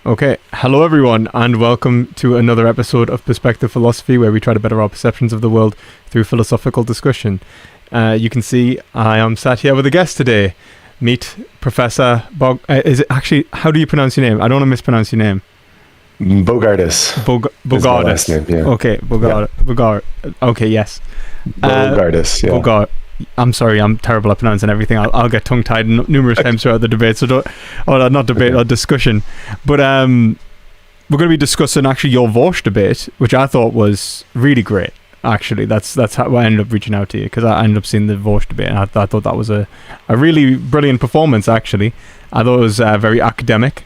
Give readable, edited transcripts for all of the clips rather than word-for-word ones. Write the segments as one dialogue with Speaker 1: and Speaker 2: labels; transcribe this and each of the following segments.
Speaker 1: Okay, hello everyone, and welcome to another episode of Perspective Philosophy, where we try to better our perceptions of the world through philosophical discussion. You can see I am sat here with a guest today. Meet Professor is it actually? How do you pronounce your name? I don't want to mispronounce your name.
Speaker 2: Bogardus.
Speaker 1: Bogardus.
Speaker 2: Name, yeah.
Speaker 1: Okay, Okay, yes.
Speaker 2: Bogardus. Yeah.
Speaker 1: I'm sorry, I'm terrible at pronouncing everything. I'll get tongue-tied numerous times throughout the debate, so not debate, or discussion. But we're going to be discussing actually your Vaush debate, which I thought was really great. Actually, that's how I ended up reaching out to you, because I ended up seeing the Vaush debate, and I thought that was a really brilliant performance. Actually, I thought it was very academic,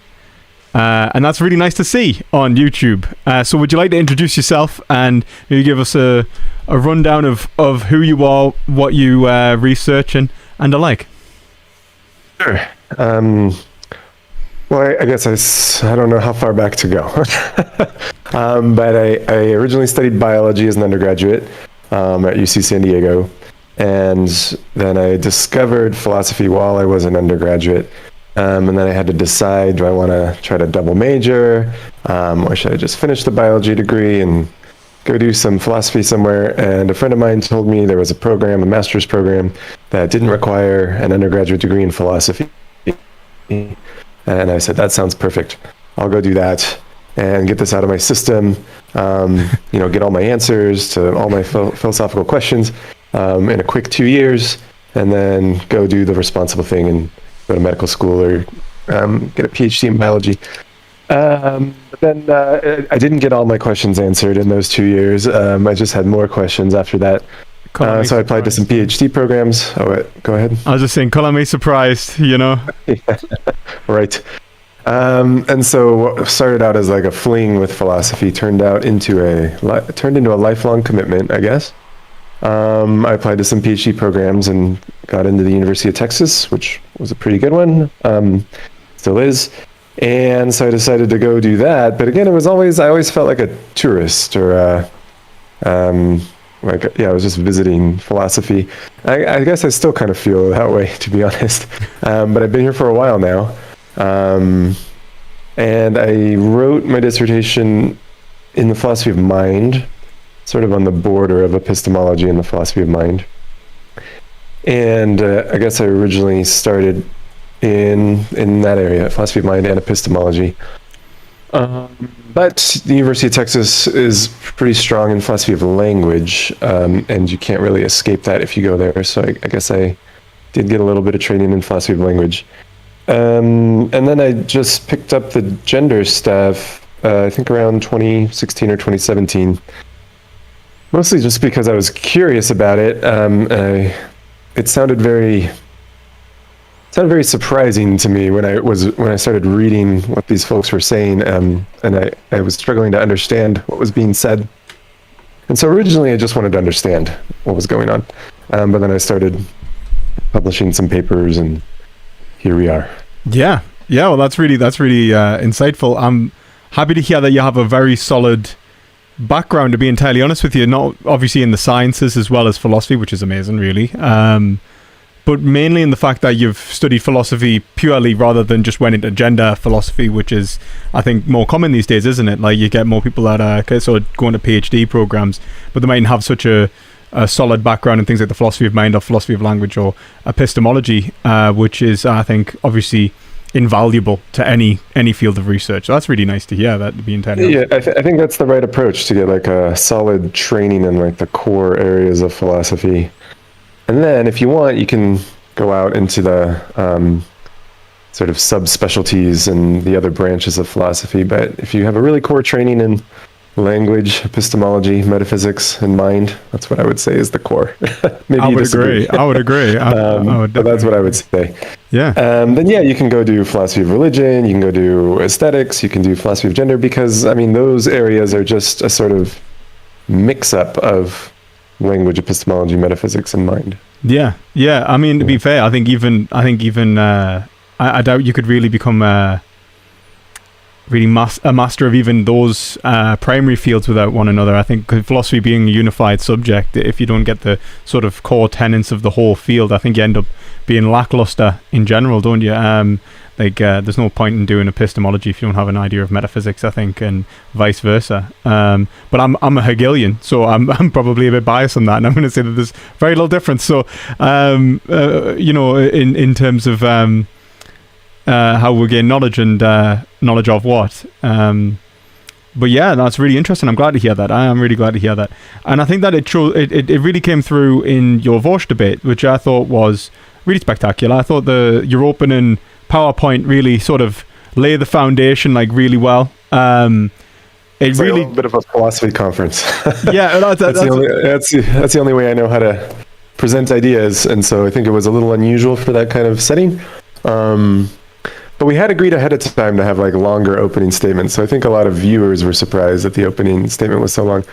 Speaker 1: and that's really nice to see on YouTube. So, would you like to introduce yourself and maybe give us a rundown of who you are, what you research, and the like?
Speaker 2: Sure. Well, I guess I don't know how far back to go. But I originally studied biology as an undergraduate at UC San Diego. And then I discovered philosophy while I was an undergraduate. And then I had to decide, do I want to try to double major? Or should I just finish the biology degree and go do some philosophy somewhere? And a friend of mine told me there was a master's program, that didn't require an undergraduate degree in philosophy. And I said, that sounds perfect. I'll go do that and get this out of my system, get all my answers to all my philosophical questions in a quick 2 years, and then go do the responsible thing and go to medical school or get a PhD in biology. But then I didn't get all my questions answered in those 2 years. I just had more questions after that. So I applied to some PhD programs. Go ahead.
Speaker 1: I was just saying, call me surprised,
Speaker 2: Yeah. Right. And so what started out as like a fling with philosophy turned into a lifelong commitment, I guess. I applied to some PhD programs and got into the University of Texas, which was a pretty good one. Still is. And so I decided to go do that. But again, I always felt like a tourist, or I was just visiting philosophy. I guess I still kind of feel that way, to be honest. But I've been here for a while now. And I wrote my dissertation in the philosophy of mind, sort of on the border of epistemology and the philosophy of mind. And I guess I originally started in that area, philosophy of mind and epistemology. But the University of Texas is pretty strong in philosophy of language, and you can't really escape that if you go there. So I guess I did get a little bit of training in philosophy of language. And then I just picked up the gender stuff, I think around 2016 or 2017, mostly just because I was curious about it. It sounded very surprising to me when I started reading what these folks were saying, and I was struggling to understand what was being said. And so originally I just wanted to understand what was going on, but then I started publishing some papers, and here we are.
Speaker 1: Yeah. Well, that's really insightful. I'm happy to hear that you have a very solid background, to be entirely honest with you, not obviously in the sciences as well as philosophy, which is amazing, really. But mainly in the fact that you've studied philosophy purely rather than just went into gender philosophy, which is, I think, more common these days, isn't it? Like, you get more people that are sort of going to PhD programs, but they mightn't have such a solid background in things like the philosophy of mind or philosophy of language or epistemology, which is, I think, obviously invaluable to any field of research. So that's really nice to hear, that, to be entirely honest.
Speaker 2: Yeah, I think that's the right approach, to get like a solid training in like the core areas of philosophy. And then, if you want, you can go out into the sort of subspecialties and the other branches of philosophy. But if you have a really core training in language, epistemology, metaphysics, and mind, that's what I would say is the core. Maybe
Speaker 1: I would agree.
Speaker 2: But that's what I would say.
Speaker 1: Yeah.
Speaker 2: Then, you can go do philosophy of religion, you can go do aesthetics, you can do philosophy of gender, because, those areas are just a sort of mix-up of language, epistemology, metaphysics, and mind.
Speaker 1: Yeah. To be fair, I think even I doubt you could really become really a master of even those primary fields without one another. I think philosophy being a unified subject, if you don't get the sort of core tenets of the whole field, I think you end up being lackluster in general, don't you? There's no point in doing epistemology if you don't have an idea of metaphysics, I think, and vice versa. But I'm a Hegelian, so I'm probably a bit biased on that, and I'm going to say that there's very little difference. So, in terms of how we gain knowledge and knowledge of what. But yeah, that's really interesting. I'm glad to hear that. I am really glad to hear that. And I think that it really came through in your Vaush debate, which I thought was really spectacular. I thought your opening PowerPoint really sort of lay the foundation really well.
Speaker 2: It's really a bit of a philosophy conference. Yeah, that's the only way I know how to present ideas, and so I think it was a little unusual for that kind of setting. But we had agreed ahead of time to have longer opening statements, so I think a lot of viewers were surprised that the opening statement was so long.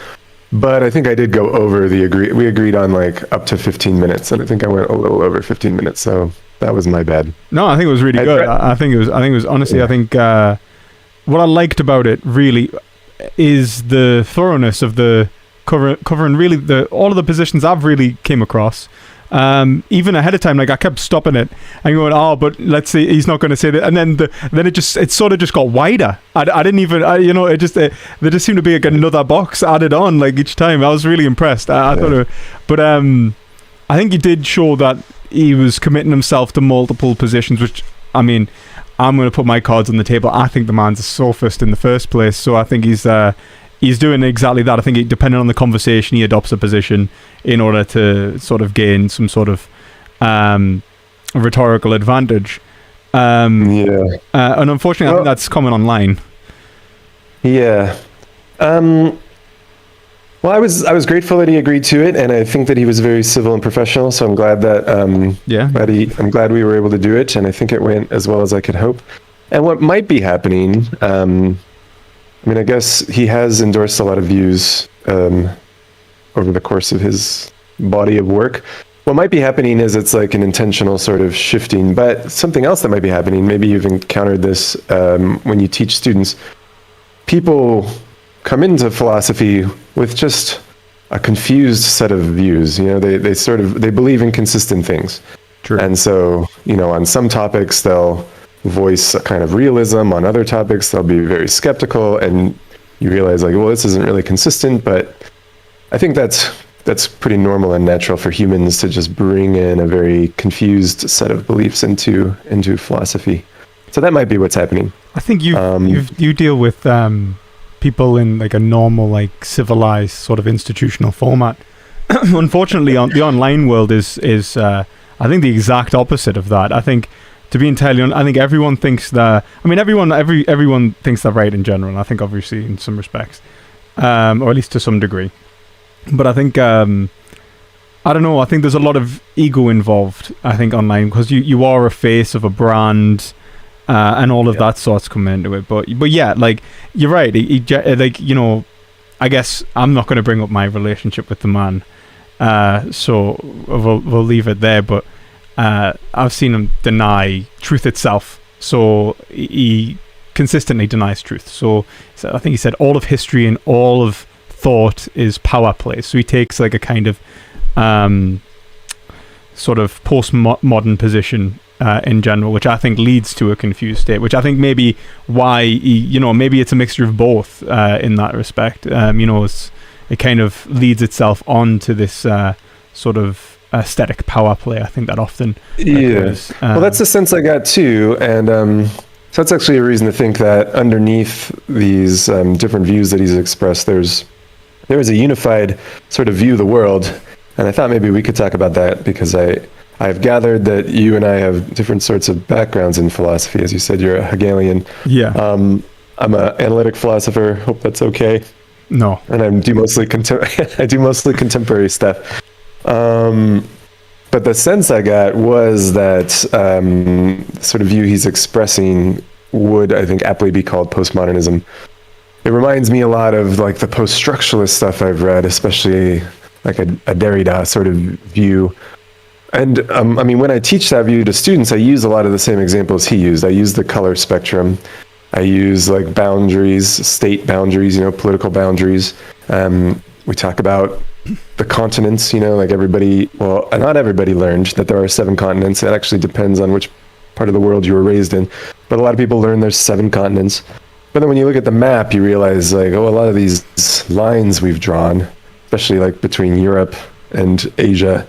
Speaker 2: But I think I did go over we agreed on up to 15 minutes, and I think I went a little over 15 minutes, so that was my bad.
Speaker 1: No, I think it was really good. I think it was honestly, yeah. I think what I liked about it really is the thoroughness of the covering really all of the positions I've really came across. Even ahead of time, I kept stopping it and going, oh, but let's see, he's not going to say that, and then it sort of just got wider. I didn't even, there just seemed to be another box added on each time. I was really impressed. I thought, but I think he did show that he was committing himself to multiple positions, which I'm going to put my cards on the table. I think the man's a sophist in the first place, so I think he's doing exactly that. I think depending on the conversation, he adopts a position in order to sort of gain some sort of rhetorical advantage. And unfortunately, I think that's common online. Yeah.
Speaker 2: Well, I was grateful that he agreed to it, and I think that he was very civil and professional. So I'm glad that I'm glad we were able to do it, and I think it went as well as I could hope. And what might be happening, I guess he has endorsed a lot of views over the course of his body of work. What might be happening is it's an intentional sort of shifting, but something else that might be happening, maybe you've encountered this when you teach students, people come into philosophy with just a confused set of views. They believe in consistent things.
Speaker 1: True.
Speaker 2: And so, on some topics they'll voice a kind of realism, on other topics they'll be very skeptical, and you realize this isn't really consistent. But I think that's pretty normal and natural for humans to just bring in a very confused set of beliefs into philosophy. So that might be what's happening.
Speaker 1: I think you deal with people in a normal civilized sort of institutional format. Unfortunately, the online world is I think the exact opposite of that. I think, to be entirely honest, I think everyone thinks that. Everyone thinks they're right in general. I think obviously in some respects, or at least to some degree. But I think I don't know. I think there's a lot of ego involved. I think online, because you are a face of a brand, and all of that sorts come into it. But yeah, you're right. I guess I'm not going to bring up my relationship with the man, so we'll leave it there. But I've seen him deny truth itself. So he consistently denies truth. So I think he said all of history and all of thought is power play. So he takes a kind of sort of postmodern position in general, which I think leads to a confused state, which I think maybe why maybe it's a mixture of both in that respect. It kind of leads itself on to this sort of aesthetic power play. I think that often occurs.
Speaker 2: Well, that's the sense I got too, and so that's actually a reason to think that underneath these different views that he's expressed, there is a unified sort of view of the world. And I thought maybe we could talk about that, because I've gathered that you and I have different sorts of backgrounds in philosophy. As you said, you're a Hegelian.
Speaker 1: Yeah.
Speaker 2: I'm an analytic philosopher. Hope that's okay.
Speaker 1: No.
Speaker 2: And I do mostly contemporary stuff. But the sense I got was that sort of view he's expressing would, I think, aptly be called postmodernism. It reminds me a lot of the post-structuralist stuff I've read, especially a Derrida sort of view. And when I teach that view to students, I use a lot of the same examples he used. I use the color spectrum. I use like boundaries, state boundaries, political boundaries. We talk about the continents, like everybody, well, not everybody learned that there are 7 continents. It actually depends on which part of the world you were raised in. But a lot of people learn there's 7 continents. But then when you look at the map, you realize like, a lot of these lines we've drawn, especially like between Europe and Asia,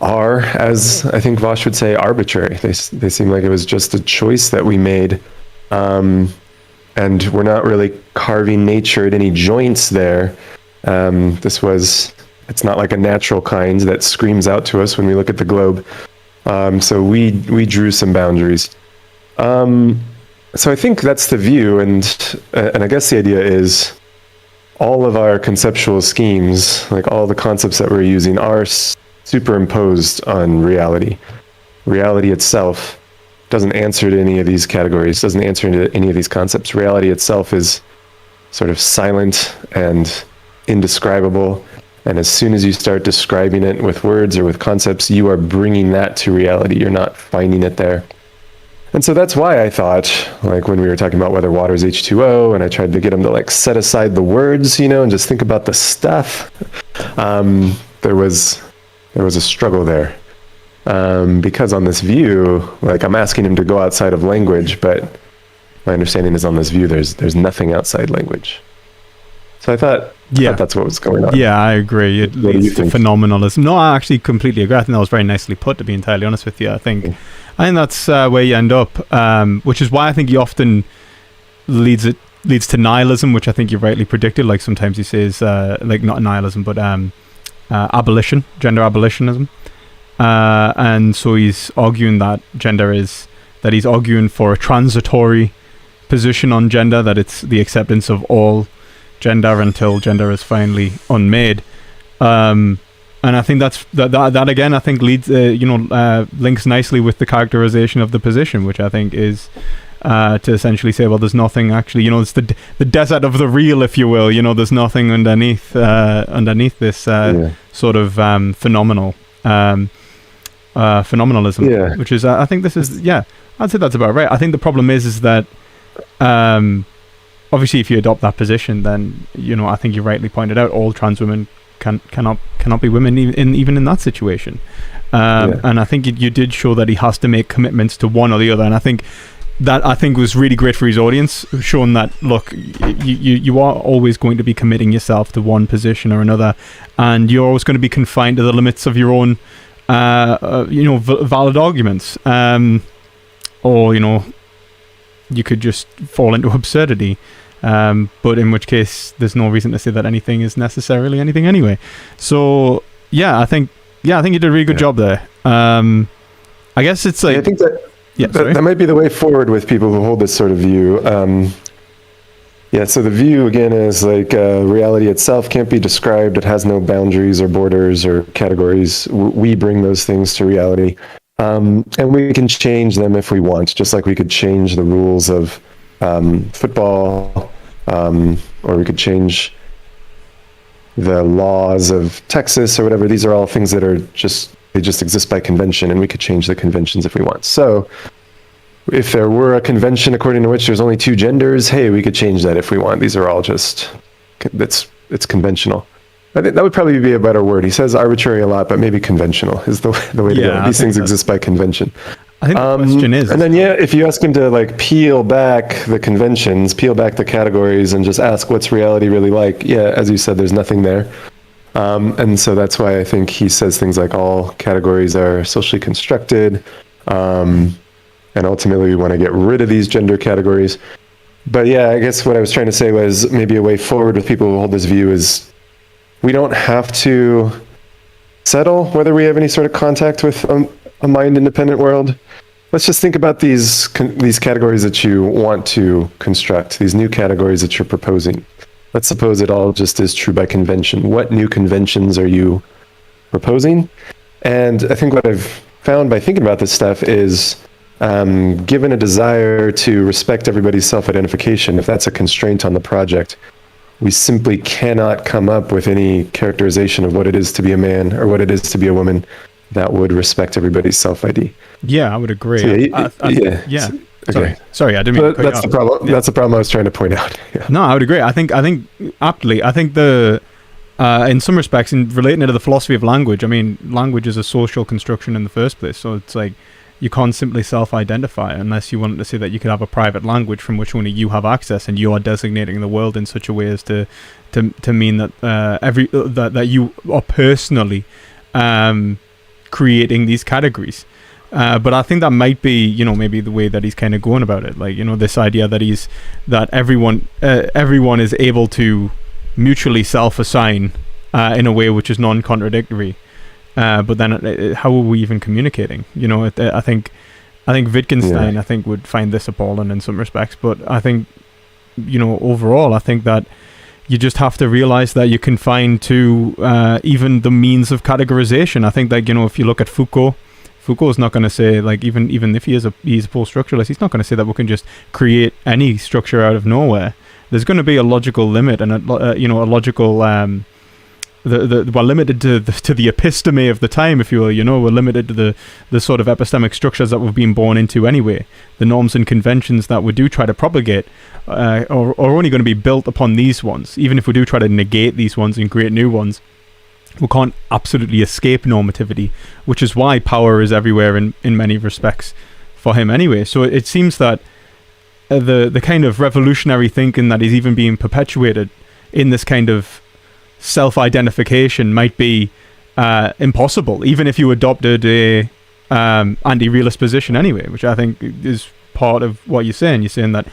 Speaker 2: are, as I think Vaush would say, arbitrary. They seem like it was just a choice that we made. And we're not really carving nature at any joints there. It's not like a natural kind that screams out to us when we look at the globe. So we drew some boundaries. So I think that's the view, and I guess the idea is all of our conceptual schemes, like all the concepts that we're using, are superimposed on reality. Reality itself doesn't answer to any of these categories, doesn't answer to any of these concepts. Reality itself is sort of silent and indescribable, and as soon as you start describing it with words or with concepts, you are bringing that to reality. You're not finding it there. And so that's why I thought, like when we were talking about whether water is H2O, and I tried to get them to like set aside the words, and just think about the stuff, there was a struggle there. Because on this view, like I'm asking him to go outside of language, but my understanding is on this view, there's nothing outside language. So I thought that's what was going on.
Speaker 1: Yeah, I agree. It leads to phenomenalism. No, I actually completely agree. I think that was very nicely put, to be entirely honest with you. I think that's where you end up, which is why I think he often leads to nihilism, which I think you rightly predicted. Like sometimes he says, like not nihilism, but abolition, gender abolitionism. And so he's arguing that he's arguing for a transitory position on gender, that it's the acceptance of all gender until gender is finally unmade. And I think that again, I think leads, links nicely with the characterization of the position, which I think is to essentially say, well, there's nothing actually, it's the desert of the real, if you will. there's nothing underneath this sort of phenomenalism, which is, I think this is, I'd say that's about right. I think the problem is that obviously if you adopt that position, then I think you rightly pointed out all trans women cannot be women even in that situation. And I think you did show that he has to make commitments to one or the other, and I think was really great for his audience, showing that look, you are always going to be committing yourself to one position or another, and you're always going to be confined to the limits of your own valid arguments, or you could just fall into absurdity, but in which case there's no reason to say that anything is necessarily anything anyway. So I think you did a really good job there. I guess it's like,
Speaker 2: I think that might be the way forward with people who hold this sort of view. So the view again is like reality itself can't be described. It has no boundaries or borders or categories. We bring those things to reality. And we can change them if we want, just like we could change the rules of football, or we could change the laws of Texas or whatever. These are all things that are they just exist by convention, and we could change the conventions if we want. So if there were a convention according to which there's only 2 genders, hey, we could change that if we want. These are all it's conventional. I think that would probably be a better word. He says arbitrary a lot, but maybe conventional is the way to go. These things exist by convention.
Speaker 1: I think the question is...
Speaker 2: And then, if you ask him to like peel back the conventions, peel back the categories, and just ask what's reality really like, as you said, there's nothing there. And so that's why I think he says things like all categories are socially constructed, and ultimately we want to get rid of these gender categories. But I guess what I was trying to say was maybe a way forward with people who hold this view is we don't have to settle whether we have any sort of contact with a mind-independent world. Let's just think about these categories that you want to construct, these new categories that you're proposing. Let's suppose it all just is true by convention. What new conventions are you proposing? And I think what I've found by thinking about this stuff is, given a desire to respect everybody's self-identification, if that's a constraint on the project, we simply cannot come up with any characterization of what it is to be a man or what it is to be a woman that would respect everybody's self-ID.
Speaker 1: Yeah, I would agree.
Speaker 2: So
Speaker 1: Sorry, I didn't mean to cut
Speaker 2: That's
Speaker 1: you
Speaker 2: the
Speaker 1: off.
Speaker 2: problem. That's the problem I was trying to point out. Yeah.
Speaker 1: No, I would agree. I think aptly. I think in some respects, in relating it to the philosophy of language, I mean, language is a social construction in the first place. So it's like you can't simply self-identify unless you wanted to say that you could have a private language from which only you have access, and you are designating the world in such a way as to mean that that you are personally creating these categories. But I think that might be, maybe the way that he's kind of going about it. Like, this idea that everyone is able to mutually self-assign in a way which is non-contradictory. But then how are we even communicating? I think Wittgenstein, would find this appalling in some respects. But I think, overall, I think that you just have to realize that you can find even the means of categorization. I think that, if you look at Foucault is not going to say, like, even if he's a post-structuralist, he's not going to say that we can just create any structure out of nowhere. There's going to be a logical limit and a logical we're limited to the episteme of the time, if you will. We're limited to the sort of epistemic structures that we've been born into anyway. The norms and conventions that we do try to propagate are only going to be built upon these ones. Even if we do try to negate these ones and create new ones, we can't absolutely escape normativity, which is why power is everywhere in many respects for him anyway. So it seems that the kind of revolutionary thinking that is even being perpetuated in this kind of self-identification might be impossible, even if you adopted a anti-realist position anyway, which I think is part of what you're saying. You're saying that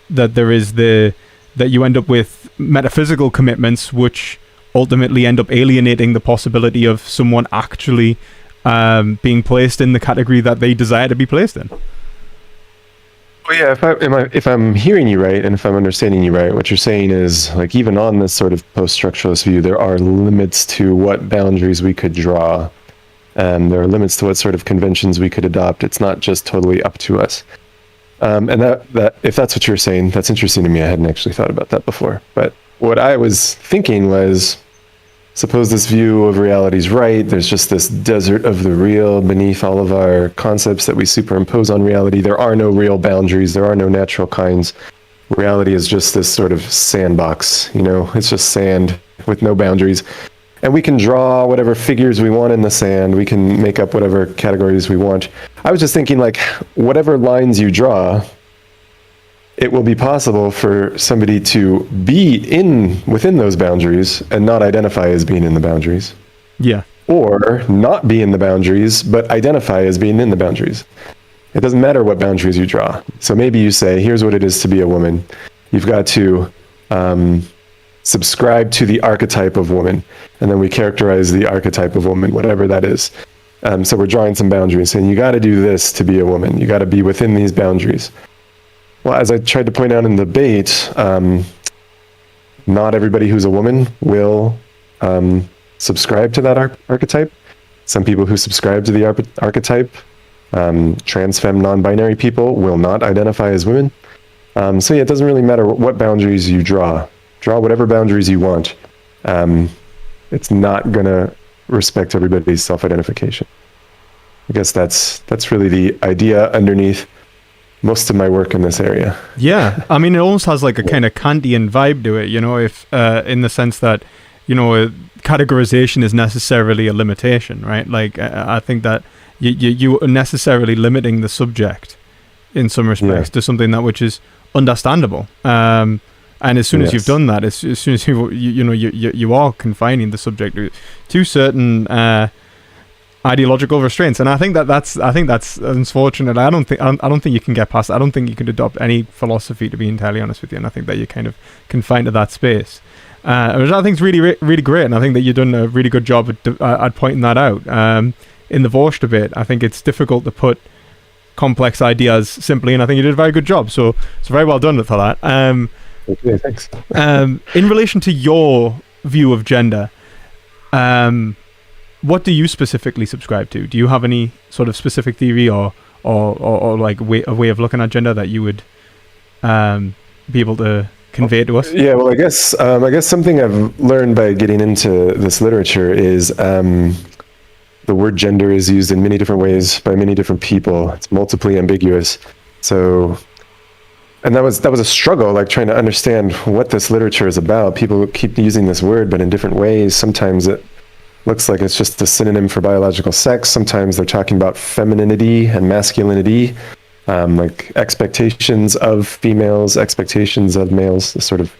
Speaker 1: there is that you end up with metaphysical commitments which ultimately end up alienating the possibility of someone actually being placed in the category that they desire to be placed in.
Speaker 2: Well, yeah, if I'm hearing you right, and if I'm understanding you right, what you're saying is, like, even on this sort of post-structuralist view, there are limits to what boundaries we could draw. There are limits to what sort of conventions we could adopt. It's not just totally up to us. And that if that's what you're saying, that's interesting to me. I hadn't actually thought about that before. But what I was thinking was, suppose this view of reality is right. There's just this desert of the real beneath all of our concepts that we superimpose on reality. There are no real boundaries. There are no natural kinds. Reality is just this sort of sandbox. It's just sand with no boundaries. And we can draw whatever figures we want in the sand. We can make up whatever categories we want. I was just thinking, like, whatever lines you draw, it will be possible for somebody to be within those boundaries and not identify as being in the boundaries.
Speaker 1: Yeah.
Speaker 2: Or not be in the boundaries, but identify as being in the boundaries. It doesn't matter what boundaries you draw. So maybe you say, here's what it is to be a woman. You've got to subscribe to the archetype of woman. And then we characterize the archetype of woman, whatever that is. So we're drawing some boundaries, saying you got to do this to be a woman. You got to be within these boundaries. Well, as I tried to point out in the debate, not everybody who's a woman will subscribe to that archetype. Some people who subscribe to the archetype, trans, femme, non-binary people, will not identify as women. So yeah, it doesn't really matter what boundaries you draw. Draw whatever boundaries you want. It's not going to respect everybody's self-identification. I guess that's really the idea underneath most of my work in this area.
Speaker 1: Yeah, I mean, it almost has like a kind of Kantian vibe to it, if in the sense that, categorization is necessarily a limitation, right? Like, I think that you are necessarily limiting the subject in some respects to something which is understandable. And as soon as you've done that, as soon as you are confining the subject to certain ideological restraints, and I think that's unfortunate. I don't think you can get past. I don't think you can adopt any philosophy, to be entirely honest with you. And I think that you're kind of confined to that space, which I think is really, really great. And I think that you've done a really good job at pointing that out. In the Vaush debate, I think it's difficult to put complex ideas simply, and I think you did a very good job. So very well done for that.
Speaker 2: Okay, thanks.
Speaker 1: In relation to your view of gender, what do you specifically subscribe to? Do you have any sort of specific theory or like a way of looking at gender that you would be able to convey to us?
Speaker 2: Yeah, well, I guess something I've learned by getting into this literature is the word gender is used in many different ways by many different people. It's multiply ambiguous. So, and that was a struggle, like trying to understand what this literature is about. People keep using this word, but in different ways. Sometimes it looks like it's just a synonym for biological sex. Sometimes they're talking about femininity and masculinity, like expectations of females, expectations of males, the sort of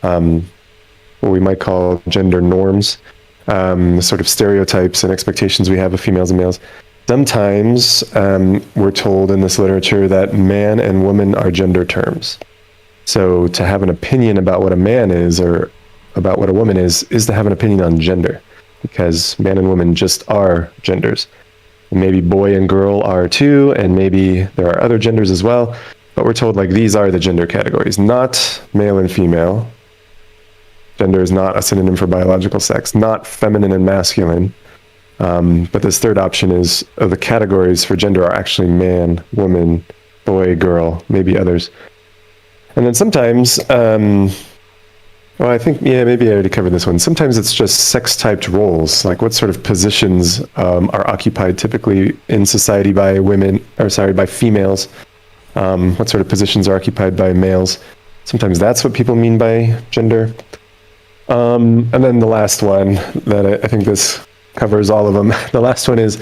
Speaker 2: what we might call gender norms, the sort of stereotypes and expectations we have of females and males. Sometimes we're told in this literature that man and woman are gender terms. So to have an opinion about what a man is or about what a woman is to have an opinion on gender, because man and woman just are genders. And maybe boy and girl are too, and maybe there are other genders as well, but we're told like these are the gender categories, not male and female. Gender is not a synonym for biological sex, not feminine and masculine. But this third option is the categories for gender are actually man, woman, boy, girl, maybe others. And then sometimes, I think, maybe I already covered this one. Sometimes it's just sex-typed roles, like what sort of positions are occupied typically in society by by females. What sort of positions are occupied by males. Sometimes that's what people mean by gender. And then the last one that I think this covers all of them. The last one is,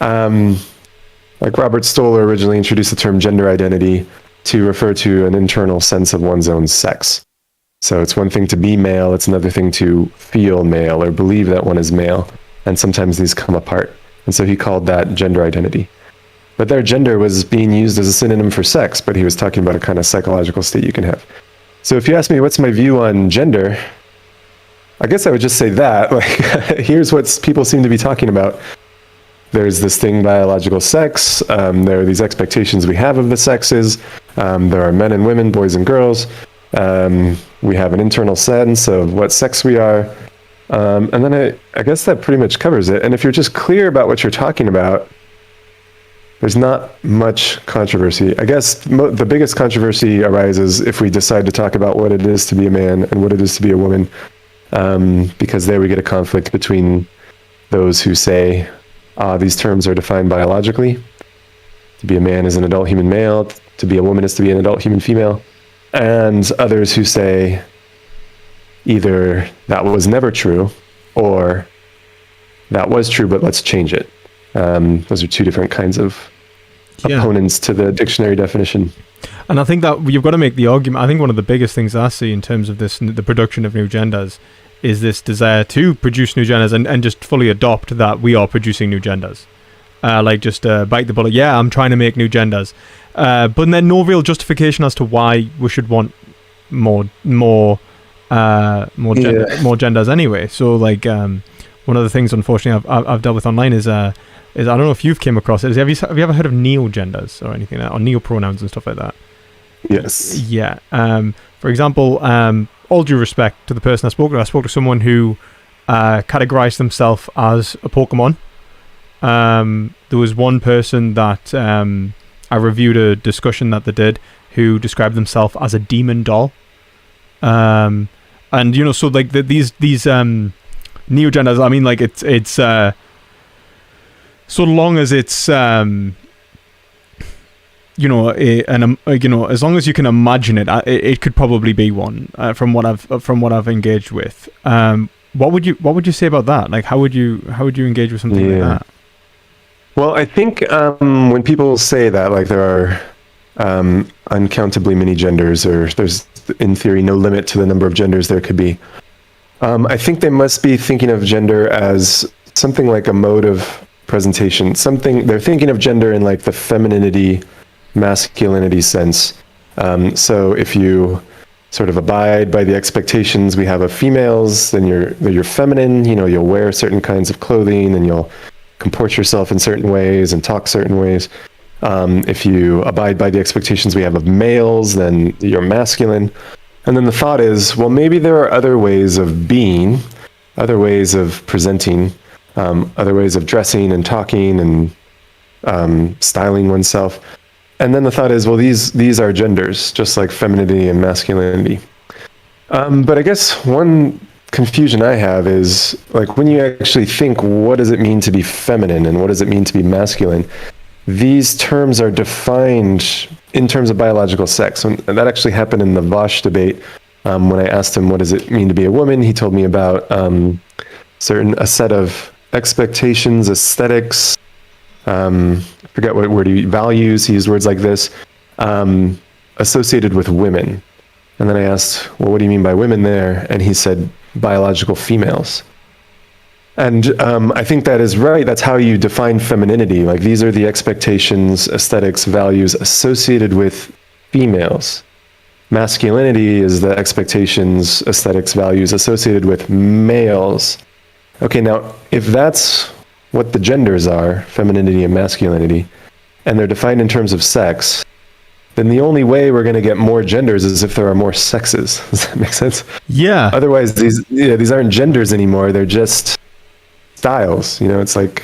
Speaker 2: like Robert Stoller originally introduced the term gender identity to refer to an internal sense of one's own sex. So it's one thing to be male, it's another thing to feel male or believe that one is male. And sometimes these come apart. And so he called that gender identity. But their gender was being used as a synonym for sex, but he was talking about a kind of psychological state you can have. So if you ask me what's my view on gender, I guess I would just say that, like, here's what people seem to be talking about. There's this thing, biological sex. There are these expectations we have of the sexes. There are men and women, boys and girls. We have an internal sense of what sex we are. And then I guess that pretty much covers it. And if you're just clear about what you're talking about, there's not much controversy. I guess the biggest controversy arises if we decide to talk about what it is to be a man and what it is to be a woman. Because there we get a conflict between those who say these terms are defined biologically. To be a man is an adult human male. To be a woman is to be an adult human female. And others who say either that was never true or that was true, but let's change it. Those are two different kinds of opponents to the dictionary definition.
Speaker 1: And I think that you've got to make the argument. I think one of the biggest things I see in terms of this, the production of new genders, is this desire to produce new genders and just fully adopt that we are producing new genders. Like just bite the bullet. Yeah, I'm trying to make new genders. But then no real justification as to why we should want more genders anyway. So like one of the things, unfortunately, I've dealt with online is I don't know if you've came across it. Have you ever heard of neo-genders or anything like that, or neo-pronouns and stuff like that?
Speaker 2: Yes.
Speaker 1: Yeah. For example, all due respect to the person I spoke to someone who categorized themselves as a Pokemon. There was one person that I reviewed a discussion that they did who described themselves as a demon doll. And you know, so like these neo-genders, I mean, like it's so long as it's you know, as long as you can imagine it, it could probably be one. From what I've engaged with, what would you say about that? Like, how would you engage with something like that?
Speaker 2: Well, I think when people say that, like there are uncountably many genders, or there's in theory no limit to the number of genders there could be, I think they must be thinking of gender as something like a mode of presentation. They're thinking of gender in like the femininity, masculinity sense. So if you sort of abide by the expectations we have of females, then you're feminine. You know, you'll wear certain kinds of clothing and you'll comport yourself in certain ways and talk certain ways. If you abide by the expectations we have of males, then you're masculine. And then the thought is, well, maybe there are other ways of being, other ways of presenting, other ways of dressing and talking and styling oneself. And then the thought is, well, these are genders, just like femininity and masculinity. But I guess one confusion I have is, like, when you actually think, what does it mean to be feminine and what does it mean to be masculine? these terms are defined in terms of biological sex. And that actually happened in the Vaush debate. When I asked him, what does it mean to be a woman? He told me about a set of expectations, aesthetics, I forget what word values, he used words like this, associated with women. And then I asked, well, what do you mean by women there? And he said, biological females. And I think that is right. That's how you define femininity. Like, these are the expectations, aesthetics, values associated with females. Masculinity is the expectations, aesthetics, values associated with males. Okay, now, if that's what the genders are, femininity and masculinity, and they're defined in terms of sex, then the only way we're going to get more genders is if there are more sexes. Does that make sense?
Speaker 1: Yeah.
Speaker 2: Otherwise, these aren't genders anymore. They're just styles. It's like,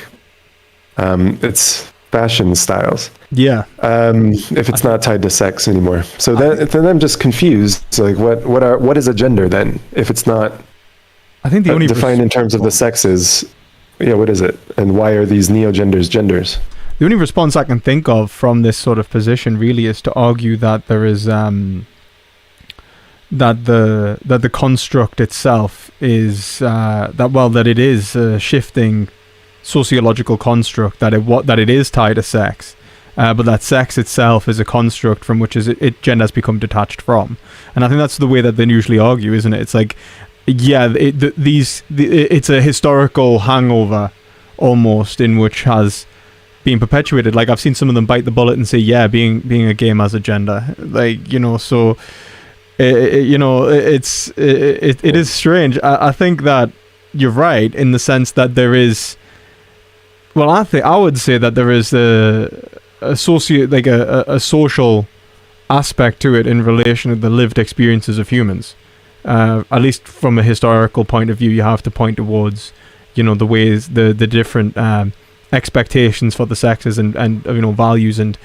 Speaker 2: it's fashion styles.
Speaker 1: Yeah.
Speaker 2: If it's not tied to sex anymore. So then I'm just confused. So like, what is a gender then? If it's not,
Speaker 1: I think the only
Speaker 2: defined in terms of the sexes, what is it? And why are these neo-genders genders?
Speaker 1: The only response I can think of from this sort of position really is to argue that there is that the construct itself is that it is a shifting sociological construct, that it is tied to sex, but that sex itself is a construct from which gender has become detached from. And I think that's the way that they usually argue, isn't it? It's like, yeah, it's a historical hangover almost, in which has being perpetuated. Like, I've seen some of them bite the bullet and say, yeah, being a gay has a gender, so it is strange. I think that you're right in the sense that there is, well, I would say that there is a social aspect to it in relation to the lived experiences of humans. At least from a historical point of view, you have to point towards the ways, the different expectations for the sexes and values and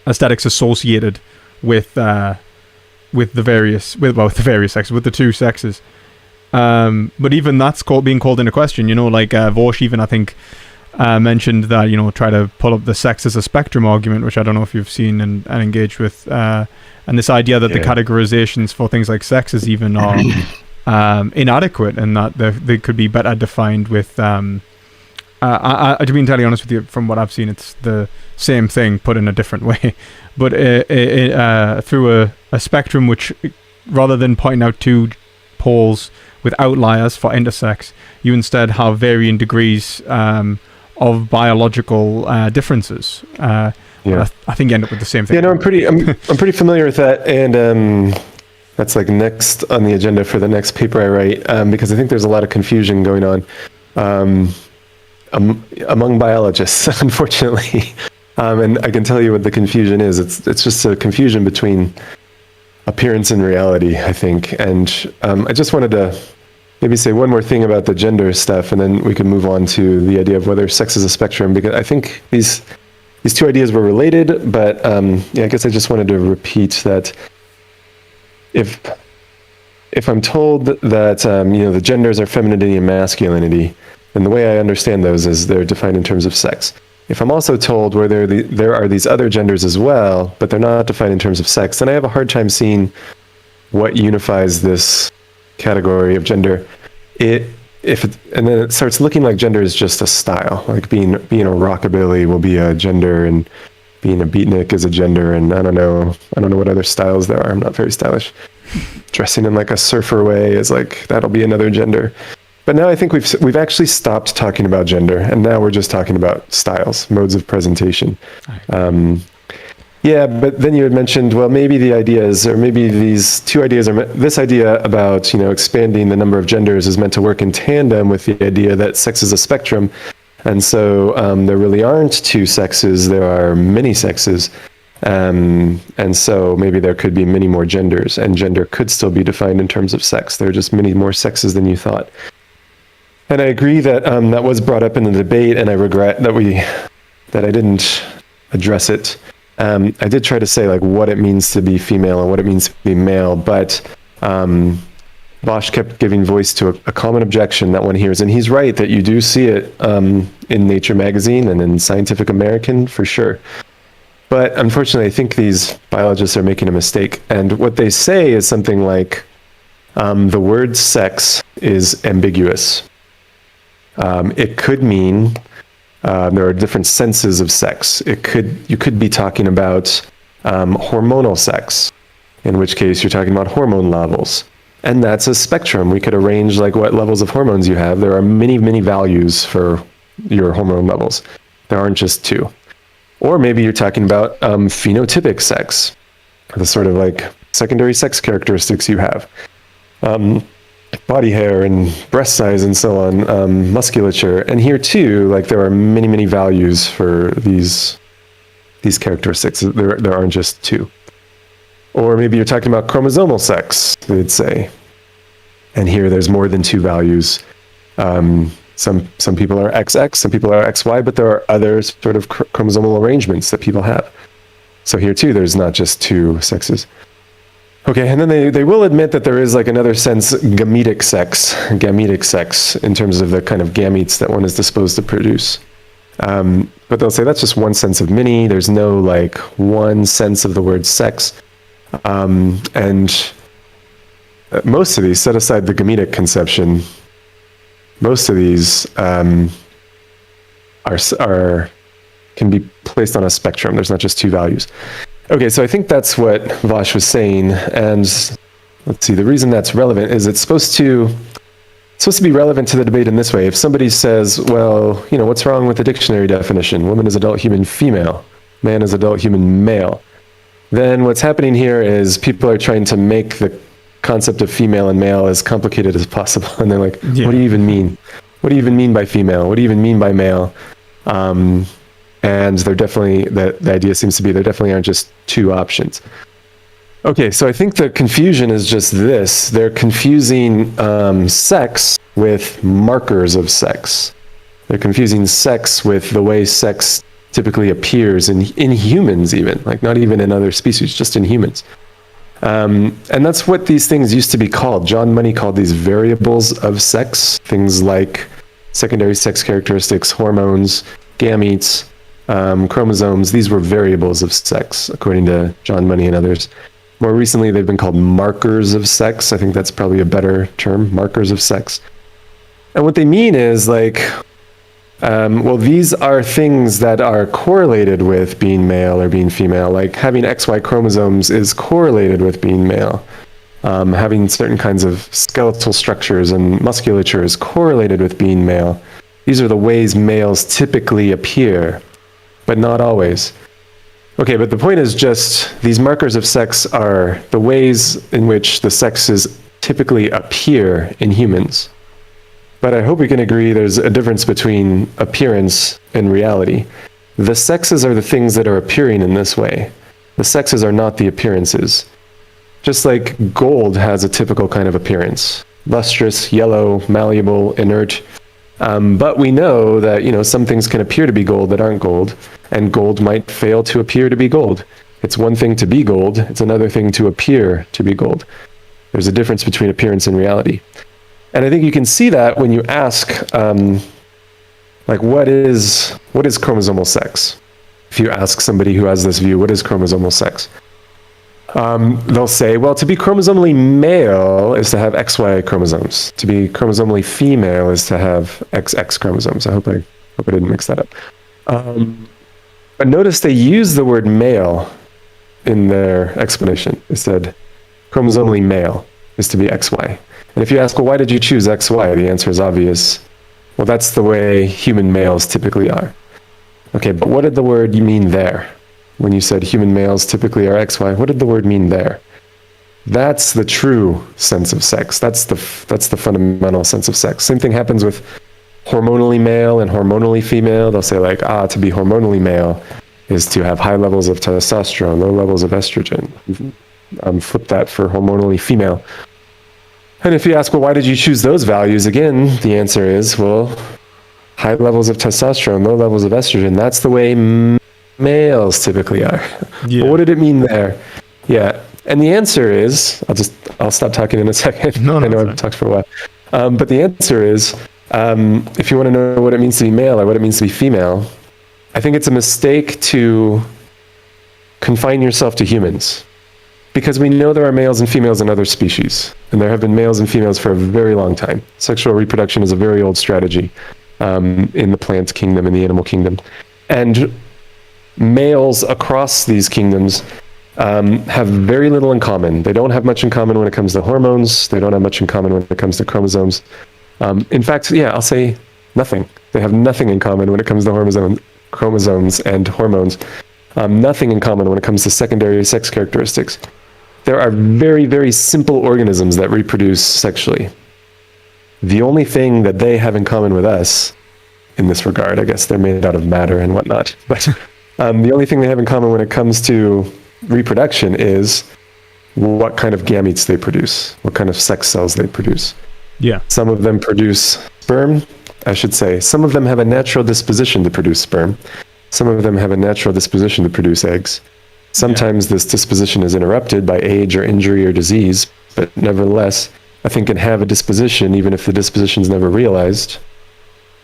Speaker 1: aesthetics associated with the various sexes, with the two sexes. But even that's being called into question. Like Vaush even, I think, mentioned that, try to pull up the sex as a spectrum argument, which I don't know if you've seen and engaged with, and this idea that the categorizations for things like sexes even are inadequate, and that they could be better defined with to be entirely honest with you, from what I've seen, it's the same thing put in a different way, but through a spectrum which, rather than pointing out two poles with outliers for intersex, you instead have varying degrees of biological differences. I think you end up with the same thing.
Speaker 2: Yeah, no, I'm pretty familiar with that, and that's like next on the agenda for the next paper I write, because I think there's a lot of confusion going on among biologists, unfortunately. And I can tell you what the confusion is. It's just a confusion between appearance and reality, I think. And I just wanted to maybe say one more thing about the gender stuff, and then we can move on to the idea of whether sex is a spectrum, because I think these two ideas were related, but I guess I just wanted to repeat that if I'm told that the genders are femininity and masculinity, then the way I understand those is they're defined in terms of sex. If I'm also told where there are these other genders as well, but they're not defined in terms of sex, then I have a hard time seeing what unifies this category of gender. And then it starts looking like gender is just a style, like being a rockabilly will be a gender, and being a beatnik is a gender, and I don't know what other styles there are. I'm not very stylish. Dressing in like a surfer way is like, that'll be another gender. But now I think we've actually stopped talking about gender, and now we're just talking about styles, modes of presentation. But then you had mentioned, well, maybe the ideas, or maybe these two ideas are, this idea about, expanding the number of genders is meant to work in tandem with the idea that sex is a spectrum. And so there really aren't two sexes, there are many sexes. And so maybe there could be many more genders, and gender could still be defined in terms of sex. There are just many more sexes than you thought. And I agree that that was brought up in the debate, and I regret that I didn't address it. I did try to say like what it means to be female and what it means to be male, but Vaush kept giving voice to a common objection that one hears, and he's right that you do see it in Nature magazine and in Scientific American for sure. But unfortunately, I think these biologists are making a mistake. And what they say is something like, the word sex is ambiguous. It could mean there are different senses of sex. You could be talking about hormonal sex, in which case you're talking about hormone levels. And that's a spectrum. We could arrange like what levels of hormones you have. There are many, many values for your hormone levels. There aren't just two. Or maybe you're talking about phenotypic sex, the sort of like secondary sex characteristics you have. Body hair and breast size and so on, musculature. And here too, like there are many, many values for these characteristics. There aren't just two. Or maybe you're talking about chromosomal sex, they'd say. And here there's more than two values. Some people are XX, some people are XY, but there are other sort of chromosomal arrangements that people have. So here too, there's not just two sexes. Okay, and then they will admit that there is like another sense, gametic sex, in terms of the kind of gametes that one is disposed to produce. But they'll say that's just one sense of many. There's no like one sense of the word sex. And most of these, set aside the gametic conception, most of these can be placed on a spectrum. There's not just two values. Okay, so I think that's what Vaush was saying. And let's see, the reason that's relevant is it's supposed to be relevant to the debate in this way. If somebody says, well, you know, what's wrong with the dictionary definition? Woman is adult human female, man is adult human male. Then what's happening here is people are trying to make the concept of female and male as complicated as possible. And they're like, What do you even mean? What do you even mean by female? What do you even mean by male? And they're definitely, the idea seems to be there definitely aren't just two options. Okay, so I think the confusion is just this. They're confusing sex with markers of sex. They're confusing sex with the way sex typically appears in humans even, like not even in other species, just in humans. And that's what these things used to be called. John Money called these variables of sex, things like secondary sex characteristics, hormones, gametes, chromosomes. These were variables of sex, according to John Money and others. More recently, they've been called markers of sex. I think that's probably a better term, markers of sex. And what they mean is like, well, these are things that are correlated with being male or being female. Like having XY chromosomes is correlated with being male. Having certain kinds of skeletal structures and musculature is correlated with being male. These are the ways males typically appear, but not always. Okay, but the point is just these markers of sex are the ways in which the sexes typically appear in humans. But I hope we can agree there's a difference between appearance and reality. The sexes are the things that are appearing in this way. The sexes are not the appearances. Just like gold has a typical kind of appearance. Lustrous, yellow, malleable, inert. But we know that, you know, some things can appear to be gold that aren't gold, and gold might fail to appear to be gold. It's one thing to be gold, it's another thing to appear to be gold. There's a difference between appearance and reality. And I think you can see that when you ask, like, what is chromosomal sex? If you ask somebody who has this view, what is chromosomal sex? They'll say, well, to be chromosomally male is to have XY chromosomes. To be chromosomally female is to have XX chromosomes. I hope I didn't mix that up. But notice they use the word male in their explanation. They said chromosomally male is to be XY. And if you ask, well, why did you choose XY? The answer is obvious. Well, that's the way human males typically are. Okay, but what did the word you mean there? When you said human males typically are XY, what did the word mean there? That's the true sense of sex. That's the fundamental sense of sex. Same thing happens with hormonally male and hormonally female. They'll say like, to be hormonally male is to have high levels of testosterone, low levels of estrogen. Flip that for hormonally female. And if you ask, well, why did you choose those values? Again, the answer is, well, high levels of testosterone, low levels of estrogen. That's the way males typically are. Yeah. What did it mean there? Yeah. And the answer is, I'll stop talking in a second.
Speaker 1: No,
Speaker 2: I know I've talked for a while. But the answer is, if you want to know what it means to be male or what it means to be female, I think it's a mistake to confine yourself to humans. Because we know there are males and females in other species. And there have been males and females for a very long time. Sexual reproduction is a very old strategy in the plant kingdom, in the animal kingdom. And males across these kingdoms have very little in common. They don't have much in common when it comes to hormones. They don't have much in common when it comes to chromosomes. In fact, I'll say nothing. They have nothing in common when it comes to chromosomes and hormones. Nothing in common when it comes to secondary sex characteristics. There are very, very simple organisms that reproduce sexually. The only thing that they have in common with us, in this regard, I guess they're made out of matter and whatnot, but the only thing they have in common when it comes to reproduction is what kind of gametes they produce, what kind of sex cells they produce.
Speaker 1: Yeah.
Speaker 2: Some of them produce sperm, I should say. Some of them have a natural disposition to produce sperm. Some of them have a natural disposition to produce eggs. Sometimes this disposition is interrupted by age or injury or disease, but nevertheless, I think can have a disposition even if the disposition is never realized.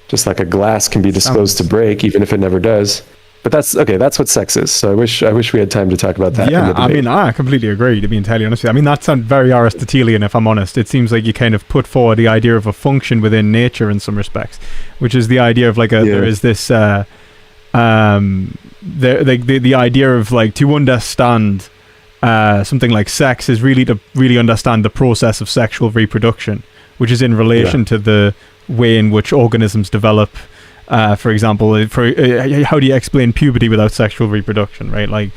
Speaker 2: Just like a glass can be disposed to break even if it never does. But that's what sex is. So I wish we had time to talk about that.
Speaker 1: Yeah, I mean, I completely agree, to be entirely honest with you. I mean, that sounds very Aristotelian, if I'm honest. It seems like you kind of put forward the idea of a function within nature in some respects, which is the idea of there is this the idea of to understand something like sex is really to really understand the process of sexual reproduction, which is in relation to the way in which organisms develop. For example, how do you explain puberty without sexual reproduction, right? How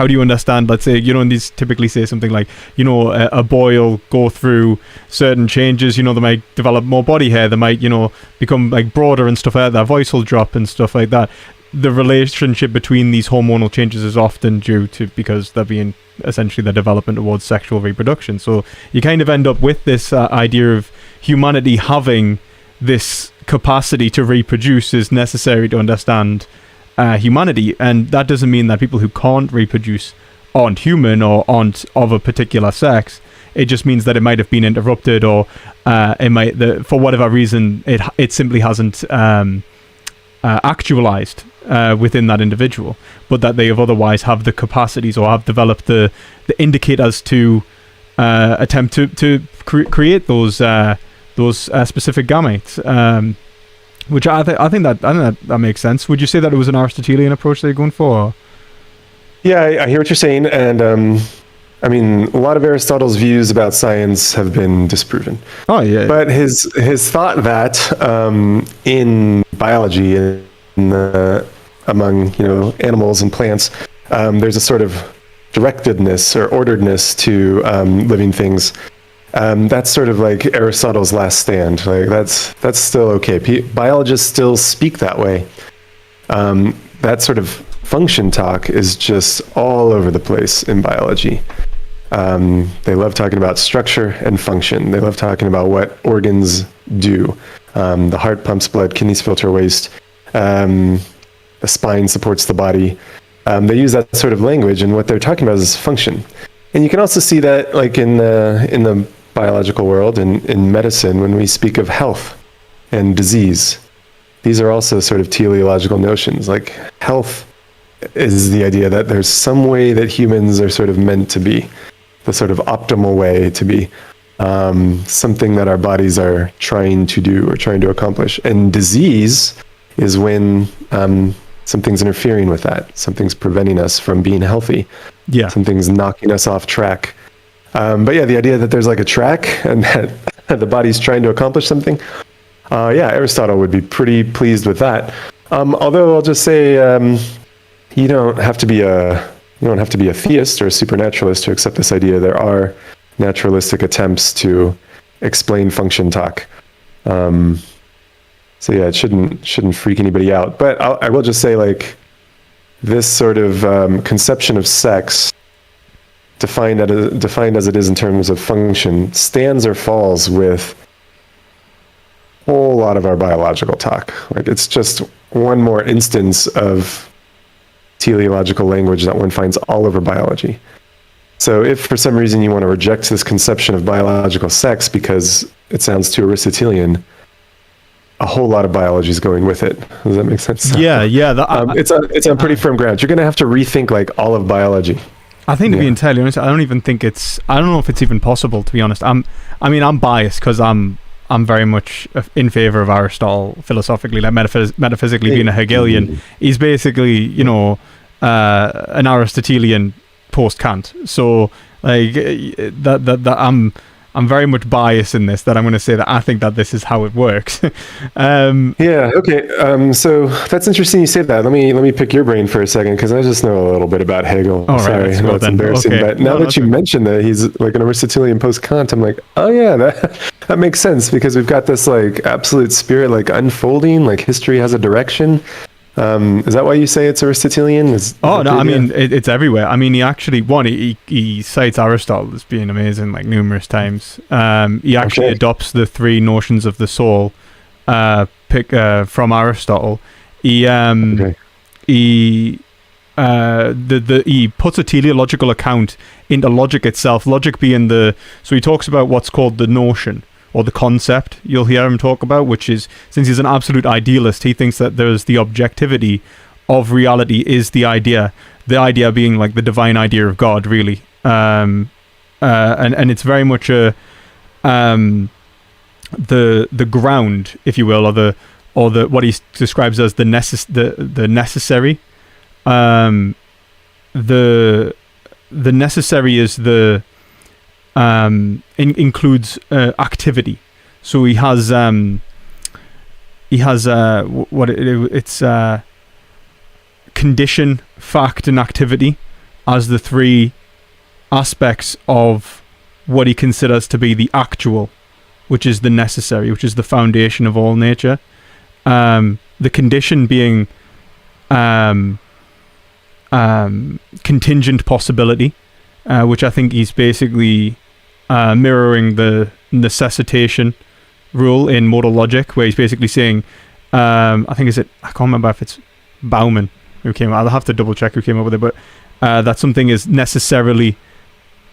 Speaker 1: do you understand, let's say, and these typically say something like, a boy will go through certain changes, they might develop more body hair, they might, become broader and stuff like that, their voice will drop and stuff like that. The relationship between these hormonal changes is often due to, because they're being essentially the development towards sexual reproduction. So you kind of end up with this idea of humanity having this capacity to reproduce is necessary to understand humanity, and that doesn't mean that people who can't reproduce aren't human or aren't of a particular sex. It just means that it might have been interrupted, or it might, for whatever reason, it simply hasn't actualized within that individual, but that they have otherwise have the capacities or have developed the indicators to attempt to create those specific gametes, which I think that makes sense. Would you say that it was an Aristotelian approach that you're going for?
Speaker 2: Yeah, I hear what you're saying, and I mean, a lot of Aristotle's views about science have been disproven.
Speaker 1: Oh yeah.
Speaker 2: But his thought that in biology and among animals and plants, there's a sort of directedness or orderedness to living things. That's sort of like Aristotle's last stand. That's still okay. Biologists still speak that way. That sort of function talk is just all over the place in biology. They love talking about structure and function. They love talking about what organs do. The heart pumps blood, kidneys filter waste. The spine supports the body. They use that sort of language, and what they're talking about is function. And you can also see that, in the biological world and in medicine, when we speak of health and disease, these are also sort of teleological notions. Like health is the idea that there's some way that humans are sort of meant to be, the sort of optimal way to be, something that our bodies are trying to do or trying to accomplish. And disease is when something's interfering with that. Something's preventing us from being healthy.
Speaker 1: Yeah.
Speaker 2: Something's knocking us off track. But yeah, the idea that there's like a track and that the body's trying to accomplish something. Aristotle would be pretty pleased with that. Although I'll just say, you don't have to be a theist or a supernaturalist to accept this idea. There are naturalistic attempts to explain function talk. So yeah, it shouldn't freak anybody out. But I will just say, this sort of conception of sex, defined as it is in terms of function, stands or falls with a whole lot of our biological talk. It's just one more instance of teleological language that one finds all over biology. So if for some reason you want to reject this conception of biological sex because it sounds too Aristotelian, a whole lot of biology is going with it. Does that make sense?
Speaker 1: Yeah.
Speaker 2: It's on pretty firm ground. You're going to have to rethink like all of biology.
Speaker 1: I think, to be entirely honest, I don't know if it's even possible, to be honest. I'm biased because I'm very much in favor of Aristotle philosophically, like metaphysically being a Hegelian. He's basically, an Aristotelian post-Kant. So like that I'm very much biased in this, that I'm going to say that I think that this is how it works.
Speaker 2: Okay. So that's interesting you say that. Let me pick your brain for a second, because I just know a little bit about Hegel.
Speaker 1: All
Speaker 2: Sorry,
Speaker 1: right,
Speaker 2: that's embarrassing. Okay. But now that you mentioned that he's like an Aristotelian post-Kant, I'm like, oh yeah, that makes sense, because we've got this like absolute spirit like unfolding, like history has a direction. Is that why you say it's Aristotelian?
Speaker 1: I mean, it's everywhere. I mean, he actually, he cites Aristotle as being amazing, like numerous times. He actually adopts the three notions of the soul from Aristotle. He puts a teleological account into logic itself. Logic being so he talks about what's called the notion, or the concept you'll hear him talk about, which is, since he's an absolute idealist, he thinks that there's the objectivity of reality is the idea being like the divine idea of God, really. And it's very much the ground, if you will, or the what he describes as the necessary. The necessary is includes activity. So he has condition, fact, and activity as the three aspects of what he considers to be the actual, which is the necessary, which is the foundation of all nature. The condition being contingent possibility, which I think he's basically mirroring the necessitation rule in modal logic, where he's basically saying, I can't remember if it's Bauman who came. I'll have to double check who came up with it, but that something is necessarily,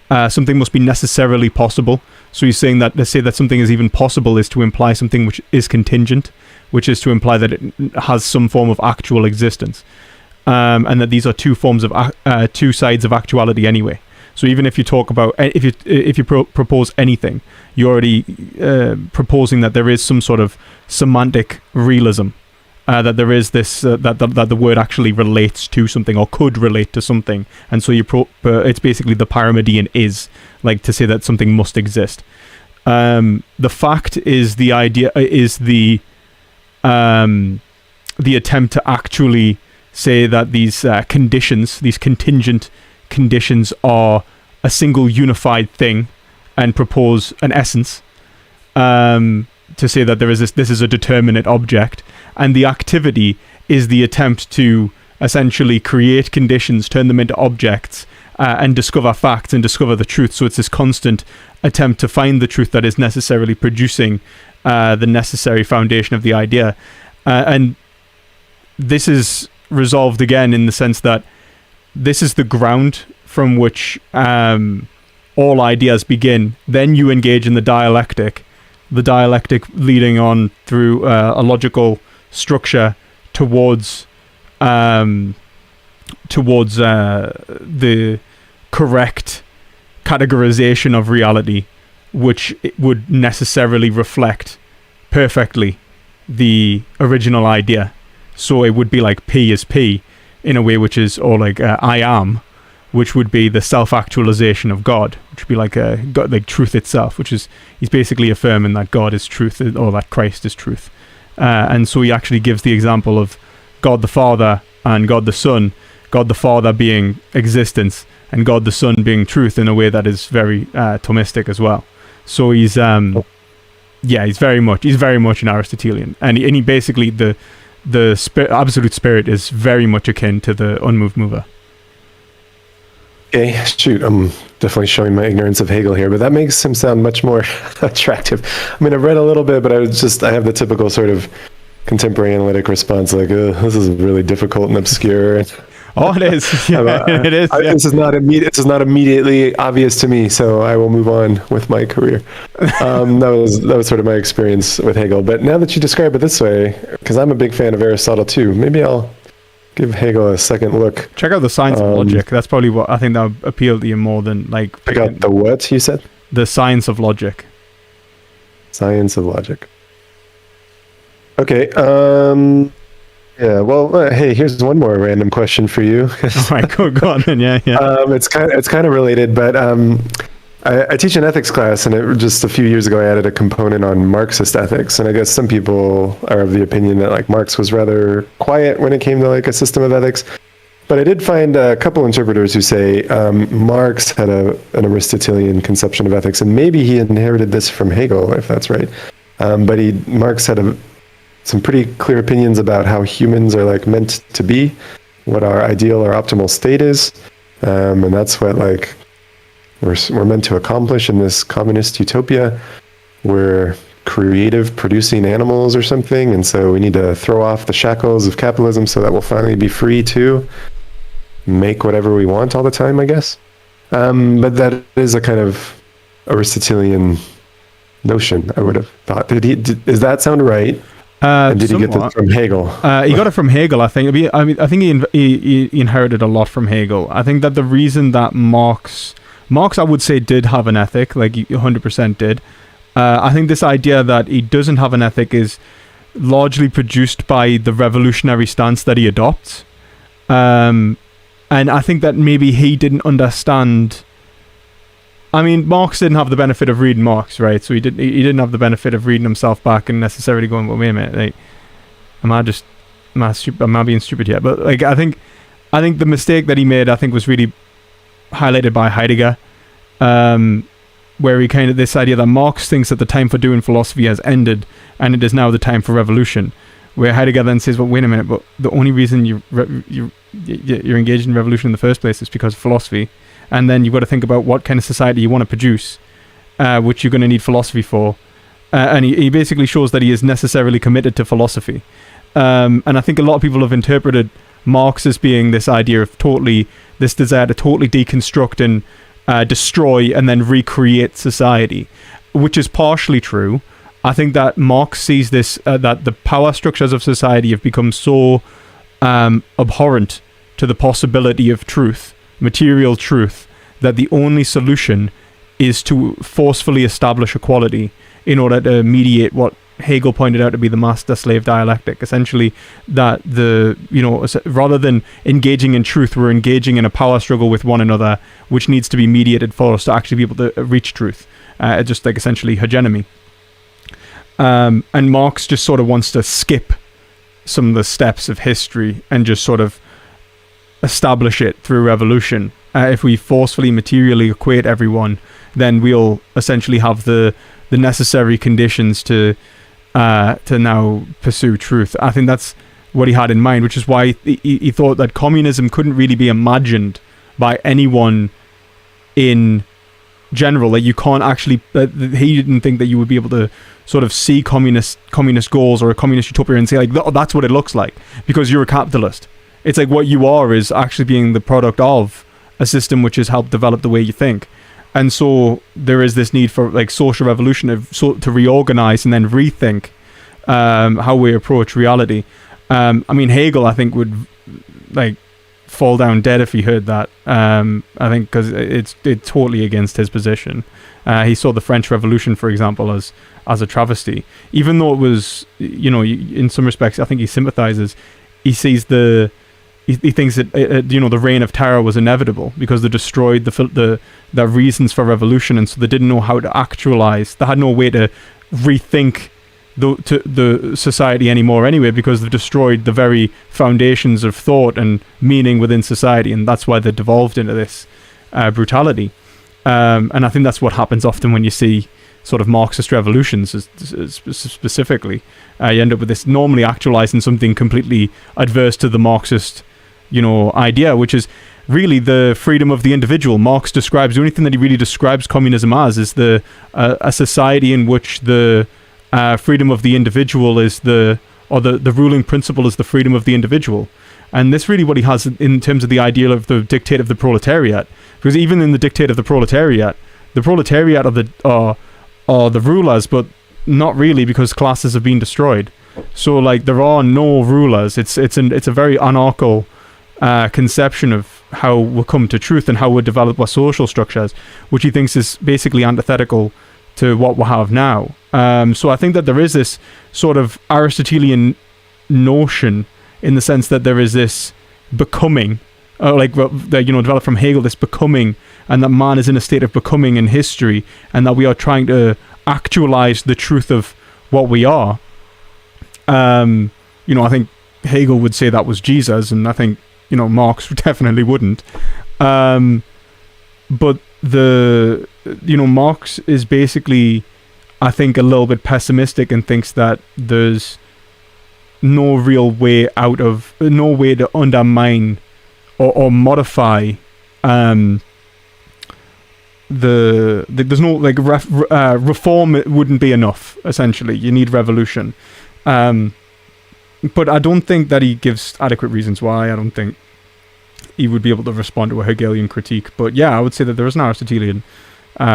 Speaker 1: something must be necessarily possible. So he's saying that, let's say that something is even possible is to imply something which is contingent, which is to imply that it has some form of actual existence, and that these are two sides of actuality anyway. So even if you talk about, if you propose anything, you're already proposing that there is some sort of semantic realism, that there is this that the word actually relates to something or could relate to something, and so it's basically the Pyramidean is, like, to say that something must exist. The fact is the idea, is the attempt to actually say that these conditions, these contingent conditions, are a single unified thing, and propose an essence, to say that this is a determinate object. And the activity is the attempt to essentially create conditions, turn them into objects, and discover facts and discover the truth. So it's this constant attempt to find the truth that is necessarily producing the necessary foundation of the idea. And this is resolved again in the sense that this is the ground from which all ideas begin. Then you engage in the dialectic leading on through a logical structure towards the correct categorization of reality, which would necessarily reflect perfectly the original idea. So it would be like P is P in a way, which is, or like I am, which would be the self-actualization of God, which would be like God, like truth itself, which is, he's basically affirming that God is truth, or that Christ is truth. And so he actually gives the example of God the Father and God the Son, God the Father being existence and God the Son being truth, in a way that is very Thomistic as well. So he's he's very much an Aristotelian, and he basically the absolute spirit is very much akin to the unmoved mover.
Speaker 2: Okay, shoot, I'm definitely showing my ignorance of Hegel here, but that makes him sound much more attractive. I mean, I've read a little bit, but I have the typical sort of contemporary analytic response, like, this is really difficult and obscure.
Speaker 1: Oh, it is. Yeah, it is. Yeah.
Speaker 2: This is not immediate. This is not immediately obvious to me, so I will move on with my career. That was sort of my experience with Hegel. But now that you describe it this way, because I'm a big fan of Aristotle too, maybe I'll give Hegel a second look.
Speaker 1: Check out the science of logic. That's probably what I think that would appeal to you more than like.
Speaker 2: Check out the what you said.
Speaker 1: The science of logic.
Speaker 2: Science of logic. Okay. Yeah. Well, hey, here's one more random question for you.
Speaker 1: All right, go on then. Yeah.
Speaker 2: It's kind of related, but I teach an ethics class, and just a few years ago, I added a component on Marxist ethics, and I guess some people are of the opinion that like Marx was rather quiet when it came to like a system of ethics. But I did find a couple interpreters who say Marx had an Aristotelian conception of ethics, and maybe he inherited this from Hegel, if that's right. But Marx had some pretty clear opinions about how humans are like meant to be, what our ideal or optimal state is, and that's what like we're meant to accomplish in this communist utopia. We're creative, producing animals or something, and so we need to throw off the shackles of capitalism so that we'll finally be free to make whatever we want all the time, I guess. But that is a kind of Aristotelian notion, I would have thought. Does that sound right? And did he get this from Hegel?
Speaker 1: He got it from Hegel, I think. I think he inherited a lot from Hegel. I think that the reason that Marx, I would say, did have an ethic, like he 100% did. I think this idea that he doesn't have an ethic is largely produced by the revolutionary stance that he adopts. And I think that maybe he didn't understand. I mean, Marx didn't have the benefit of reading Marx, right? So he didn't have the benefit of reading himself back and necessarily going, well, wait a minute, like, am I being stupid here? But like, I think the mistake that he made, I think, was really highlighted by Heidegger, where he kind of this idea that Marx thinks that the time for doing philosophy has ended and it is now the time for revolution. Where Heidegger then says, well, wait a minute, but the only reason you're engaged in revolution in the first place is because of philosophy. And then you've got to think about what kind of society you want to produce, which you're going to need philosophy for. And he basically shows that he is necessarily committed to philosophy. And I think a lot of people have interpreted Marx as being this idea of this desire to totally deconstruct and destroy and then recreate society, which is partially true. I think that Marx sees this, that the power structures of society have become so abhorrent to the possibility of truth, material truth, that the only solution is to forcefully establish equality in order to mediate what Hegel pointed out to be the master-slave dialectic. Essentially, that rather than engaging in truth, we're engaging in a power struggle with one another, which needs to be mediated for us to actually be able to reach truth. Just like essentially hegemony. And Marx just sort of wants to skip some of the steps of history and just sort of establish it through revolution. If we forcefully materially equate everyone, then we'll essentially have the necessary conditions to now pursue truth. I think that's what he had in mind, which is why he thought that communism couldn't really be imagined by anyone in general. Like, you can't actually, he didn't think that you would be able to sort of see communist goals or a communist utopia and say, like, that's what it looks like, because you're a capitalist. It's like what you are is actually being the product of a system which has helped develop the way you think. And so there is this need for like social revolution to reorganize and then rethink how we approach reality. I mean, Hegel, I think, would like fall down dead if he heard that. I think because it's totally against his position. He saw the French Revolution, for example, as a travesty, even though it was, in some respects, I think he sympathizes. He sees he thinks that the reign of terror was inevitable because they destroyed the reasons for revolution, and so they didn't know how to actualize. They had no way to rethink the society anymore anyway, because they've destroyed the very foundations of thought and meaning within society, and that's why they devolved into this brutality. And I think that's what happens often when you see sort of Marxist revolutions, specifically. You end up with this normally actualizing something completely adverse to the Marxist idea, which is really the freedom of the individual. Marx describes, the only thing that he really describes communism as is a society in which the freedom of the individual is the ruling principle is the freedom of the individual. And this really what he has in terms of the ideal of the dictate of the proletariat. Because even in the dictate of the proletariat are the rulers, but not really, because classes have been destroyed. So like there are no rulers. It's a very anarcho conception of how we'll come to truth and how we'll develop our social structures, which he thinks is basically antithetical to what we have now. So I think that there is this sort of Aristotelian notion in the sense that there is this becoming, developed from Hegel, this becoming, and that man is in a state of becoming in history, and that we are trying to actualize the truth of what we are. I think Hegel would say that was Jesus, and I think Marx definitely wouldn't. But Marx is basically, I think, a little bit pessimistic and thinks that there's no real way no way to undermine or modify there's no reform wouldn't be enough. Essentially, you need revolution. But I don't think that he gives adequate reasons why. I don't think he would be able to respond to a Hegelian critique. But yeah, I would say that there is an Aristotelian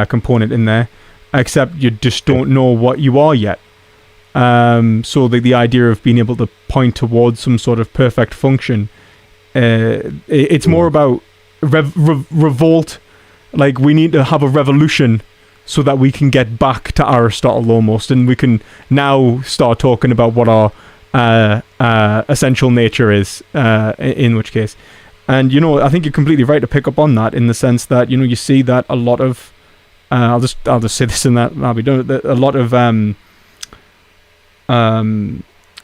Speaker 1: component in there, except you just don't know what you are yet. So the idea of being able to point towards some sort of perfect function, it's more about revolt. Like, we need to have a revolution so that we can get back to Aristotle almost, and we can now start talking about what our essential nature is, in which case. And, I think you're completely right to pick up on that, in the sense that, you see that a lot of, I'll just say this and that, I'll be done with it, a lot of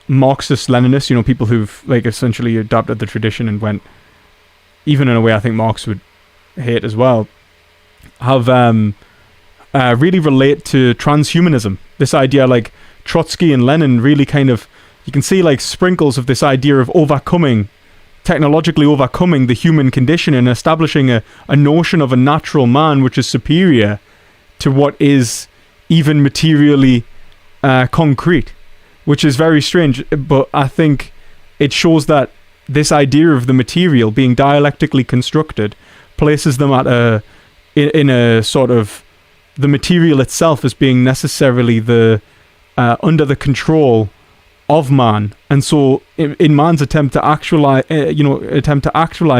Speaker 1: Marxist Leninists, people who've essentially adopted the tradition and went, even in a way I think Marx would hate as well, have really relate to transhumanism. This idea, like Trotsky and Lenin, really kind of, you can see sprinkles of this idea of technologically overcoming the human condition and establishing a notion of a natural man which is superior to what is even materially concrete, which is very strange. But I think it shows that this idea of the material being dialectically constructed places them at in a sort of, the material itself as being necessarily the under the control of man. And so in man's attempt to actualize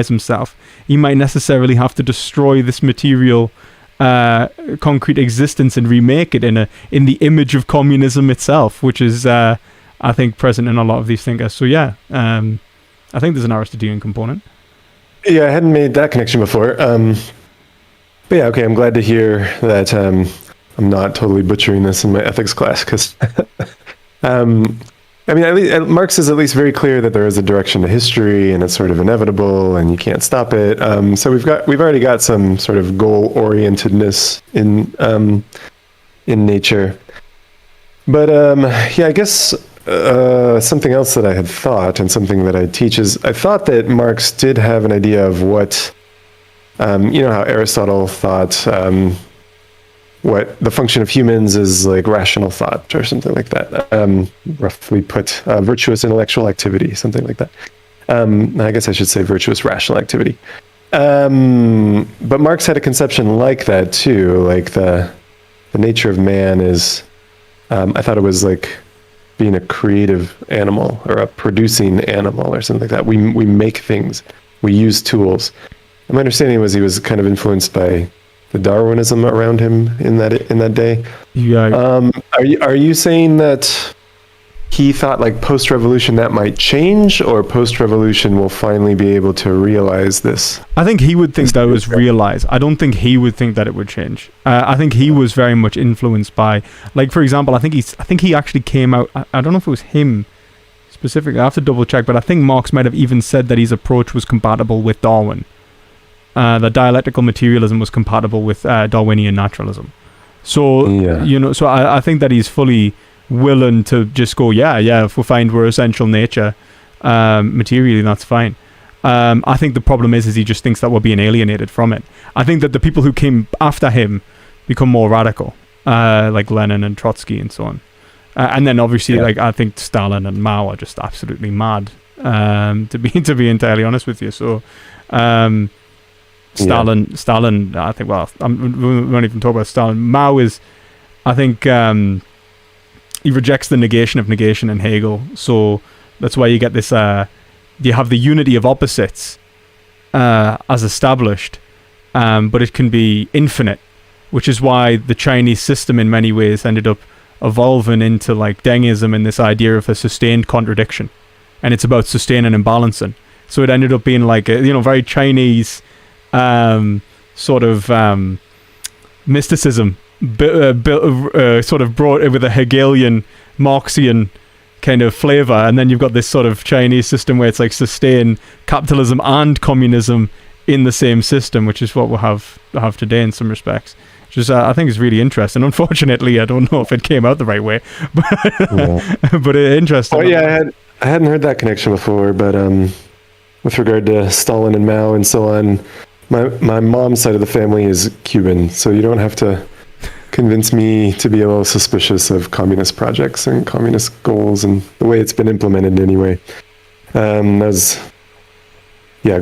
Speaker 1: himself, he might necessarily have to destroy this material concrete existence and remake it in the image of communism itself, which is I think present in a lot of these thinkers. So yeah, I think there's an Aristotelian component.
Speaker 2: Yeah, I hadn't made that connection before. But yeah, okay, I'm glad to hear that I'm not totally butchering this in my ethics class, because Marx is at least very clear that there is a direction to history, and it's sort of inevitable, and you can't stop it. So we've already got some sort of goal-orientedness in nature. But I guess something else that I had thought, and something that I teach, is I thought that Marx did have an idea of what, how Aristotle thought what the function of humans is, like rational thought or something like that. Roughly put, virtuous intellectual activity, something like that. I guess I should say virtuous rational activity. But Marx had a conception like that too, like the nature of man is, I thought it was like being a creative animal or a producing animal or something like that. We make things, we use tools. And my understanding was he was kind of influenced by the Darwinism around him in that day.
Speaker 1: Yeah.
Speaker 2: Are you saying that he thought like post-revolution that might change, or post-revolution will finally be able to realize this?
Speaker 1: I think he would think that it was realized. I don't think he would think that it would change. I think he was very much influenced by, like, for example, I think he actually came out, I don't know if it was him specifically, I have to double check, but I think Marx might have even said that his approach was compatible with Darwin. That dialectical materialism was compatible with Darwinian naturalism. So,
Speaker 2: yeah.
Speaker 1: So I think that he's fully willing to just go, if we find we're essential nature materially, that's fine. I think the problem is he just thinks that we're being alienated from it. I think that the people who came after him become more radical, like Lenin and Trotsky and so on. And then obviously, like, I think Stalin and Mao are just absolutely mad to be entirely honest with you. So Stalin, I think, well, we won't even talk about Stalin. Mao is, I think, he rejects the negation of negation in Hegel. So that's why you get this, you have the unity of opposites as established, but it can be infinite, which is why the Chinese system in many ways ended up evolving into like Dengism and this idea of a sustained contradiction. And it's about sustaining and balancing. So it ended up being like a, very Chinese sort of mysticism, sort of brought with a Hegelian, Marxian kind of flavor. And then you've got this sort of Chinese system where it's like sustain capitalism and communism in the same system, which is what we'll have today in some respects. Which is, I think is really interesting. Unfortunately, I don't know if it came out the right way, but interesting.
Speaker 2: Oh yeah, I hadn't heard that connection before, but with regard to Stalin and Mao and so on, my mom's side of the family is Cuban, so you don't have to convince me to be a little suspicious of communist projects and communist goals and the way it's been implemented anyway.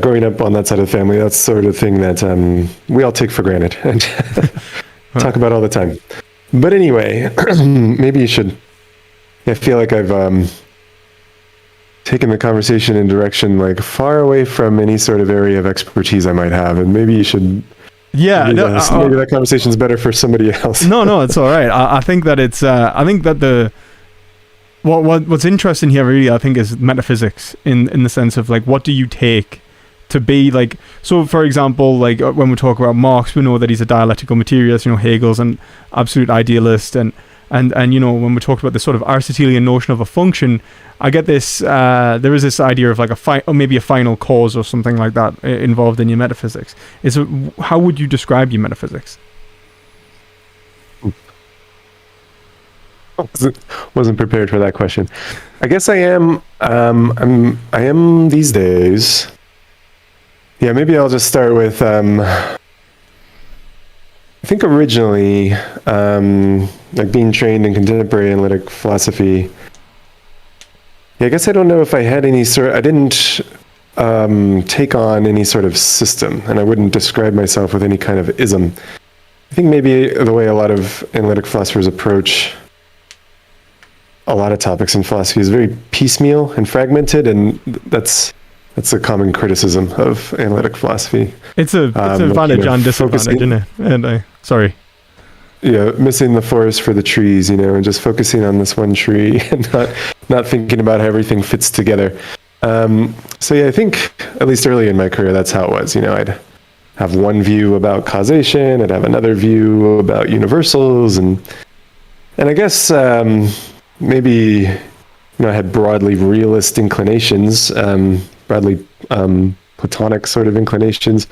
Speaker 2: Growing up on that side of the family, that's sort of thing that we all take for granted and talk about all the time. But anyway, maybe you should. I feel like I've taken the conversation in direction like far away from any sort of area of expertise I might have, and maybe you should. Yeah, maybe that conversation is better for somebody else.
Speaker 1: No, it's all right. I think that it's. I think that what's interesting here really, I think, is metaphysics in the sense of like, what do you take to be like? So, for example, like when we talk about Marx, we know that he's a dialectical materialist. Hegel's an absolute idealist, and when we talk about this sort of Aristotelian notion of a function, I get this. There is this idea of like or maybe a final cause or something like that involved in your metaphysics. How would you describe your metaphysics?
Speaker 2: Wasn't prepared for that question. I guess I am. I am these days. Yeah, maybe I'll just start with. I think originally, like being trained in contemporary analytic philosophy. Yeah, I guess I don't know if I had any I didn't take on any sort of system, and I wouldn't describe myself with any kind of ism. I think maybe the way a lot of analytic philosophers approach a lot of topics in philosophy is very piecemeal and fragmented, and that's a common criticism of analytic philosophy.
Speaker 1: It's an advantage and disadvantage, isn't it? And sorry.
Speaker 2: Yeah, missing the forest for the trees, and just focusing on this one tree and not thinking about how everything fits together. So yeah, I think at least early in my career, that's how it was. I'd have one view about causation, I'd have another view about universals, and I guess maybe I had broadly realist inclinations, broadly Platonic sort of inclinations,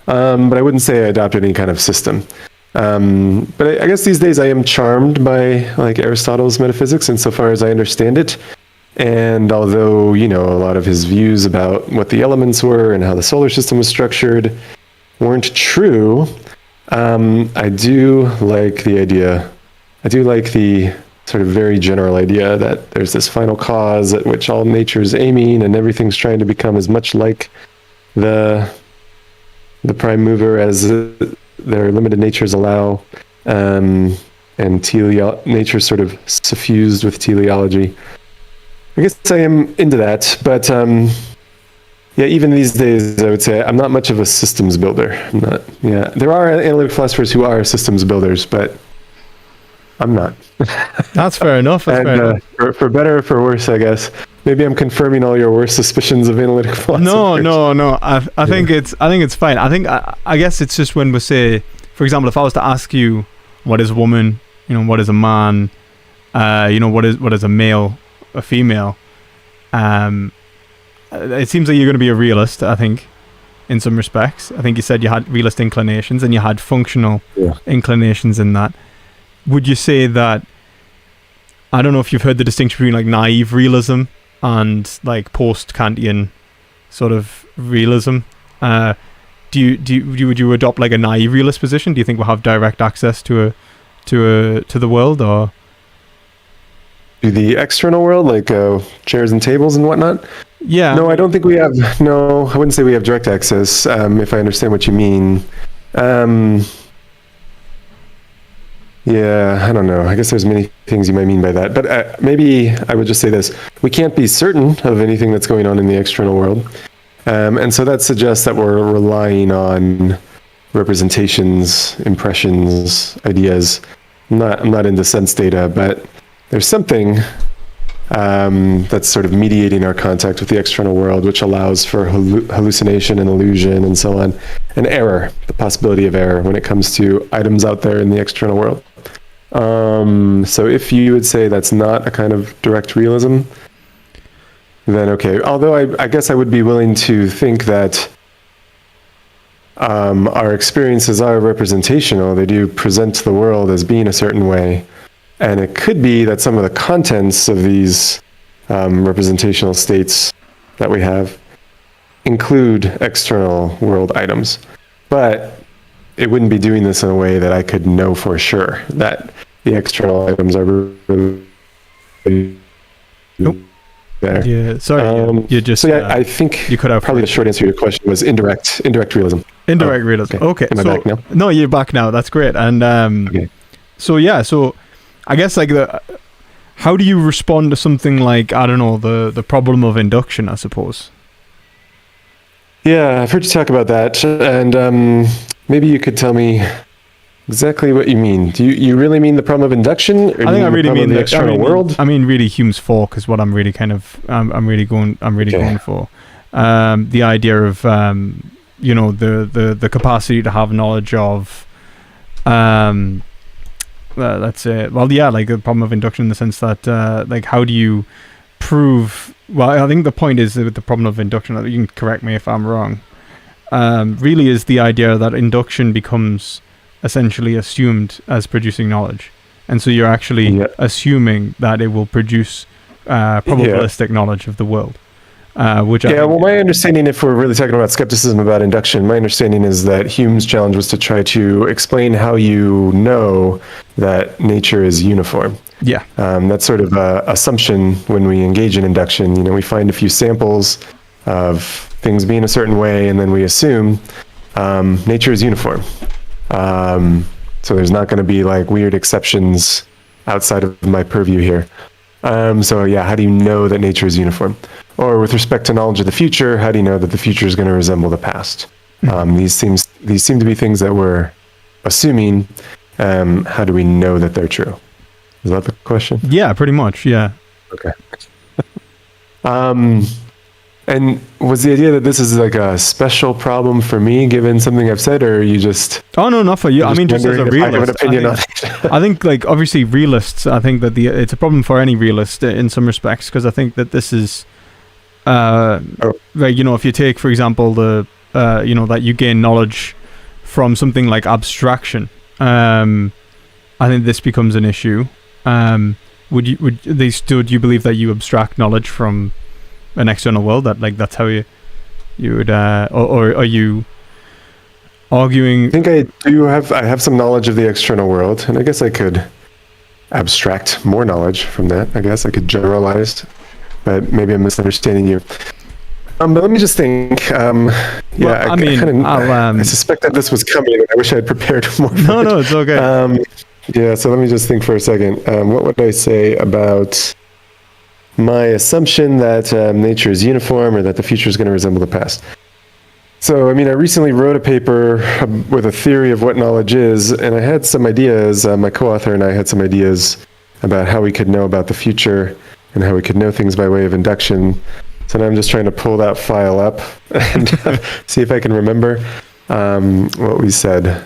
Speaker 2: but I wouldn't say I adopted any kind of system. But I guess these days I am charmed by like Aristotle's metaphysics insofar as I understand it. And although, a lot of his views about what the elements were and how the solar system was structured weren't true, I do like the idea. I do like the sort of very general idea that there's this final cause at which all nature is aiming and everything's trying to become as much like the prime mover as their limited natures allow, and nature sort of suffused with teleology. I guess I am into that, but even these days I would say I'm not much of a systems builder. I'm not. Yeah, there are analytic philosophers who are systems builders, but I'm not.
Speaker 1: That's fair enough.
Speaker 2: For better or for worse, I guess. Maybe I'm confirming all your worst suspicions of analytic philosophy.
Speaker 1: No. I think it's fine. I guess it's just when we say, for example, if I was to ask you, what is a woman? What is a man? What is a male, a female? It seems like you're going to be a realist. I think, in some respects. I think you said you had realist inclinations and you had functional inclinations in that. Would you say that? I don't know if you've heard the distinction between like naive realism and like post-Kantian sort of realism. Would you adopt like a naive realist position? Do you think we'll have direct access to the world, or
Speaker 2: to the external world, like chairs and tables and whatnot?
Speaker 1: Yeah.
Speaker 2: No, I don't think we have. No, I wouldn't say we have direct access. If I understand what you mean. Yeah, I don't know. I guess there's many things you might mean by that. But maybe I would just say this. We can't be certain of anything that's going on in the external world. And so that suggests that we're relying on representations, impressions, ideas. I'm not into sense data, but there's something that's sort of mediating our contact with the external world, which allows for hallucination and illusion and so on, and error, the possibility of error when it comes to items out there in the external world. So if you would say that's not a kind of direct realism, then okay. Although I guess I would be willing to think that our experiences are representational. They do present the world as being a certain way. And it could be that some of the contents of these representational states that we have include external world items. But it wouldn't be doing this in a way that I could know for sure that the external items are really there.
Speaker 1: Yeah, sorry. You just.
Speaker 2: So yeah, I think
Speaker 1: you could have
Speaker 2: probably the short answer to your question was indirect realism.
Speaker 1: Indirect realism. Okay.
Speaker 2: Am I back now?
Speaker 1: No, you're back now. That's great. And
Speaker 2: okay.
Speaker 1: So yeah, so I guess like how do you respond to something like, I don't know, the problem of induction, I suppose?
Speaker 2: Yeah, I've heard you talk about that, and maybe you could tell me exactly what you mean. Do you really mean the problem of induction? Or
Speaker 1: I think I really mean
Speaker 2: the external world.
Speaker 1: I mean really Hume's fork is what I'm really kind of I'm really going for. The idea of the capacity to have knowledge of let's say, well, yeah, like the problem of induction in the sense that like how do you prove? Well, I think the point is with the problem of induction, you can correct me if I'm wrong, really is the idea that induction becomes essentially assumed as producing knowledge, and so you're actually assuming that it will produce probabilistic knowledge of the world. Well,
Speaker 2: my understanding, if we're really talking about skepticism about induction, my understanding is that Hume's challenge was to try to explain how you know that nature is uniform.
Speaker 1: Yeah.
Speaker 2: That's sort of an assumption when we engage in induction. We find a few samples of things being a certain way, and then we assume nature is uniform. So there's not going to be like weird exceptions outside of my purview here. So yeah, how do you know that nature is uniform? Or with respect to knowledge of the future, how do you know that the future is going to resemble the past? These seem to be things that we're assuming. How do we know that they're true? Is that the question?
Speaker 1: Yeah, pretty much. Yeah.
Speaker 2: Okay. And was the idea that this is like a special problem for me, given something I've said, or are you just?
Speaker 1: Oh no, not for you. I mean, just as a realist,
Speaker 2: I have an opinion on it.
Speaker 1: I think, like, obviously, realists. I think that it's a problem for any realist in some respects, because I think that this is, if you take, for example, that you gain knowledge from something like abstraction. I think this becomes an issue. Do you believe that you abstract knowledge from an external world, that like that's how you would or are you arguing?
Speaker 2: I think I have some knowledge of the external world, and I guess I could abstract more knowledge from that. I guess I could generalize, but maybe I'm misunderstanding you. But let me just think. I suspect that this was coming, and I wish I had prepared more.
Speaker 1: No, it's okay.
Speaker 2: So let me just think for a second. What would I say about my assumption that nature is uniform, or that the future is going to resemble the past? So, I mean, I recently wrote a paper with a theory of what knowledge is, and I had some ideas. My co-author and I had some ideas about how we could know about the future and how we could know things by way of induction. So now I'm just trying to pull that file up and see if I can remember what we said.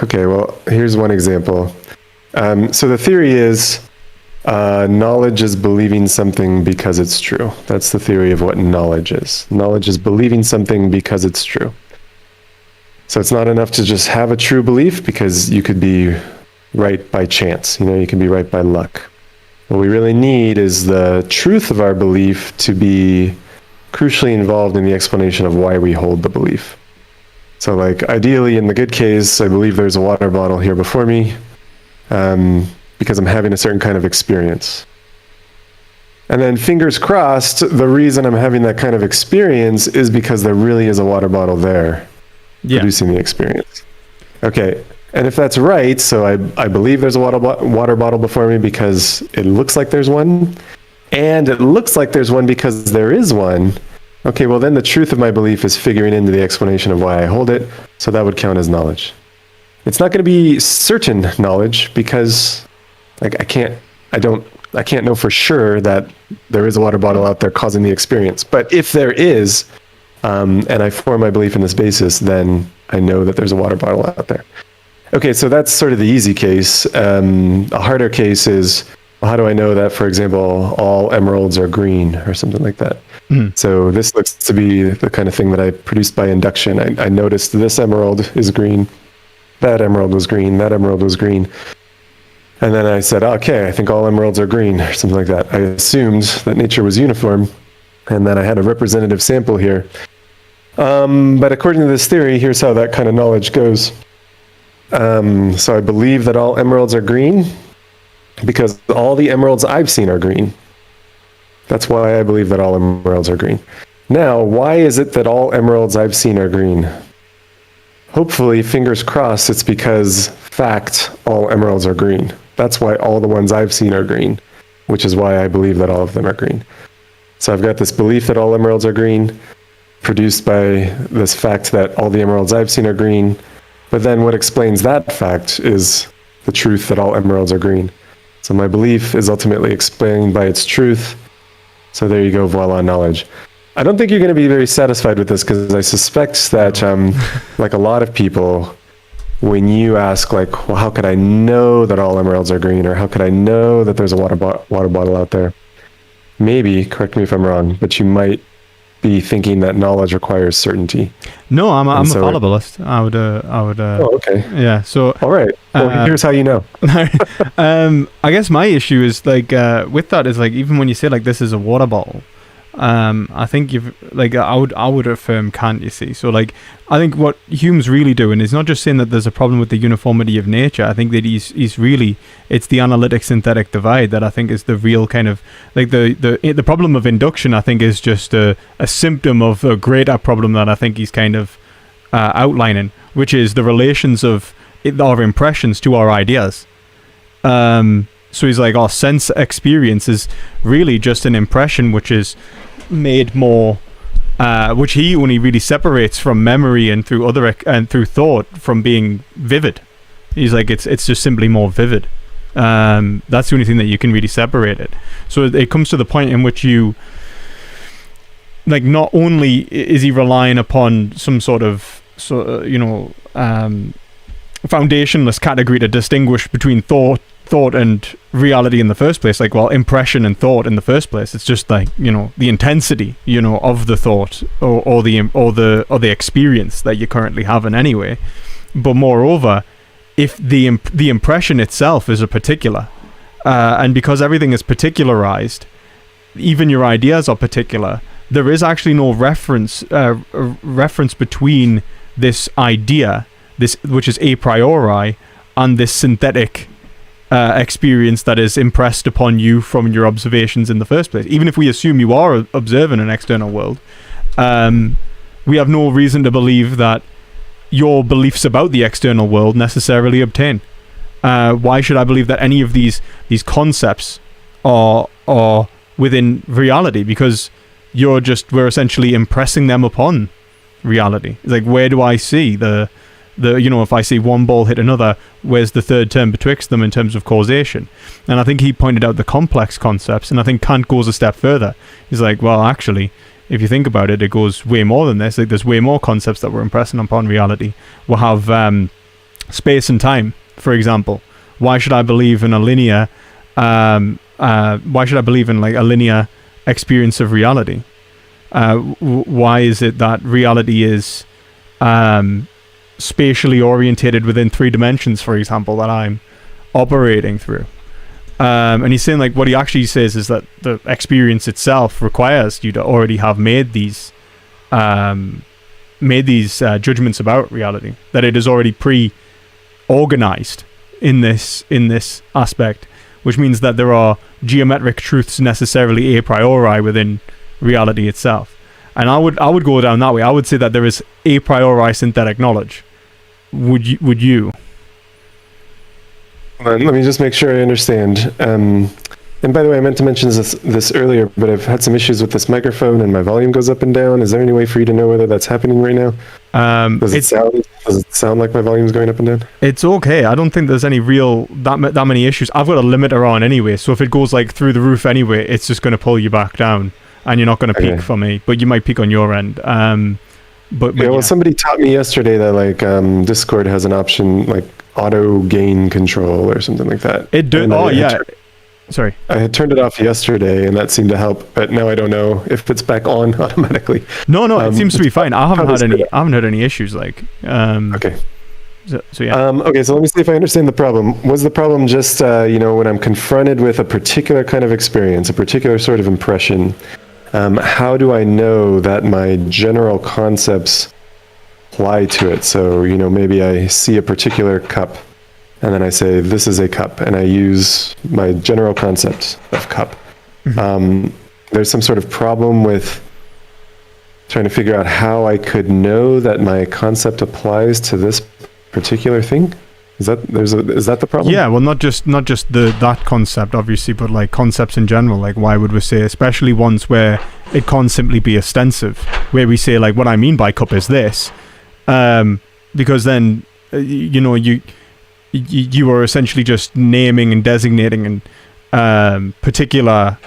Speaker 2: Okay, well, here's one example. So the theory is knowledge is believing something because it's true. That's the theory of what knowledge is. Knowledge is believing something because it's true. So it's not enough to just have a true belief, because you could be right by chance. You can be right by luck. What we really need is the truth of our belief to be crucially involved in the explanation of why we hold the belief. So, like, ideally, in the good case, I believe there's a water bottle here before me because I'm having a certain kind of experience. And then fingers crossed, the reason I'm having that kind of experience is because there really is a water bottle there producing the experience. Okay. And if that's right, so I believe there's a water bottle before me because it looks like there's one, and it looks like there's one because there is one. Okay, well then the truth of my belief is figuring into the explanation of why I hold it, so that would count as knowledge. It's not going to be certain knowledge because like I can't know for sure that there is a water bottle out there causing the experience. But if there is, and I form my belief in this basis, then I know that there's a water bottle out there. Okay, so that's sort of the easy case. A harder case is, well, how do I know that, for example, all emeralds are green or something like that? So this looks to be the kind of thing that I produced by induction. I noticed this emerald is green, that emerald was green, that emerald was green. And then I said, okay, I think all emeralds are green or something like that. I assumed that nature was uniform, and then I had a representative sample here. But according to this theory, here's how that kind of knowledge goes. So I believe that all emeralds are green because all the emeralds I've seen are green. That's why I believe that all emeralds are green. Now, why is it that all emeralds I've seen are green? Hopefully, fingers crossed, it's because, fact, all emeralds are green. That's why all the ones I've seen are green, which is why I believe that all of them are green. So I've got this belief that all emeralds are green, produced by this fact that all the emeralds I've seen are green. But then what explains that fact is the truth that all emeralds are green. So my belief is ultimately explained by its truth. So there you go, voila, knowledge. I don't think you're going to be very satisfied with this because I suspect that, like a lot of people, when you ask, like, well, how could I know that all emeralds are green, or how could I know that there's a water bottle out there? Maybe, correct me if I'm wrong, but you might be thinking that knowledge requires certainty.
Speaker 1: No, I'm a fallibilist. I would.
Speaker 2: Oh, okay.
Speaker 1: Yeah. So.
Speaker 2: All right. Well, here's how you know.
Speaker 1: I guess my issue is like with that is like even when you say like this is a water bottle, I think you've like I would affirm Kant. You see, so like I think what Hume's really doing is not just saying that there's a problem with the uniformity of nature. I think that he's really, it's the analytic synthetic divide that I think is the real kind of like the problem of induction. I think is just a symptom of a greater problem that I think he's kind of outlining, which is the relations of our impressions to our ideas. So he's like, our sense experience is really just an impression which is made more, which he only really separates from memory and through through thought from being vivid. He's like, it's just simply more vivid. That's the only thing that you can really separate it. So it comes to the point in which you, like, not only is he relying upon some sort of, foundationless category to distinguish between thought and reality in the first place, like, well, impression and thought in the first place, it's just like, the intensity, of the thought or the experience that you're currently having anyway. But moreover, if the impression itself is a particular, and because everything is particularized, even your ideas are particular, there is actually no reference between this idea, which is a priori, and this synthetic experience that is impressed upon you from your observations in the first place. Even if we assume you are observing an external world, we have no reason to believe that your beliefs about the external world necessarily obtain. Why should I believe that any of these concepts are within reality? Because we're essentially impressing them upon reality. It's like, where do I see the if I see one ball hit another, where's the third term betwixt them in terms of causation? And I think he pointed out the complex concepts, and I think Kant goes a step further. He's like, well, actually, if you think about it, it goes way more than this. Like, there's way more concepts that we're impressing upon reality. We'll have space and time, for example. Why should I believe in a linear linear experience of reality? Why is it that reality is spatially orientated within 3 dimensions, for example, that I'm operating through? And he's saying, like, what he actually says is that the experience itself requires you to already have made these judgments about reality, that it is already pre-organized in this aspect, which means that there are geometric truths necessarily a priori within reality itself. And I would go down that way. I would say that there is a priori synthetic knowledge. Would you?
Speaker 2: Let me just make sure I understand. And by the way, I meant to mention this earlier, but I've had some issues with this microphone and my volume goes up and down. Is there any way for you to know whether that's happening right now? Does it sound like my volume's going up and down?
Speaker 1: It's okay. I don't think there's any that many issues. I've got a limiter on anyway, so if it goes like through the roof anyway, it's just going to pull you back down, and you're not going to peak for me, but you might peak on your end. But
Speaker 2: well, somebody taught me yesterday that like Discord has an option like auto gain control or something like that.
Speaker 1: It do. Oh yeah. Sorry.
Speaker 2: I had turned it off yesterday, and that seemed to help. But now I don't know if it's back on automatically.
Speaker 1: No, it seems to be fine. I haven't had any issues. Like.
Speaker 2: Okay.
Speaker 1: So yeah.
Speaker 2: Okay, so let me see if I understand the problem. Was the problem just when I'm confronted with a particular kind of experience, a particular sort of impression? How do I know that my general concepts apply to it? So maybe I see a particular cup. And then I say, this is a cup, and I use my general concept of cup. Mm-hmm. There's some sort of problem with trying to figure out how I could know that my concept applies to this particular thing. Is that the problem?
Speaker 1: Yeah, well, not just that concept, obviously, but like concepts in general. Like, why would we say, especially ones where it can't simply be ostensive, where we say, like, what I mean by cup is this, because then you are essentially just naming and designating and particular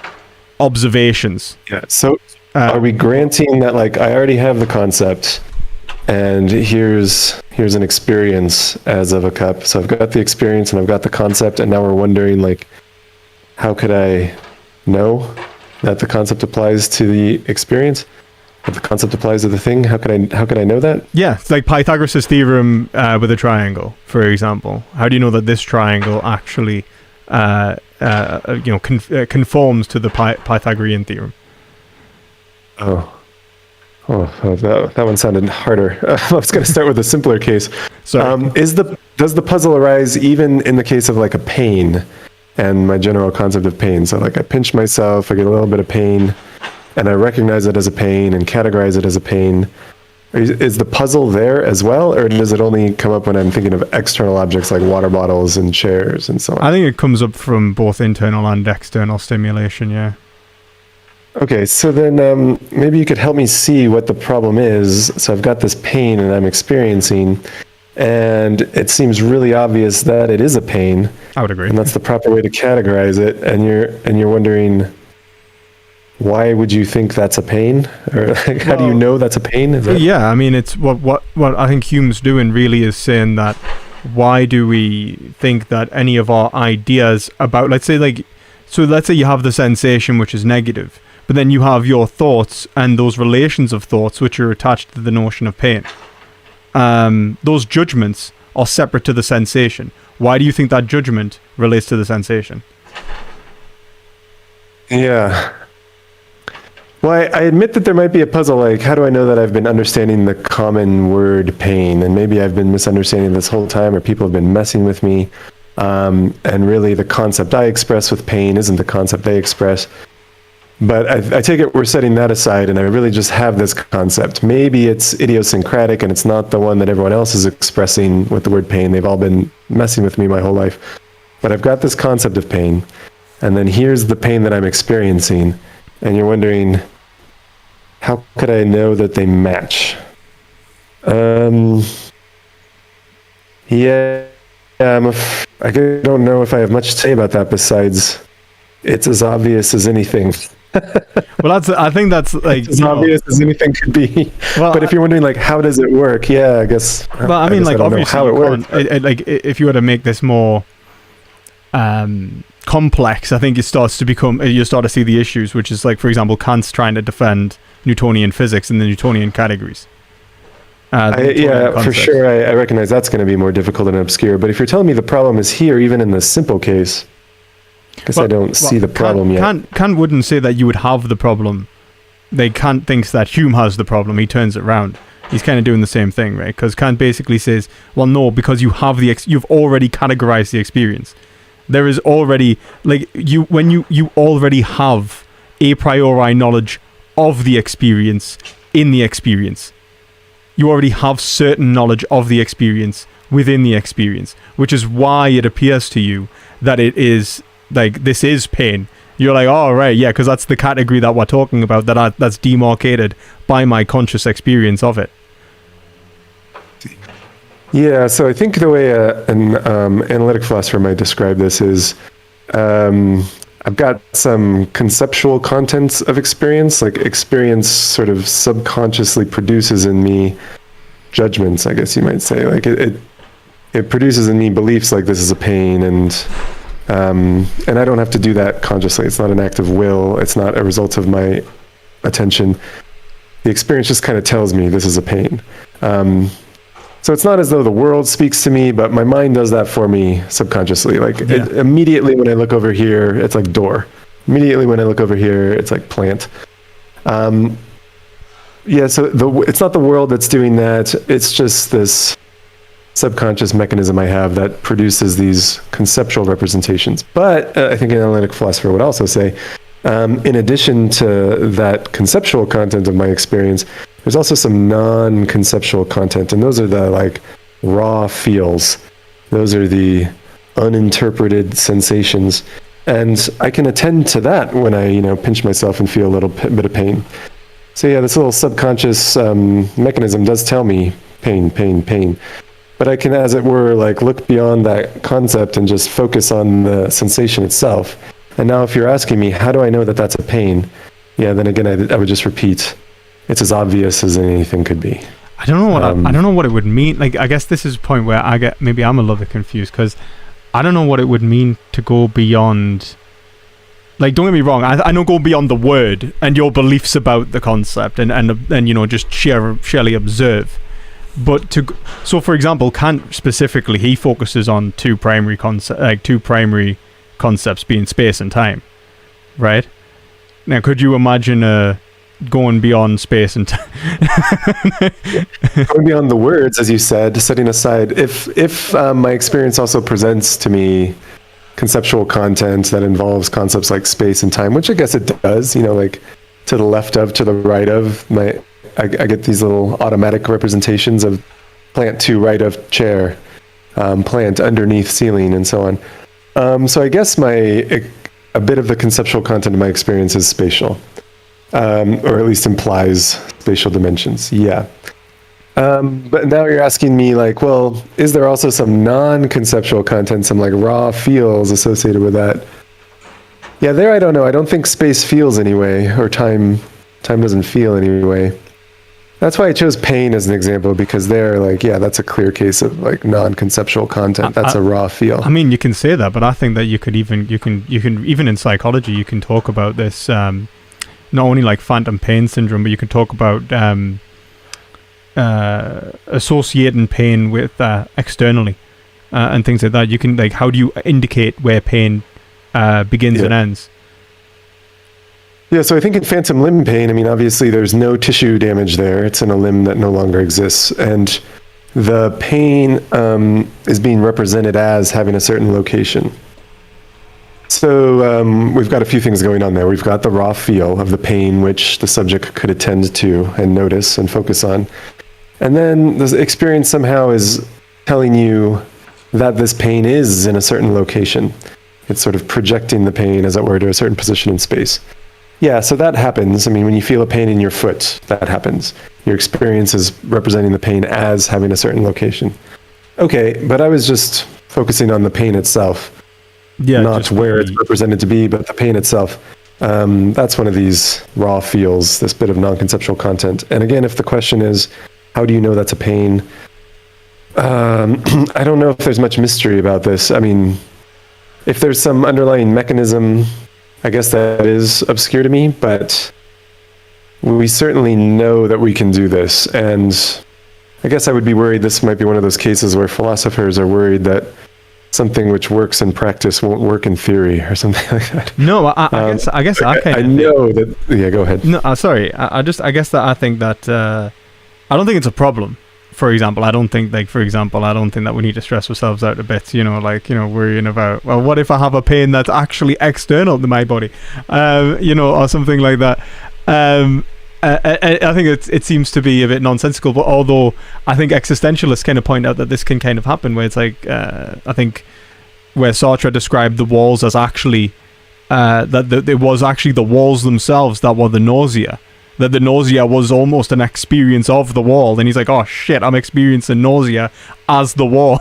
Speaker 1: observations.
Speaker 2: Yeah. So are we granting that like I already have the concept and here's an experience as of a cup. So I've got the experience and I've got the concept, and now we're wondering like how could I know that the concept applies to the experience? That the concept applies to the thing? How could I know that?
Speaker 1: Yeah, it's like Pythagoras' theorem with a triangle, for example. How do you know that this triangle actually conforms to the Pythagorean theorem?
Speaker 2: Oh, that one sounded harder. I was going to start with a simpler case.
Speaker 1: Sorry.
Speaker 2: Does the puzzle arise even in the case of like a pain and my general concept of pain? So like I pinch myself, I get a little bit of pain, and I recognize it as a pain and categorize it as a pain. Is the puzzle there as well, or does it only come up when I'm thinking of external objects like water bottles and chairs and so on?
Speaker 1: I think it comes up from both internal and external stimulation, yeah.
Speaker 2: Okay, so then maybe you could help me see what the problem is. So I've got this pain and I'm experiencing, and it seems really obvious that it is a pain.
Speaker 1: I would agree.
Speaker 2: And that's the proper way to categorize it, and you're wondering, why would you think that's a pain? Or like, how do you know that's a pain?
Speaker 1: Yeah, I mean, it's what I think Hume's doing really is saying that why do we think that any of our ideas about, let's say you have the sensation which is negative, but then you have your thoughts and those relations of thoughts which are attached to the notion of pain. Those judgments are separate to the sensation. Why do you think that judgment relates to the sensation?
Speaker 2: Yeah. Well, I admit that there might be a puzzle, like, how do I know that I've been understanding the common word pain? And maybe I've been misunderstanding this whole time, or people have been messing with me. And really the concept I express with pain isn't the concept they express. But I take it we're setting that aside, and I really just have this concept. Maybe it's idiosyncratic, and it's not the one that everyone else is expressing with the word pain. They've all been messing with me my whole life. But I've got this concept of pain, and then here's the pain that I'm experiencing. And you're wondering, how could I know that they match? Yeah, I don't know if I have much to say about that besides it's as obvious as anything.
Speaker 1: Well, I think that's like
Speaker 2: it's as obvious as anything could be. Well, but if you're wondering, like, how does it work? Yeah, I guess.
Speaker 1: Well, I mean, like, obviously, how it works. Like, if you were to make this more complex, I think you start to see the issues, which is like, for example, Kant's trying to defend Newtonian physics and the Newtonian categories.
Speaker 2: For sure, I recognize that's going to be more difficult and obscure. But if you're telling me the problem is here, even in the simple case, because I don't see the problem yet.
Speaker 1: Kant wouldn't say that you would have the problem. Kant thinks that Hume has the problem. He turns it around. He's kind of doing the same thing, right? Because Kant basically says, well, no, because you have you've already categorized the experience. There is already, like, when you already have a priori knowledge of the experience in the experience. You already have certain knowledge of the experience within the experience, which is why it appears to you that it is, like, this is pain. You're like, oh, right, yeah, because that's the category that we're talking about, that's demarcated by my conscious experience of it.
Speaker 2: Yeah, so I think the way an analytic philosopher might describe this is I've got some conceptual contents of experience, like experience sort of subconsciously produces in me judgments, I guess you might say. Like it produces in me beliefs like this is a pain, and I don't have to do that consciously. It's not an act of will. It's not a result of my attention. The experience just kind of tells me this is a pain. So it's not as though the world speaks to me, but my mind does that for me subconsciously. Like immediately when I look over here, it's like door. Immediately when I look over here, it's like plant. So it's not the world that's doing that. It's just this subconscious mechanism I have that produces these conceptual representations. But I think an analytic philosopher would also say, in addition to that conceptual content of my experience, there's also some non-conceptual content, and those are the like raw feels. Those are the uninterpreted sensations, and I can attend to that when I, pinch myself and feel a little bit of pain. So yeah, this little subconscious mechanism does tell me pain, pain, pain. But I can, as it were, like look beyond that concept and just focus on the sensation itself. And now if you're asking me, how do I know that that's a pain? Yeah, then again, I would just repeat, it's as obvious as anything could be.
Speaker 1: I don't know what I don't know what it would mean. Like, I guess this is a point where maybe I'm a little bit confused, because I don't know what it would mean to go beyond. Like, don't get me wrong, I know go beyond the word and your beliefs about the concept and just sheerly observe. But so for example, Kant specifically, he focuses on two primary concepts being space and time, right? Now, could you imagine going beyond space and time?
Speaker 2: Going beyond the words, as you said, setting aside, if my experience also presents to me conceptual content that involves concepts like space and time, which I guess it does, like to the left of, to the right of, I get these little automatic representations of plant to right of chair, plant underneath ceiling, and so on. So I guess a bit of the conceptual content of my experience is spatial, or at least implies spatial dimensions. Yeah. But now you're asking me, like, well, is there also some non-conceptual content, some like raw feels associated with that? Yeah, there I don't know. I don't think space feels anyway, or time doesn't feel anyway. That's why I chose pain as an example, because there, like, yeah, that's a clear case of like non-conceptual content. That's a raw feel.
Speaker 1: I mean, you can say that, but I think that you can even in psychology, you can talk about this, not only like phantom pain syndrome, but you can talk about associating pain with externally and things like that. You can, like, how do you indicate where pain begins and ends?
Speaker 2: Yeah, so I think in phantom limb pain, I mean, obviously there's no tissue damage there. It's in a limb that no longer exists. And the pain is being represented as having a certain location. So we've got a few things going on there. We've got the raw feel of the pain, which the subject could attend to and notice and focus on. And then the experience somehow is telling you that this pain is in a certain location. It's sort of projecting the pain, as it were, to a certain position in space. Yeah, so that happens. I mean, when you feel a pain in your foot, that happens. Your experience is representing the pain as having a certain location. Okay, but I was just focusing on the pain itself. Yeah, not where it's represented to be, but the pain itself. That's one of these raw feels, this bit of non-conceptual content. And again, if the question is, how do you know that's a pain? I don't know if there's much mystery about this. I mean, if there's some underlying mechanism, I guess that is obscure to me, but we certainly know that we can do this. And I guess I would be worried this might be one of those cases where philosophers are worried that something which works in practice won't work in theory or something like that.
Speaker 1: No, I guess I
Speaker 2: know that. Yeah, go ahead.
Speaker 1: No, sorry. I guess that I think that I don't think it's a problem for example, I don't think that we need to stress ourselves out a bit, worrying about, well, what if I have a pain that's actually external to my body, or something like that. I think it seems to be a bit nonsensical, but although I think existentialists kind of point out that this can kind of happen, where it's like, I think where Sartre described the walls as actually, that it was actually the walls themselves that were the nausea. That the nausea was almost an experience of the wall, and he's like, oh shit, I'm experiencing nausea as the wall.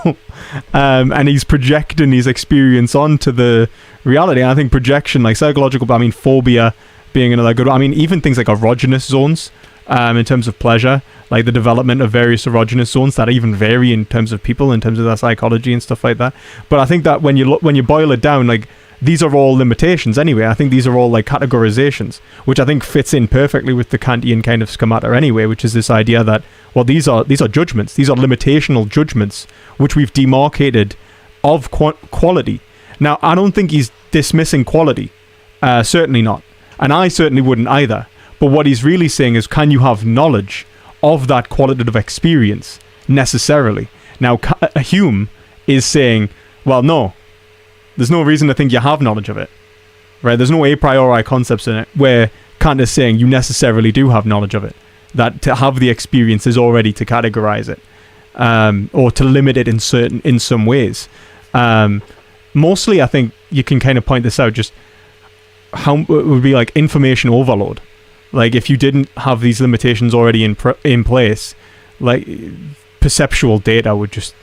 Speaker 1: And he's projecting his experience onto the reality. And I think projection, like psychological, phobia being another good one. Even things like erogenous zones, in terms of pleasure, like the development of various erogenous zones that even vary in terms of people, in terms of their psychology and stuff like that. But I think that when you boil it down, like, these are all limitations anyway. I think these are all like categorizations, which I think fits in perfectly with the Kantian kind of schemata anyway, which is this idea that, well, these are judgments, these are limitational judgments, which we've demarcated of quality. Now, I don't think he's dismissing quality, certainly not, and I certainly wouldn't either. But what he's really saying is, can you have knowledge of that qualitative experience necessarily? Now, Hume is saying, well, no. There's no reason to think you have knowledge of it, right? There's no a priori concepts in it, where Kant is saying you necessarily do have knowledge of it. That to have the experience is already to categorize it, or to limit it in some ways. Mostly, I think you can kind of point this out, just how it would be like information overload. Like, if you didn't have these limitations already in place, like, perceptual data would just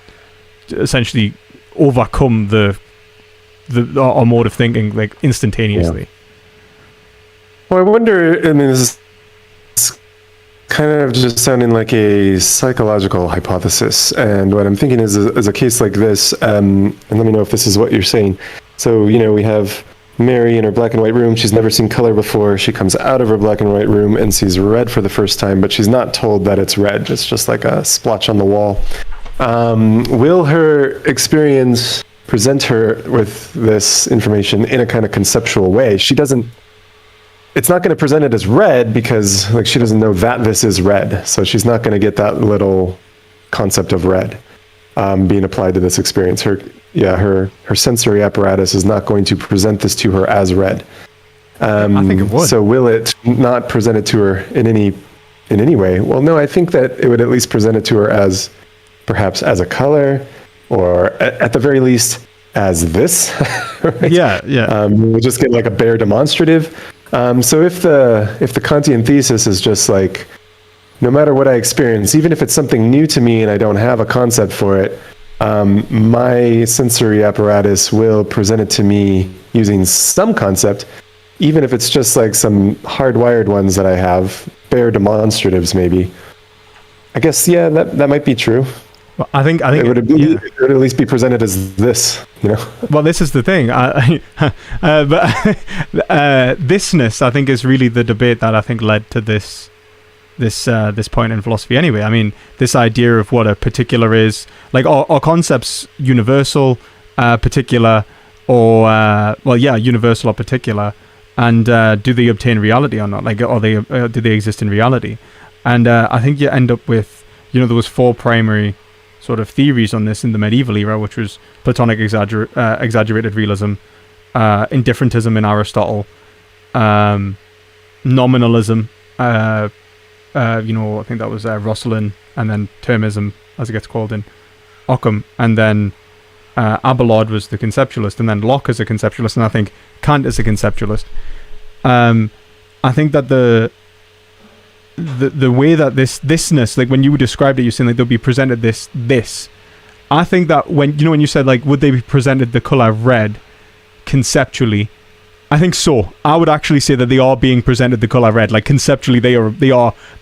Speaker 1: essentially overcome our mode of thinking, like, instantaneously.
Speaker 2: Yeah. Well, I wonder, this is kind of just sounding like a psychological hypothesis, and what I'm thinking is a case like this, and let me know if this is what you're saying. So, we have Mary in her black and white room. She's never seen color before. She comes out of her black and white room and sees red for the first time, but she's not told that it's red. It's just like a splotch on the wall. Will her experience present her with this information in a kind of conceptual way? It's not going to present it as red, because, like, she doesn't know that this is red, so she's not going to get that little concept of red being applied to this experience. Her sensory apparatus is not going to present this to her as red.
Speaker 1: I think it would.
Speaker 2: So will it not present it to her in any way? Well, no, I think that it would at least present it to her as, perhaps as a color, or at the very least as this. Right?
Speaker 1: Yeah.
Speaker 2: We'll just get like a bare demonstrative. So if the Kantian thesis is just like, no matter what I experience, even if it's something new to me and I don't have a concept for it, my sensory apparatus will present it to me using some concept, even if it's just like some hardwired ones that I have, bare demonstratives maybe. I guess, yeah, that might be true.
Speaker 1: Well, I think
Speaker 2: it would at least be presented as this, Well,
Speaker 1: this is the thing. But thisness, I think, is really the debate that I think led to this point in philosophy. Anyway, this idea of what a particular is, like, are concepts universal, particular, or universal or particular, and do they obtain reality or not? Like, do they exist in reality? And I think you end up with, there was 4 primary sort of theories on this in the medieval era, which was Platonic exaggerated realism, indifferentism in Aristotle, nominalism, I think that was Roscelin, and then termism, as it gets called in Occam, and then Abelard was the conceptualist, and then Locke is a conceptualist, and I think Kant is a conceptualist. I think that the way that thisness, like when you described it, you're saying like they'll be presented this. I think that when you said like, would they be presented the color red conceptually? I think so. I would actually say that they are being presented the color red. Like conceptually, they are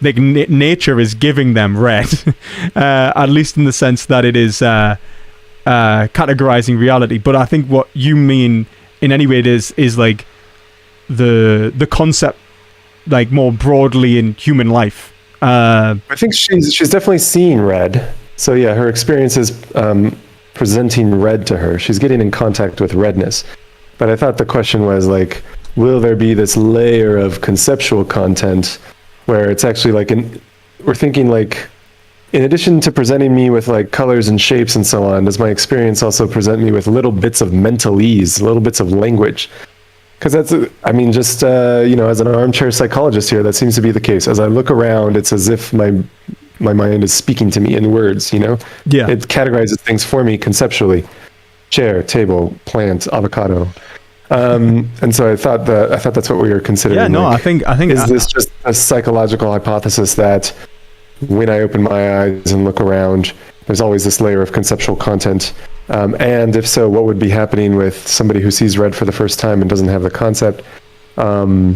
Speaker 1: like nature is giving them red, at least in the sense that it is categorizing reality. But I think what you mean in any way it is like the concept, like more broadly in human life.
Speaker 2: I think she's definitely seeing red. So yeah, her experience is presenting red to her. She's getting in contact with redness. But I thought the question was like, will there be this layer of conceptual content where it's actually like we're thinking like in addition to presenting me with like colors and shapes and so on, does my experience also present me with little bits of mentalese, little bits of language? Because that's, I mean, just, as an armchair psychologist here, that seems to be the case. As I look around, it's as if my mind is speaking to me in words,
Speaker 1: Yeah.
Speaker 2: It categorizes things for me conceptually. Chair, table, plant, avocado. And so I thought that's what we were considering.
Speaker 1: Yeah, no,
Speaker 2: like,
Speaker 1: I think
Speaker 2: is this just a psychological hypothesis that when I open my eyes and look around, there's always this layer of conceptual content? And if so, what would be happening with somebody who sees red for the first time and doesn't have the concept? I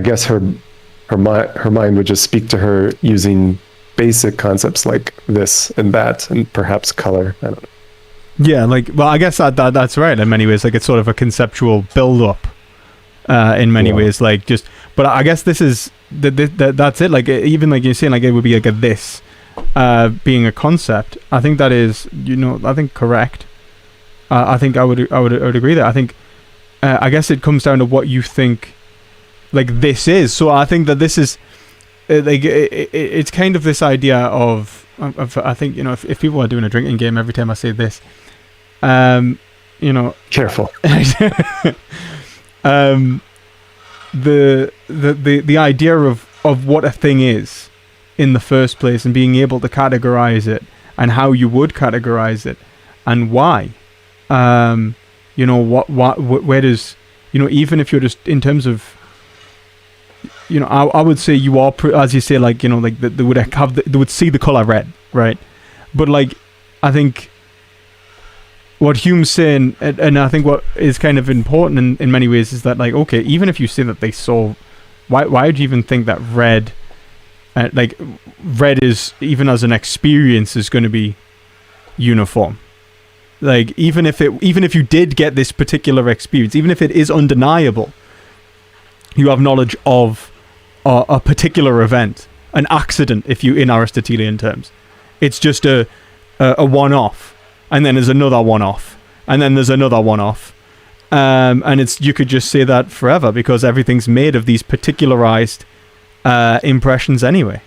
Speaker 2: guess her mind would just speak to her using basic concepts like this and that, and perhaps color. I don't know.
Speaker 1: Yeah, I guess that's right in many ways. Like, it's sort of a conceptual build-up in many ways. Like, but I guess this is that's it. Like, even like you're saying, like it would be like a this being a concept. I think that is, I think correct. I think I would agree there. I think I guess it comes down to what you think like this is. So I think that this is it's kind of this idea of I think if people are doing a drinking game every time I say this,
Speaker 2: Careful.
Speaker 1: The idea of what a thing is in the first place, and being able to categorize it, and how you would categorize it, and why. Where does, even if you're just in terms of, I would say you are, as you say, like, they would see the color red, right? But like, I think what Hume's saying, and I think what is kind of important in many ways, is that, like, okay, even if you say that they saw, why would you even think that red is, even as an experience, is going to be uniform? Like, even if you did get this particular experience, even if it is undeniable, you have knowledge of a particular event, an accident, in Aristotelian terms. It's just a one-off, and then there's another one-off, and then there's another one-off, and you could just say that forever, because everything's made of these particularized impressions anyway.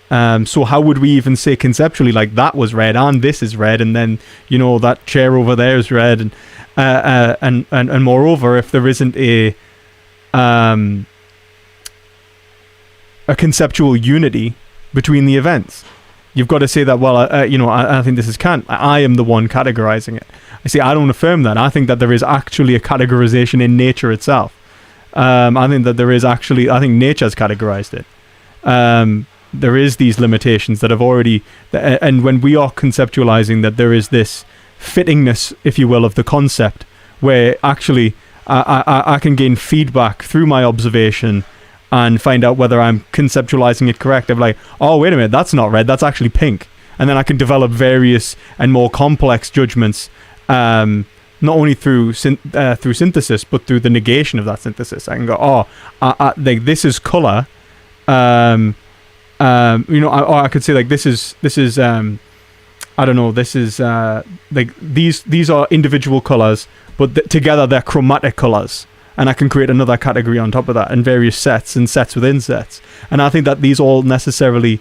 Speaker 1: So how would we even say conceptually, like, that was red and this is red, and then that chair over there is red, and moreover, if there isn't a conceptual unity between the events, you've got to say that, well, I think this is Kant. I am the one categorizing it. I don't affirm that. I think that there is actually a categorization in nature itself. I think that there is actually, I think nature's categorized it. There is these limitations that have already, and when we are conceptualizing that, there is this fittingness, if you will, of the concept, where actually I can gain feedback through my observation and find out whether I'm conceptualizing it correct. I'm like, oh, wait a minute, that's not red, that's actually pink. And then I can develop various and more complex judgments, not only through synthesis, but through the negation of that synthesis. I can go, like, this is color. Or I could say, like, this is I don't know, this is like, these are individual colors, but together they're chromatic colors, and I can create another category on top of that, and various sets and sets within sets. And I think that these all necessarily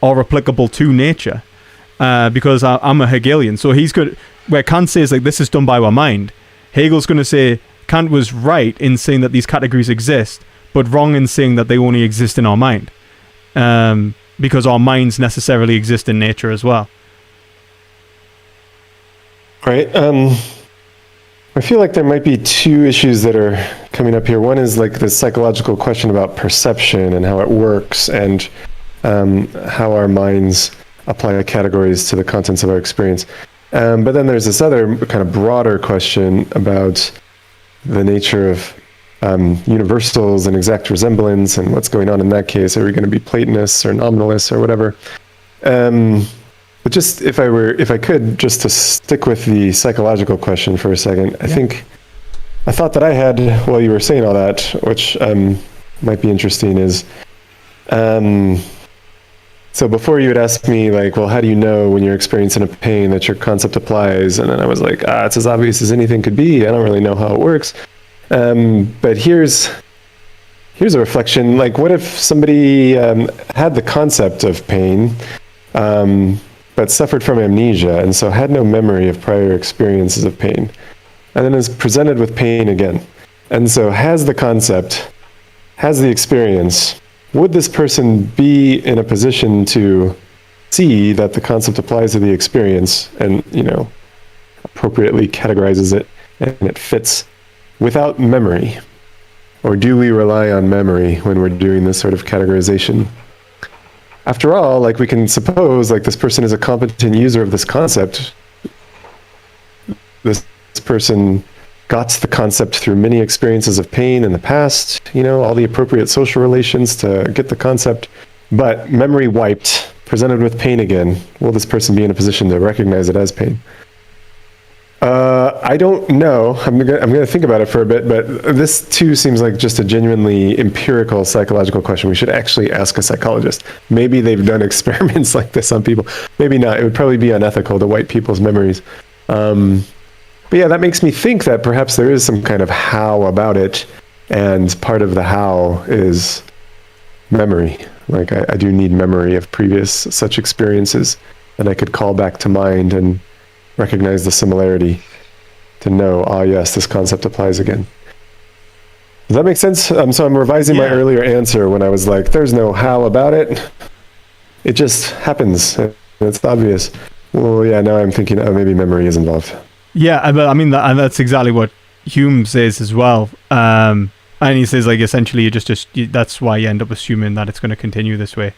Speaker 1: are applicable to nature, because I'm a Hegelian. So he's good, where Kant says, like, this is done by our mind, Hegel's going to say Kant was right in saying that these categories exist, but wrong in saying that they only exist in our mind, because our minds necessarily exist in nature as well.
Speaker 2: Right. I feel like there might be two issues that are coming up here. One is like the psychological question about perception and how it works, and how our minds apply categories to the contents of our experience. But then there's this other kind of broader question about the nature of universals and exact resemblance, and what's going on in that case. Are we going to be Platonists or nominalists or whatever? But just if I could, just to stick with the psychological question for a second, I thought that I had, while you were saying all that, which might be interesting, is so before you had asked me, like, well, how do you know when you're experiencing a pain that your concept applies? And then I was like, it's as obvious as anything could be. I don't really know how it works. But here's a reflection. Like, what if somebody had the concept of pain, but suffered from amnesia, and so had no memory of prior experiences of pain, and then is presented with pain again, and so has the concept, has the experience. Would this person be in a position to see that the concept applies to the experience and, appropriately categorizes it and it fits without memory? Or do we rely on memory when we're doing this sort of categorization? After all, we can suppose this person is a competent user of this concept. This person got the concept through many experiences of pain in the past, all the appropriate social relations to get the concept, but memory wiped, presented with pain again. Will this person be in a position to recognize it as pain? I don't know. I'm gonna think about it for a bit, but this too seems like just a genuinely empirical psychological question. We should actually ask a psychologist. Maybe they've done experiments like this on people. Maybe not. It would probably be unethical to wipe people's memories. But yeah, that makes me think that perhaps there is some kind of how about it, and part of the how is memory. I do need memory of previous such experiences, and I could call back to mind and recognize the similarity to know, yes, this concept applies again. Does that make sense? So I'm revising my earlier answer when I was like, there's no how about it. It just happens. It's obvious. Well, yeah, now I'm thinking, maybe memory is involved.
Speaker 1: Yeah, but I mean, and that's exactly what Hume says as well. And he says, essentially, that's why you end up assuming that it's going to continue this way.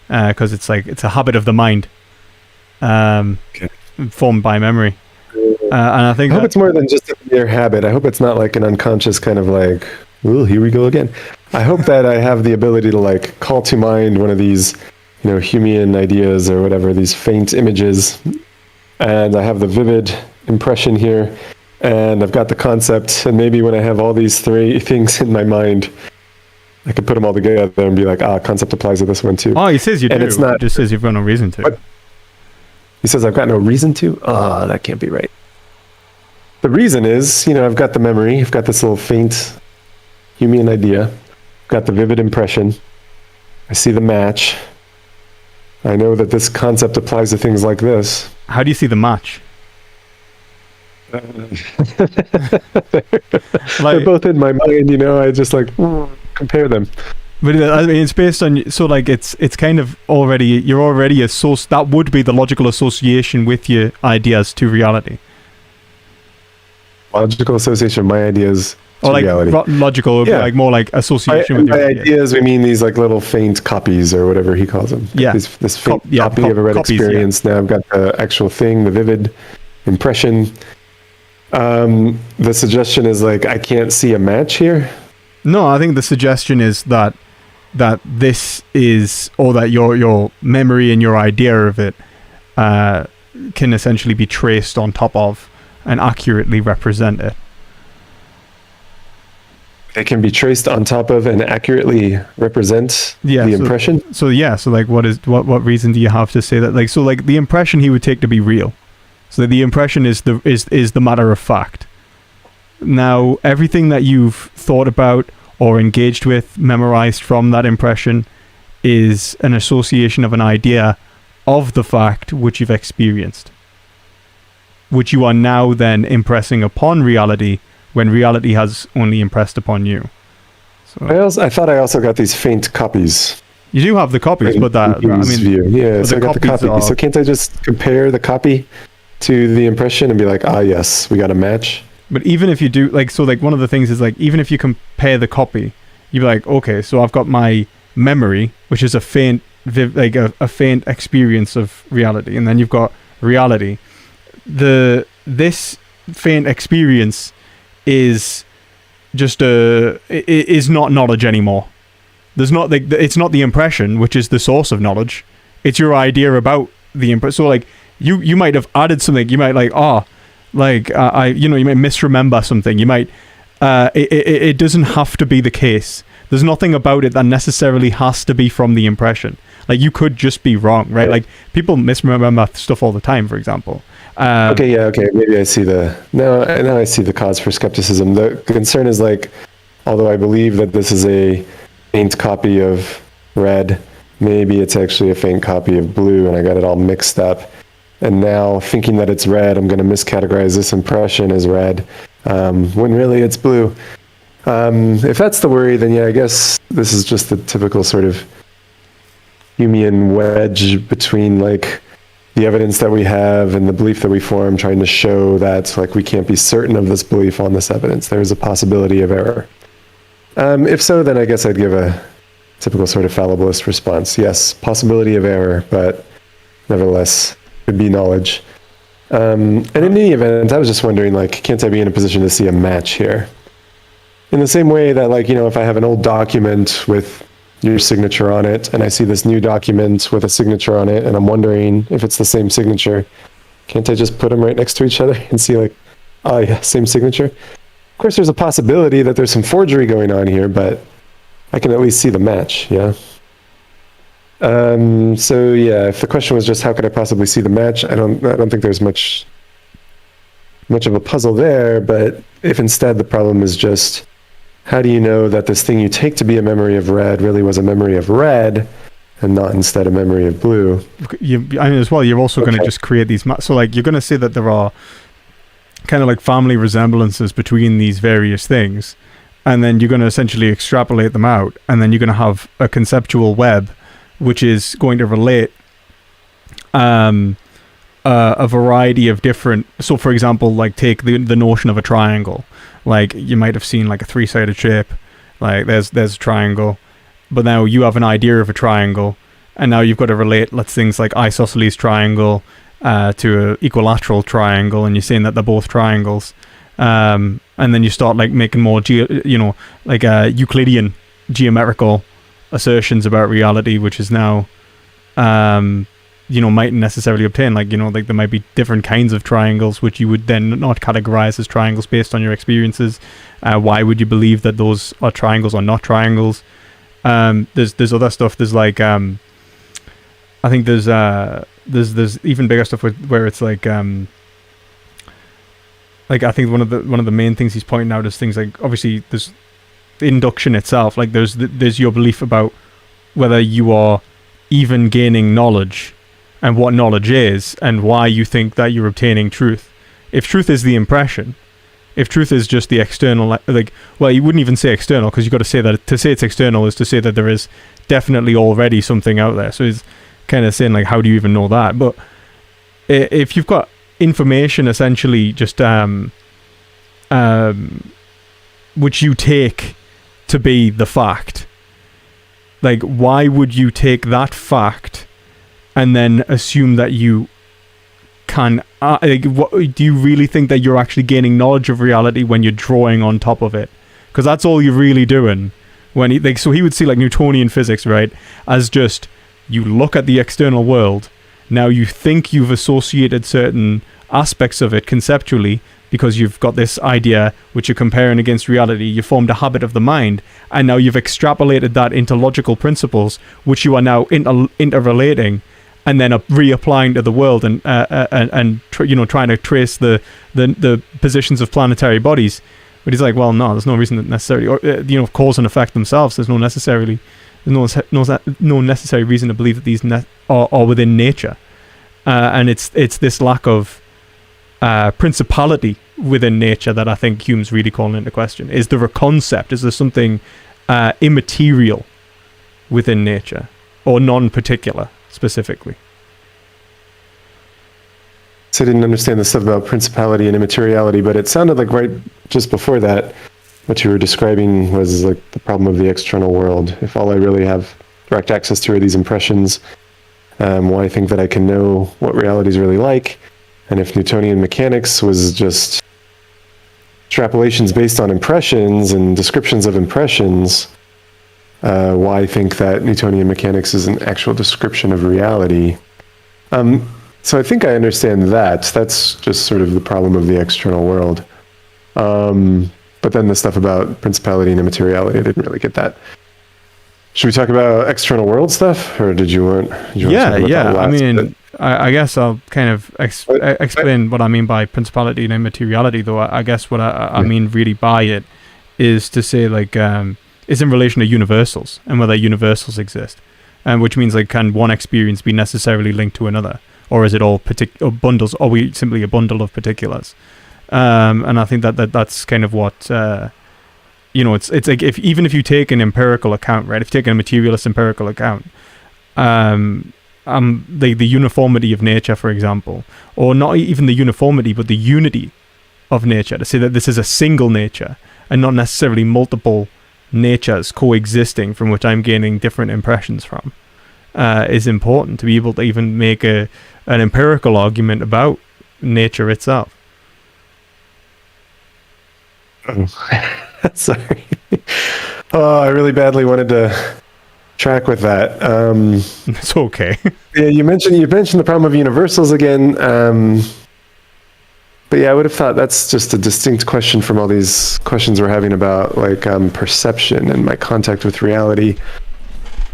Speaker 1: Because it's a habit of the mind. Formed by memory. And I think
Speaker 2: I hope it's more than just a mere habit. I hope it's not an unconscious kind of ooh, here we go again. I hope that I have the ability to call to mind one of these, Humean ideas or whatever, these faint images, and I have the vivid impression here, and I've got the concept, and maybe when I have all these three things in my mind, I could put them all together and be concept applies to this one too.
Speaker 1: Oh, he says you do.
Speaker 2: It's not,
Speaker 1: it just says you've got no reason to.
Speaker 2: But he says I've got no reason to? That can't be right. The reason is, I've got the memory, I've got this little faint Humean idea, I've got the vivid impression, I see the match, I know that this concept applies to things like this.
Speaker 1: How do you see the match?
Speaker 2: They're both in my mind, I just compare them.
Speaker 1: But I mean, it's based on, it's kind of already, you're already that would be the logical association with your ideas to reality.
Speaker 2: Logical association of my ideas to reality.
Speaker 1: Logical would be more association with your
Speaker 2: ideas. We mean these little faint copies or whatever he calls them.
Speaker 1: Yeah.
Speaker 2: This faint copy of a red experience. Now I've got the actual thing, the vivid impression. The suggestion is I can't see a match here.
Speaker 1: No, I think the suggestion is that this is, or that your memory and your idea of it can essentially be traced on top of and accurately represent it.
Speaker 2: It can be traced on top of and accurately represent the impression.
Speaker 1: So what reason do you have to say that? The impression he would take to be real. So the impression is the matter of fact. Now, everything that you've thought about or engaged with, memorized from that impression, is an association of an idea of the fact which you've experienced, which you are now then impressing upon reality when reality has only impressed upon you. So
Speaker 2: I thought I also got these faint copies.
Speaker 1: You do have the copies, but so
Speaker 2: I got the copy. So can't I just compare the copy to the impression and be yes, we got a match?
Speaker 1: But even if you do, one of the things is even if you compare the copy, you'd be okay, so I've got my memory, which is a faint experience of reality, and then you've got reality. This faint experience is just is not knowledge anymore. There's not it's not the impression which is the source of knowledge. It's your idea about the impression. So you might have added something. You might you might misremember something. You might it doesn't have to be the case. There's nothing about it that necessarily has to be from the impression. You could just be wrong, right? People misremember stuff all the time, for example.
Speaker 2: Okay. Maybe I see now I see the cause for skepticism. The concern is although I believe that this is a faint copy of red, maybe it's actually a faint copy of blue and I got it all mixed up. And now thinking that it's red, I'm going to miscategorize this impression as red, when really it's blue. If that's the worry, then yeah, I guess this is just the typical sort of Humean wedge between like the evidence that we have and the belief that we form, trying to show that like we can't be certain of this belief on this evidence. There is a possibility of error. If so, then I guess I'd give a typical sort of fallibilist response. Yes, possibility of error, but nevertheless, could be knowledge. And in any event, I was just wondering, like, can't I be in a position to see a match here? In the same way that, like, you know, if I have an old document with your signature on it, and I see this new document with a signature on it, and I'm wondering if it's the same signature, can't I just put them right next to each other and see, like, oh yeah, same signature? Of course, there's a possibility that there's some forgery going on here, but I can at least see the match, yeah? So yeah, if the question was just how could I possibly see the match, I don't think there's much of a puzzle there, but if instead the problem is just how do you know that this thing you take to be a memory of red really was a memory of red and not instead a memory of blue?
Speaker 1: I mean, as well, you're also going to just create these so like you're going to say that there are kind of like family resemblances between these various things, and then you're going to essentially extrapolate them out, and then you're going to have a conceptual web which is going to relate a variety of different. So, for example, like take the notion of a triangle. Like you might have seen like a three-sided shape. Like there's a triangle, but now you have an idea of a triangle, and now you've got to relate things like isosceles triangle to an equilateral triangle, and you're saying that they're both triangles. And then you start like making more Euclidean geometrical assertions about reality, which is now mightn't necessarily obtain, like there might be different kinds of triangles which you would then not categorize as triangles based on your experiences. Why would you believe that those are triangles or not triangles? There's other stuff. There's like I think there's even bigger stuff where it's like I think one of the main things he's pointing out is things like, obviously there's induction itself, like there's your belief about whether you are even gaining knowledge and what knowledge is and why you think that you're obtaining truth. If truth is the impression, if truth is just the external, well, you wouldn't even say external, because you've got to say that to say it's external is to say that there is definitely already something out there. So he's kind of saying like, how do you even know that? But if you've got information essentially just which you take to be the fact, like why would you take that fact and then assume that you can do you really think that you're actually gaining knowledge of reality when you're drawing on top of it? Because that's all you're really doing. When so he would see like Newtonian physics, right, as just you look at the external world, now you think you've associated certain aspects of it conceptually because you've got this idea which you're comparing against reality. You formed a habit of the mind, and now you've extrapolated that into logical principles which you are now interrelating and then reapplying to the world and trying to trace the positions of planetary bodies. But he's like, well, no, there's no reason that necessarily, or cause and effect themselves. There's no necessary reason to believe that these are within nature, and it's this lack of principality within nature that I think Hume's really calling into question. Is there a concept? Is there something immaterial within nature, or non-particular specifically?
Speaker 2: So I didn't understand the stuff about principality and immateriality, but it sounded like right just before that, what you were describing was like the problem of the external world. If all I really have direct access to are these impressions, why think that I can know what reality is really like? And if Newtonian mechanics was just extrapolations based on impressions and descriptions of impressions, why think that Newtonian mechanics is an actual description of reality? So I think I understand that. That's just sort of the problem of the external world. But then the stuff about principality and immateriality, I didn't really get that. Should we talk about external world stuff, or did you want?
Speaker 1: Yeah. I mean, I guess I'll kind of explain what I mean by principality and immateriality. Though I guess what I mean really by it is to say like it's in relation to universals and whether universals exist. which means like can one experience be necessarily linked to another, or is it all or bundles? Are we simply a bundle of particulars? And I think that's kind of what it's like even if you take an empirical account, right? If you take a materialist empirical account, the uniformity of nature, for example, or not even the uniformity, but the unity of nature, to say that this is a single nature and not necessarily multiple natures coexisting from which I'm gaining different impressions from, is important to be able to even make an empirical argument about nature itself.
Speaker 2: Sorry. Oh, I really badly wanted to track with that.
Speaker 1: It's okay.
Speaker 2: Yeah, you mentioned the problem of universals again. But yeah, I would have thought that's just a distinct question from all these questions we're having about like perception and my contact with reality.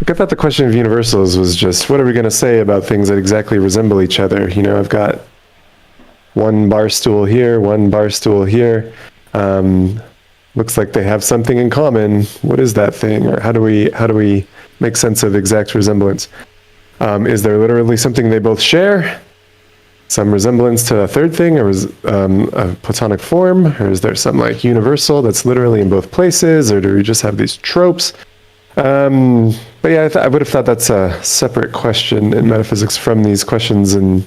Speaker 2: Like, I thought the question of universals was just, what are we going to say about things that exactly resemble each other? You know, I've got one bar stool here, one bar stool here. Looks like they have something in common. What is that thing? Or how do we make sense of exact resemblance? Is there literally something they both share? Some resemblance to a third thing, or a Platonic form? Or is there some like universal that's literally in both places? Or do we just have these tropes? But yeah, I would have thought that's a separate question in metaphysics from these questions in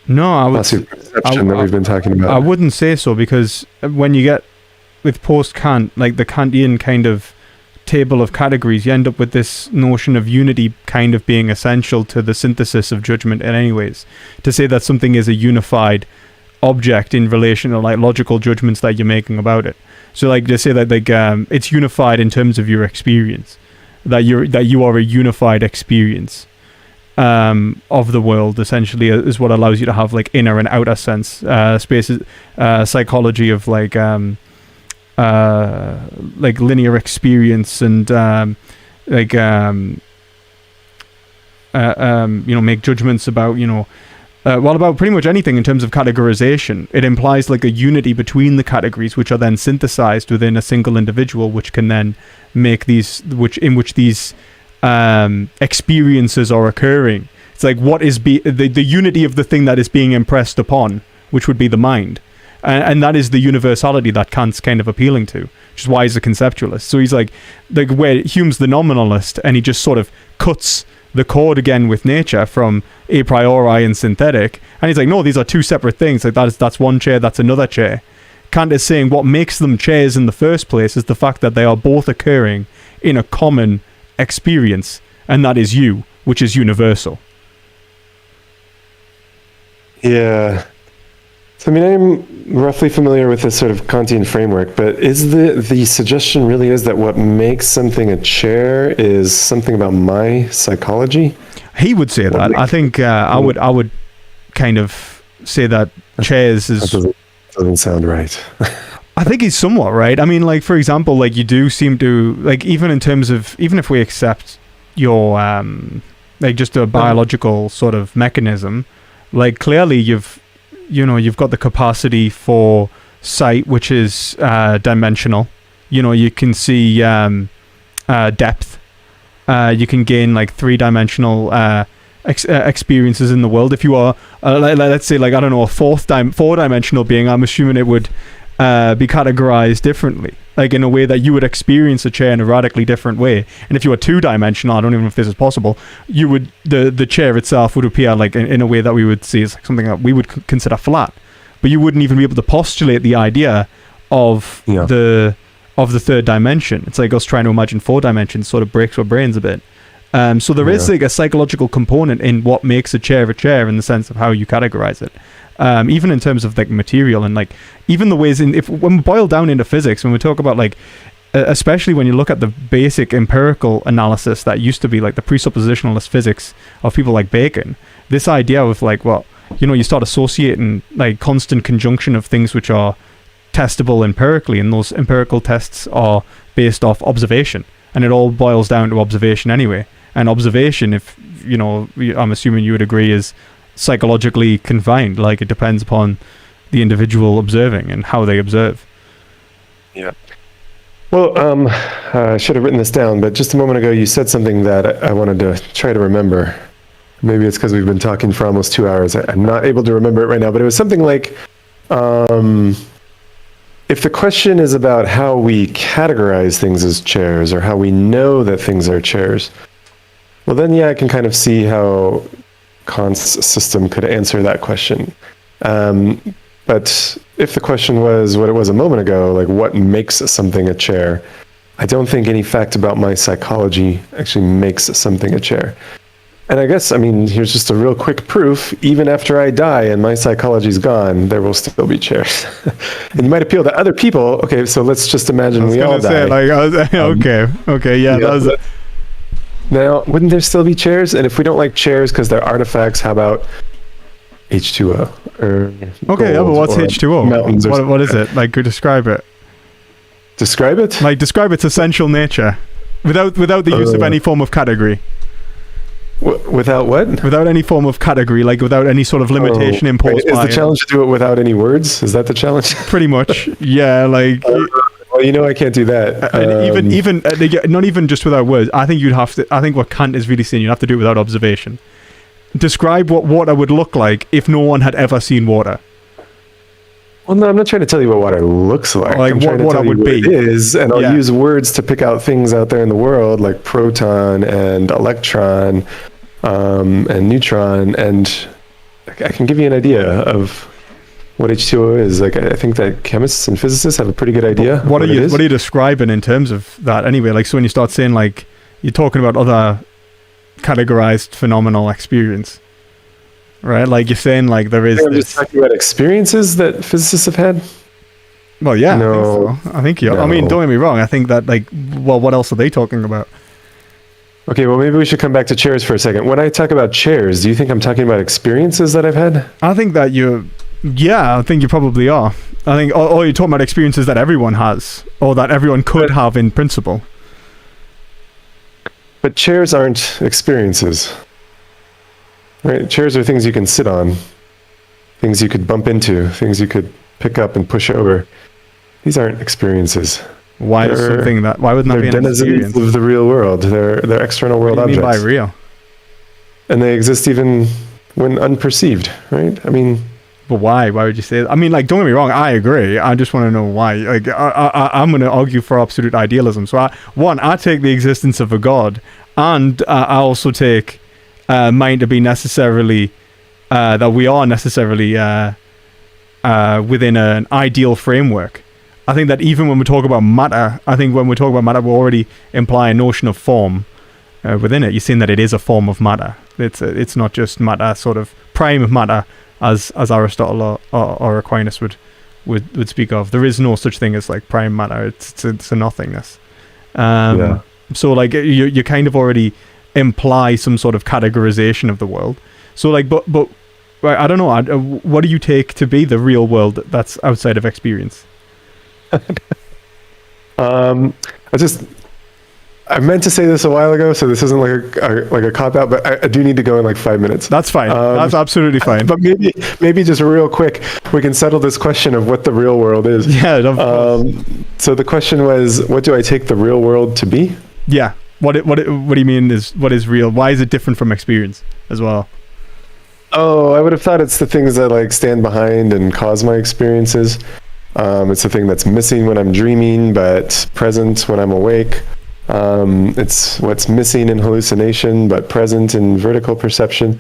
Speaker 2: perception that we've been talking about.
Speaker 1: I wouldn't say so, because when you get with post-Kant, like the Kantian kind of table of categories, you end up with this notion of unity kind of being essential to the synthesis of judgment in any ways. To say that something is a unified object in relation to like logical judgments that you're making about it. So like to say that like it's unified in terms of your experience, that you are a unified experience of the world, essentially, is what allows you to have like inner and outer sense spaces, psychology of like linear experience and make judgments about about pretty much anything in terms of categorization. It implies like a unity between the categories, which are then synthesized within a single individual, which can then make these experiences are occurring. It's like what is the unity of the thing that is being impressed upon, which would be the mind. And that is the universality that Kant's kind of appealing to, which is why he's a conceptualist. So he's like where Hume's the nominalist, and he just sort of cuts the cord again with nature from a priori and synthetic, and he's like, no, these are two separate things. Like that's one chair, that's another chair. Kant is saying what makes them chairs in the first place is the fact that they are both occurring in a common experience, and that is you, which is universal.
Speaker 2: Yeah. So, I mean, I'm roughly familiar with this sort of Kantian framework, but is the suggestion really is that what makes something a chair is something about my psychology?
Speaker 1: He would say that. I think I would kind of say that chairs is...
Speaker 2: That doesn't sound right.
Speaker 1: I think he's somewhat right. I mean, like, for example, like you do seem to, like, even in terms of, even if we accept your, like just a biological sort of mechanism, like clearly you've got the capacity for sight, which is dimensional. You can see depth. You can gain like three-dimensional experiences in the world. If you are, let's say, like, I don't know, a four-dimensional being, I'm assuming it would be categorized differently, like in a way that you would experience a chair in a radically different way. And if you were two-dimensional, I don't even know if this is possible, you would the chair itself would appear like in a way that we would see as like something that we would consider flat, but you wouldn't even be able to postulate the idea of the third dimension. It's like us trying to imagine four dimensions sort of breaks our brains a bit. So there is like a psychological component in what makes a chair in the sense of how you categorize it. Even in terms of like material and like even the ways when we boil down into physics, when we talk about like especially when you look at the basic empirical analysis that used to be like the presuppositionalist physics of people like Bacon, this idea of like, well, you start associating like constant conjunction of things which are testable empirically, and those empirical tests are based off observation, and it all boils down to observation anyway. And observation, if I'm assuming you would agree, is psychologically confined. Like, it depends upon the individual observing and how they observe.
Speaker 2: Yeah. Well, I should have written this down, but just a moment ago you said something that I wanted to try to remember. Maybe it's because we've been talking for almost 2 hours. I'm not able to remember it right now, but it was something like, if the question is about how we categorize things as chairs or how we know that things are chairs, well then, yeah, I can kind of see how Kant's system could answer that question. But if the question was what it was a moment ago, like what makes something a chair, I don't think any fact about my psychology actually makes something a chair. And I guess, I mean, here's just a real quick proof. Even after I die and my psychology's gone, there will still be chairs. And you might appeal to other people. Okay, so let's just imagine we all die.
Speaker 1: Okay, yeah. That was
Speaker 2: now, wouldn't there still be chairs? And if we don't like chairs because they're artifacts, how about H2O?
Speaker 1: Okay, yeah, but what's H2O? What is it? Like, describe it.
Speaker 2: Describe it?
Speaker 1: Like, describe its essential nature without the use of any form of category.
Speaker 2: Without what?
Speaker 1: Without any form of category, like without any sort of limitation imposed by
Speaker 2: Is the challenge to do it without any words? Is that the challenge?
Speaker 1: Pretty much, yeah. Like,
Speaker 2: well, you know, I can't do that.
Speaker 1: Even not even just without words. I think you'd have to. I think what Kant is really saying, you have to do it without observation. Describe what water would look like if no one had ever seen water.
Speaker 2: Well, no, I'm not trying to tell you what water looks like.
Speaker 1: Like
Speaker 2: I'm trying to
Speaker 1: what
Speaker 2: tell
Speaker 1: it
Speaker 2: you
Speaker 1: would
Speaker 2: what
Speaker 1: be.
Speaker 2: it is, and I'll use words to pick out things out there in the world, like proton and electron. And neutron, and I can give you an idea of what H2O is. Like, I think that chemists and physicists have a pretty good idea.
Speaker 1: What are you describing in terms of that anyway? Like, so when you start saying, like, you're talking about other categorized phenomenal experience, right? Like, you're saying, like, there is
Speaker 2: I'm just talking about experiences that physicists have had.
Speaker 1: Well, yeah,
Speaker 2: no,
Speaker 1: I think so. I mean, don't get me wrong. I think that, like, well, what else are they talking about?
Speaker 2: Okay, well, maybe we should come back to chairs for a second. When I talk about chairs, do you think I'm talking about experiences that I've had?
Speaker 1: I think that I think you probably are. I think, or you're talking about experiences that everyone has, or that everyone could have in principle.
Speaker 2: But chairs aren't experiences, right? Chairs are things you can sit on, things you could bump into, things you could pick up and push over. These aren't experiences.
Speaker 1: Why wouldn't that be an experience?
Speaker 2: Of the real world. They're external world objects.
Speaker 1: What do you mean by real?
Speaker 2: And they exist even when unperceived, right? I mean,
Speaker 1: but why? Why would you say that? I mean, like, don't get me wrong. I agree. I just want to know why. Like, I'm going to argue for absolute idealism. So, I take the existence of a god, and I also take mind to be necessarily that we are necessarily within an ideal framework. I think that even when we talk about matter, we already imply a notion of form within it. You're saying that it is a form of matter. It's not just matter, sort of prime matter, as Aristotle or Aquinas would speak of. There is no such thing as like prime matter. It's a nothingness. So like you kind of already imply some sort of categorization of the world. So like, but I don't know. What do you take to be the real world that's outside of experience?
Speaker 2: I meant to say this a while ago, so this isn't like a cop out, but I do need to go in like 5 minutes.
Speaker 1: That's fine. That's absolutely fine.
Speaker 2: But maybe just real quick, we can settle this question of what the real world is.
Speaker 1: Yeah. Of course.
Speaker 2: So the question was, what do I take the real world to be?
Speaker 1: Yeah. What do you mean is what is real? Why is it different from experience as well?
Speaker 2: Oh, I would have thought it's the things that like stand behind and cause my experiences. It's the thing that's missing when I'm dreaming, but present when I'm awake. It's what's missing in hallucination, but present in vertical perception.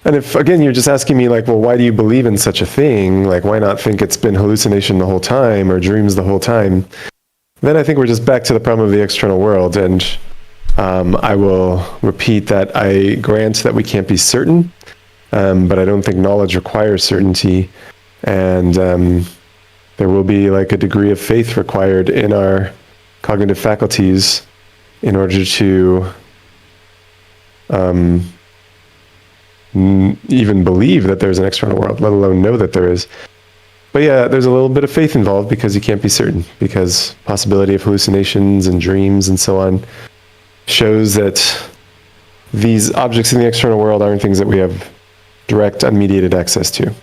Speaker 2: And if, again, you're just asking me, like, well, why do you believe in such a thing? Like, why not think it's been hallucination the whole time or dreams the whole time? Then I think we're just back to the problem of the external world. And I will repeat that I grant that we can't be certain, but I don't think knowledge requires certainty. And there will be like a degree of faith required in our cognitive faculties in order to even believe that there's an external world, let alone know that there is. But yeah, there's a little bit of faith involved because you can't be certain, because possibility of hallucinations and dreams and so on shows that these objects in the external world aren't things that we have direct, unmediated access to.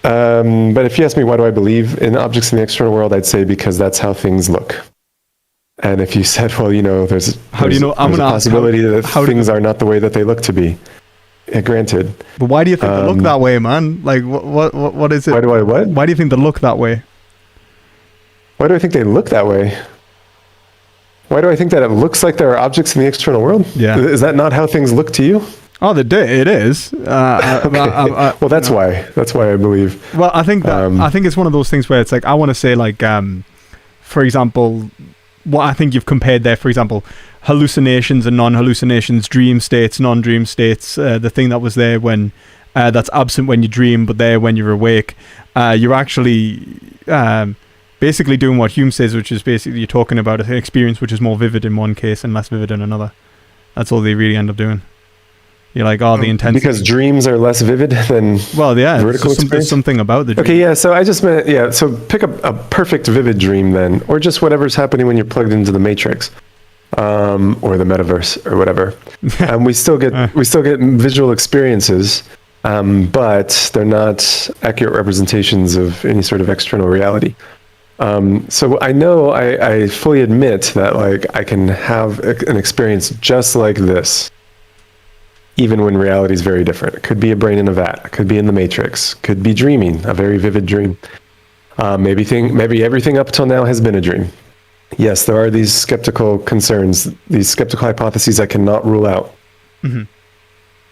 Speaker 2: But if you ask me why do I believe in objects in the external world, I'd say because that's how things look. And if you said, well, there's
Speaker 1: How do you know? I'm
Speaker 2: there's a
Speaker 1: gonna ask
Speaker 2: possibility that things are not the way that they look to be. Yeah, granted.
Speaker 1: But why do you think they look that way, man? Like, what is it?
Speaker 2: Why do I what?
Speaker 1: Why do you think they look that way?
Speaker 2: Why do I think they look that way? Why do I think that it looks like there are objects in the external world?
Speaker 1: Yeah.
Speaker 2: Is that not how things look to you?
Speaker 1: Oh, it is.
Speaker 2: Okay. Well, that's why. That's why I believe.
Speaker 1: Well, I think it's one of those things where it's like, I want to say, like, for example, what I think you've compared there, for example, hallucinations and non-hallucinations, dream states, non-dream states, the thing that was there when that's absent when you dream, but there when you're awake. You're actually basically doing what Hume says, which is basically you're talking about an experience which is more vivid in one case and less vivid in another. That's all they really end up doing. You're like, the intensity.
Speaker 2: Because dreams are less vivid than vertical experience?
Speaker 1: Something about the dream.
Speaker 2: Okay, yeah, so I just meant, so pick up a perfect vivid dream then, or just whatever's happening when you're plugged into the Matrix, or the metaverse, or whatever. And we still get visual experiences, but they're not accurate representations of any sort of external reality. So I know I fully admit that, like, I can have an experience just like this, even when reality is very different. It could be a brain in a vat. It could be in the Matrix. Could be dreaming, a very vivid dream. Maybe everything up till now has been a dream. Yes, there are these skeptical concerns, these skeptical hypotheses I cannot rule out.
Speaker 1: Mm-hmm.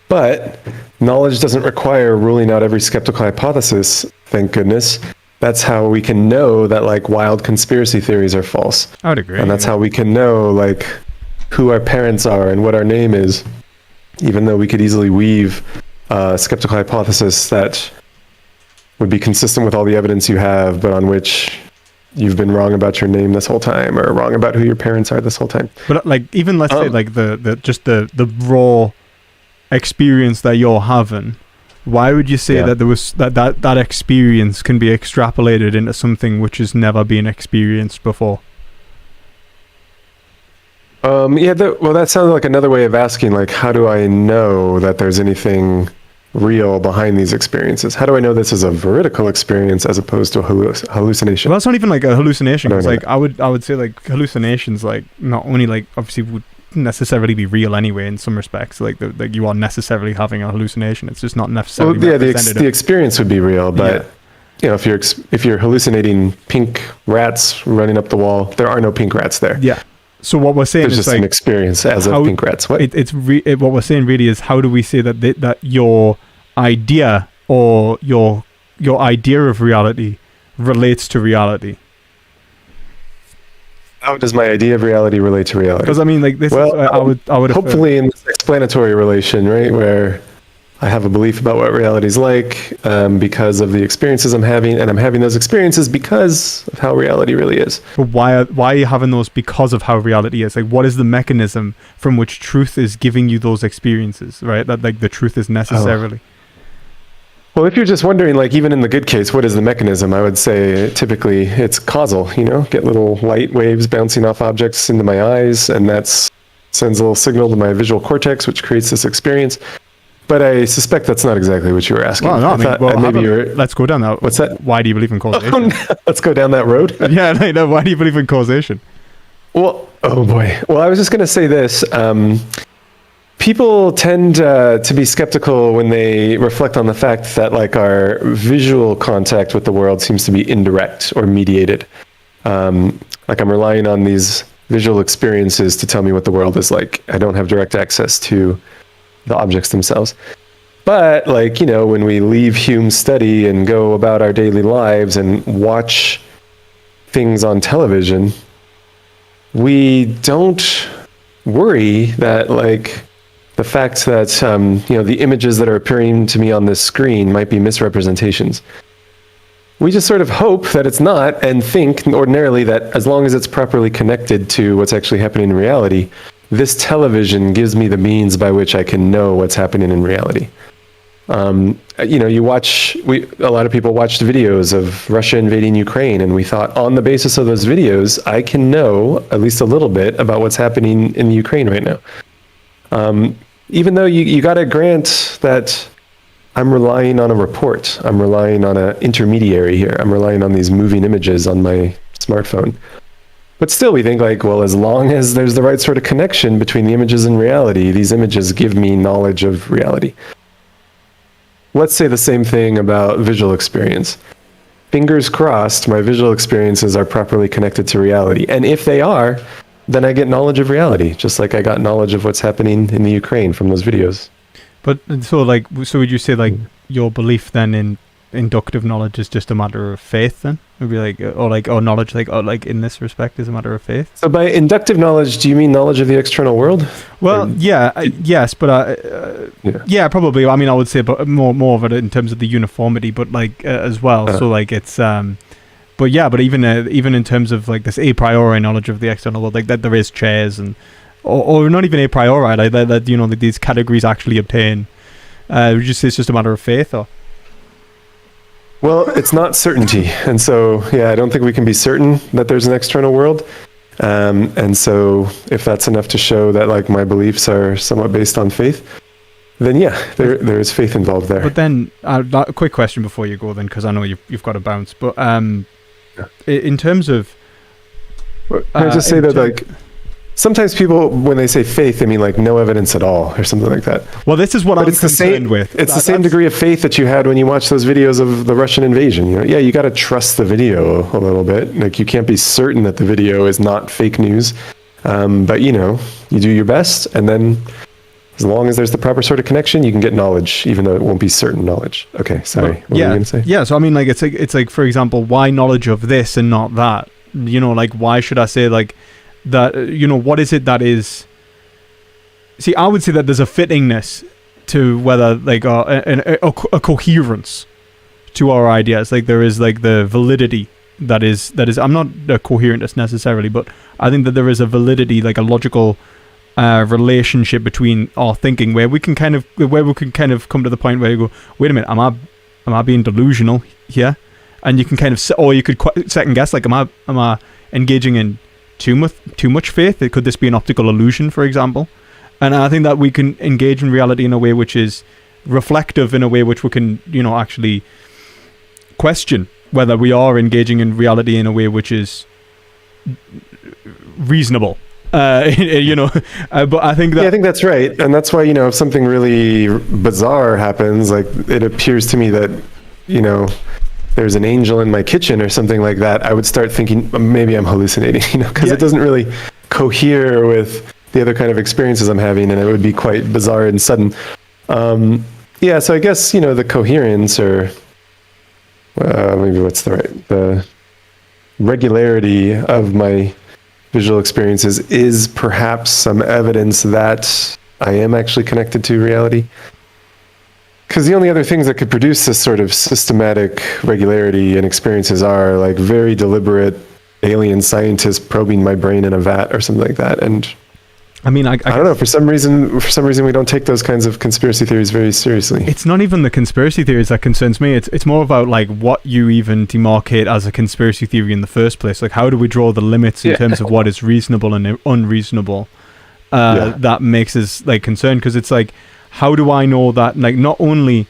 Speaker 2: But knowledge doesn't require ruling out every skeptical hypothesis, thank goodness. That's how we can know that, like, wild conspiracy theories are false.
Speaker 1: I would agree.
Speaker 2: And that's how we can know, like, who our parents are and what our name is. Even though we could easily weave a skeptical hypothesis that would be consistent with all the evidence you have, but on which you've been wrong about your name this whole time, or wrong about who your parents are this whole time.
Speaker 1: But, like, even let's say, like, the raw experience that you're having, why would you say that there was that experience can be extrapolated into something which has never been experienced before? That sounds like another way of asking, like, how do I know that there's anything real behind these experiences? How do I know this is a veridical experience as opposed to a hallucination? Well, that's not even like a hallucination. Because, like, I would say, like, hallucinations, like, not only, like, obviously would necessarily be real anyway in some respects. Like, you are necessarily having a hallucination. It's just not necessarily.
Speaker 2: Well, the experience would be real, but if you're hallucinating pink rats running up the wall, there are no pink rats there.
Speaker 1: Yeah. So what we're saying
Speaker 2: is
Speaker 1: just
Speaker 2: like, an experience as of pink rats. What?
Speaker 1: What we're saying really is, how do we say that your idea or your idea of reality relates to reality?
Speaker 2: How does my idea of reality relate to reality?
Speaker 1: Because, I mean, like, this.
Speaker 2: Well,
Speaker 1: I would
Speaker 2: hopefully in this explanatory relation, right, where I have a belief about what reality is like because of the experiences I'm having, and I'm having those experiences because of how reality really is.
Speaker 1: But why are you having those because of how reality is? Like, what is the mechanism from which truth is giving you those experiences, right? That, like, the truth is necessarily.
Speaker 2: Well, if you're just wondering, like, even in the good case, what is the mechanism? I would say typically it's causal, get little light waves bouncing off objects into my eyes, and that sends a little signal to my visual cortex, which creates this experience. But I suspect that's not exactly what you were asking.
Speaker 1: Well, no, let's go down that.
Speaker 2: What's that?
Speaker 1: Why do you believe in causation?
Speaker 2: Oh, no. Let's go down that road.
Speaker 1: Yeah, why do you believe in causation?
Speaker 2: Well, oh boy. Well, I was just going to say this. People tend to be skeptical when they reflect on the fact that, like, our visual contact with the world seems to be indirect or mediated. Like, I'm relying on these visual experiences to tell me what the world is like. I don't have direct access to the objects themselves. But, like, when we leave Hume's study and go about our daily lives and watch things on television, we don't worry that, like, the fact that, the images that are appearing to me on this screen might be misrepresentations. We just sort of hope that it's not, and think ordinarily that as long as it's properly connected to what's actually happening in reality, this television gives me the means by which I can know what's happening in reality. A lot of people watched videos of Russia invading Ukraine, and we thought, on the basis of those videos, I can know at least a little bit about what's happening in the Ukraine right now. Even though you got to grant that I'm relying on a report, I'm relying on an intermediary here, I'm relying on these moving images on my smartphone. But still, we think like, well, as long as there's the right sort of connection between the images and reality, these images give me knowledge of reality. Let's say the same thing about visual experience. Fingers crossed, my visual experiences are properly connected to reality. And if they are, then I get knowledge of reality, just like I got knowledge of what's happening in the Ukraine from those videos.
Speaker 1: But so would you say like your belief then in inductive knowledge is just a matter of faith then? It would be like, or knowledge like in this respect is a matter of faith?
Speaker 2: So by inductive knowledge, do you mean knowledge of the external world?
Speaker 1: Well, yes, but yeah, probably. I mean, I would say but more of it in terms of the uniformity, but like as well. So like it's but even in terms of like this a priori knowledge of the external world, like that there is chairs and or not even a priori, like that that these categories actually obtain. Would you say it's just a matter of faith, or?
Speaker 2: Well, it's not certainty. And so, I don't think we can be certain that there's an external world. And so if that's enough to show that like my beliefs are somewhat based on faith, then there is faith involved there.
Speaker 1: But then, a quick question before you go then, because I know you've got to bounce. But in terms of...
Speaker 2: Can I just say that like... Sometimes people, when they say faith, they mean like no evidence at all or something like that.
Speaker 1: Well, this is what I'm concerned with.
Speaker 2: It's the same degree of faith that you had when you watched those videos of the Russian invasion. You got to trust the video a little bit. Like you can't be certain that the video is not fake news. But you do your best, and then as long as there's the proper sort of connection, you can get knowledge, even though it won't be certain knowledge. Okay, sorry. What were you going to say?
Speaker 1: Yeah, so I mean, like it's like for example, why knowledge of this and not that? Like why should I say like that, what is it that is... See, I would say that there's a fittingness to whether, like, a coherence to our ideas. Like, there is, like, the validity that is... I'm not a coherentist necessarily, but I think that there is a validity, like, a logical relationship between our thinking where we can kind of come to the point where you go, wait a minute, am I being delusional here? And you can kind of... Or you could second guess, like, am I engaging in too much faith? Could this be an optical illusion, for example? And I think that we can engage in reality in a way which is reflective, in a way which we can, actually question whether we are engaging in reality in a way which is reasonable. But I think that...
Speaker 2: I think that's right. And that's why, if something really bizarre happens, like it appears to me that, there's an angel in my kitchen or something like that, I would start thinking maybe I'm hallucinating, because it doesn't really cohere with the other kind of experiences I'm having, and it would be quite bizarre and sudden. So I guess, the coherence or maybe the regularity of my visual experiences is perhaps some evidence that I am actually connected to reality. Because the only other things that could produce this sort of systematic regularity and experiences are like very deliberate alien scientists probing my brain in a vat or something like that. And I mean, I don't know. For some reason, we don't take those kinds of conspiracy theories very seriously.
Speaker 1: It's not even the conspiracy theories that concerns me. It's more about like what you even demarcate as a conspiracy theory in the first place. Like, how do we draw the limits in terms of what is reasonable and unreasonable? That makes us like concerned, because it's like, how do I know that, like, not only,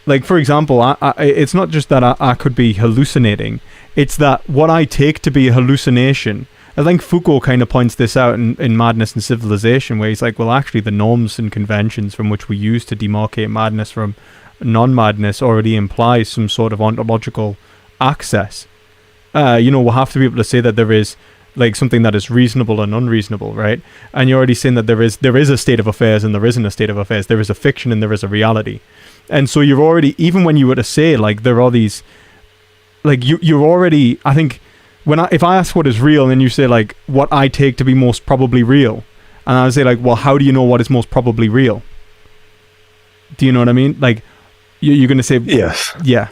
Speaker 1: like, for example, it's not just that I could be hallucinating, it's that what I take to be a hallucination, I think Foucault kind of points this out in Madness and Civilization, where he's like, well, actually, the norms and conventions from which we use to demarcate madness from non-madness already implies some sort of ontological access. We'll have to be able to say that there is like something that is reasonable and unreasonable, right? And you're already saying that there is a state of affairs and there isn't a state of affairs. There is a fiction and there is a reality. And so you're already, even when you were to say like there are these, like you're already, I think if I ask what is real and you say like what I take to be most probably real, and I say like, well, how do you know what is most probably real? Do you know what I mean? Like you're going to say
Speaker 2: yes.
Speaker 1: Yeah.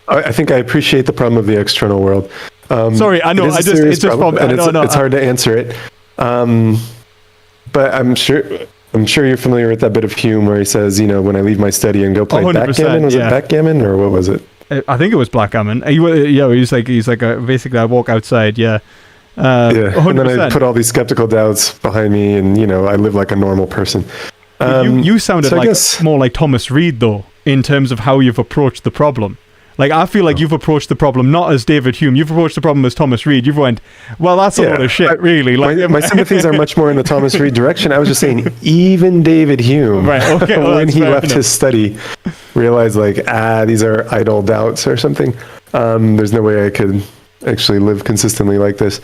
Speaker 2: I think I appreciate the problem of the external world.
Speaker 1: Sorry, I know. It's just
Speaker 2: it's hard to answer it. But I'm sure you're familiar with that bit of Hume where he says, when I leave my study and go play backgammon. Was it backgammon or what was it?
Speaker 1: I think it was backgammon. He's like basically I walk outside. Yeah. 100%.
Speaker 2: And then I put all these skeptical doubts behind me, and I live like a normal person.
Speaker 1: You sounded more like Thomas Reid though, in terms of how you've approached the problem. Like, I feel like you've approached the problem not as David Hume. You've approached the problem as Thomas Reid. You've went, well, that's a lot of shit, really. Like,
Speaker 2: my sympathies are much more in the Thomas Reid direction. I was just saying, even David Hume,
Speaker 1: right, okay, well,
Speaker 2: when he left his study, realized like, these are idle doubts or something. There's no way I could actually live consistently like this.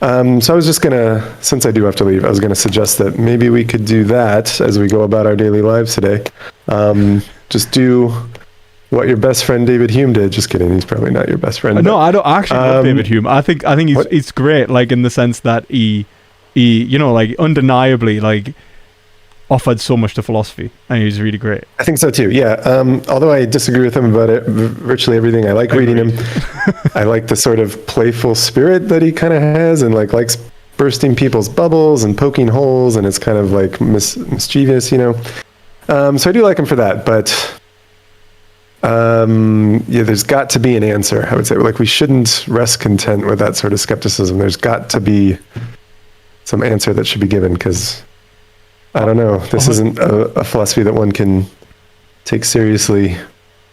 Speaker 2: So I was just gonna, since I do have to leave, I was gonna suggest that maybe we could do that as we go about our daily lives today. Just do what your best friend David Hume did. Just kidding, he's probably not your best friend.
Speaker 1: No, I don't actually love David Hume. I think he's great, like in the sense that he you know, like undeniably like offered so much to philosophy, and he's really great.
Speaker 2: I think so too. Yeah. Although I disagree with him about it, virtually everything. I like reading him. I like the sort of playful spirit that he kind of has, and like likes bursting people's bubbles and poking holes, and it's kind of like mischievous, you know. So I do like him for that, but yeah, there's got to be an answer. I would say, like, we shouldn't rest content with that sort of skepticism. There's got to be some answer that should be given, because I don't know. This isn't a philosophy that one can take seriously.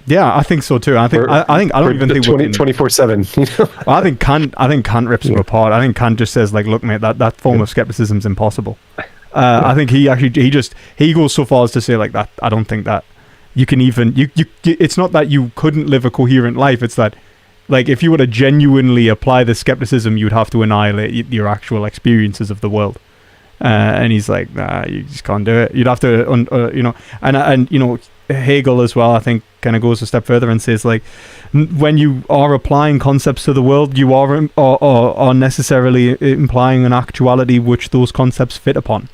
Speaker 1: Yeah, I think so too. I don't even think
Speaker 2: 24/7.
Speaker 1: I think Kant rips him apart. I think Kant just says, like, look, mate, that form of skepticism is impossible. I think he goes so far as to say, like, that I don't think that you can even you it's not that you couldn't live a coherent life. It's that, like, if you were to genuinely apply the skepticism, you'd have to annihilate your actual experiences of the world. And he's like, nah, you just can't do it. You'd have to, you know, and you know, Hegel as well, I think, kind of goes a step further and says, like, when you are applying concepts to the world, you are necessarily implying an actuality which those concepts fit upon.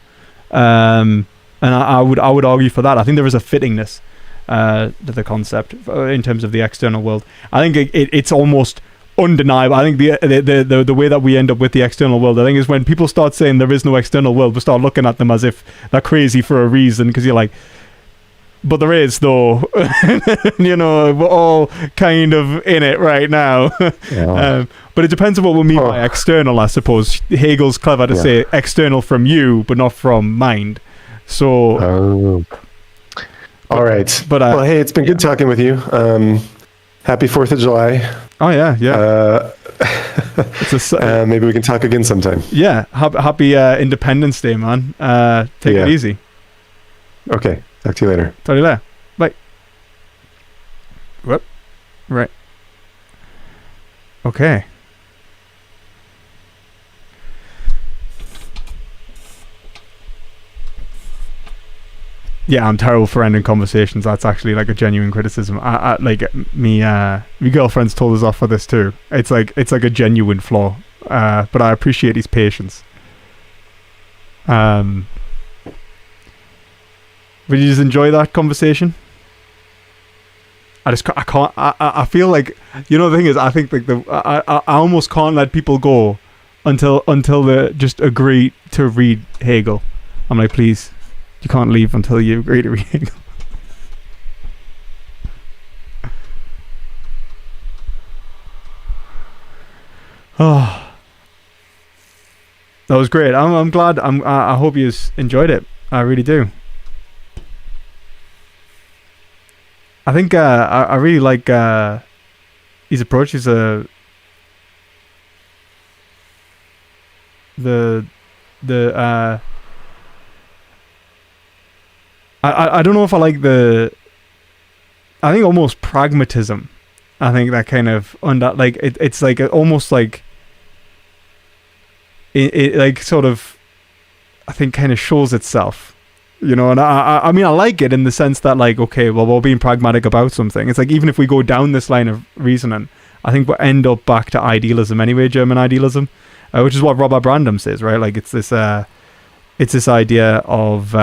Speaker 1: And I would argue for that. I think there is a fittingness to the concept in terms of the external world. I think it's almost undeniable. I think the way that we end up with the external world, I think, is when people start saying there is no external world, we start looking at them as if they're crazy for a reason, because you're like, but there is, though. You know, we're all kind of in it right now. Yeah. But it depends on what we mean by external, I suppose. Hegel's clever to say external from you, but not from mind. So
Speaker 2: all right. But well, hey, it's been good talking with you. Happy 4th of July.
Speaker 1: Oh, yeah.
Speaker 2: Maybe we can talk again sometime.
Speaker 1: Yeah. Happy Independence Day, man. Take it easy.
Speaker 2: Okay. Talk to you later.
Speaker 1: Talk to you later. Bye. Whoop. Right. Okay. Yeah, I'm terrible for ending conversations. That's actually like a genuine criticism. I like me girlfriend's told us off for this too. It's like a genuine flaw. But I appreciate his patience. Would you just enjoy that conversation? I can't. I feel like, you know, the thing is, I think like I almost can't let people go until they just agree to read Hegel. I'm like, please, you can't leave until you agree to read Hegel. Oh, that was great. I'm glad. I hope you enjoyed it. I really do. I think I really like his approach. He's I don't know if I like I think almost pragmatism. I think that kind of like it's like almost like it like sort of, I think, kind of shows itself. You know, and I mean, I like it in the sense that, like, okay, well, we're being pragmatic about something. It's like, even if we go down this line of reasoning, I think we'll end up back to idealism anyway, German idealism, which is what Robert Brandom says, right? Like, it's this idea of,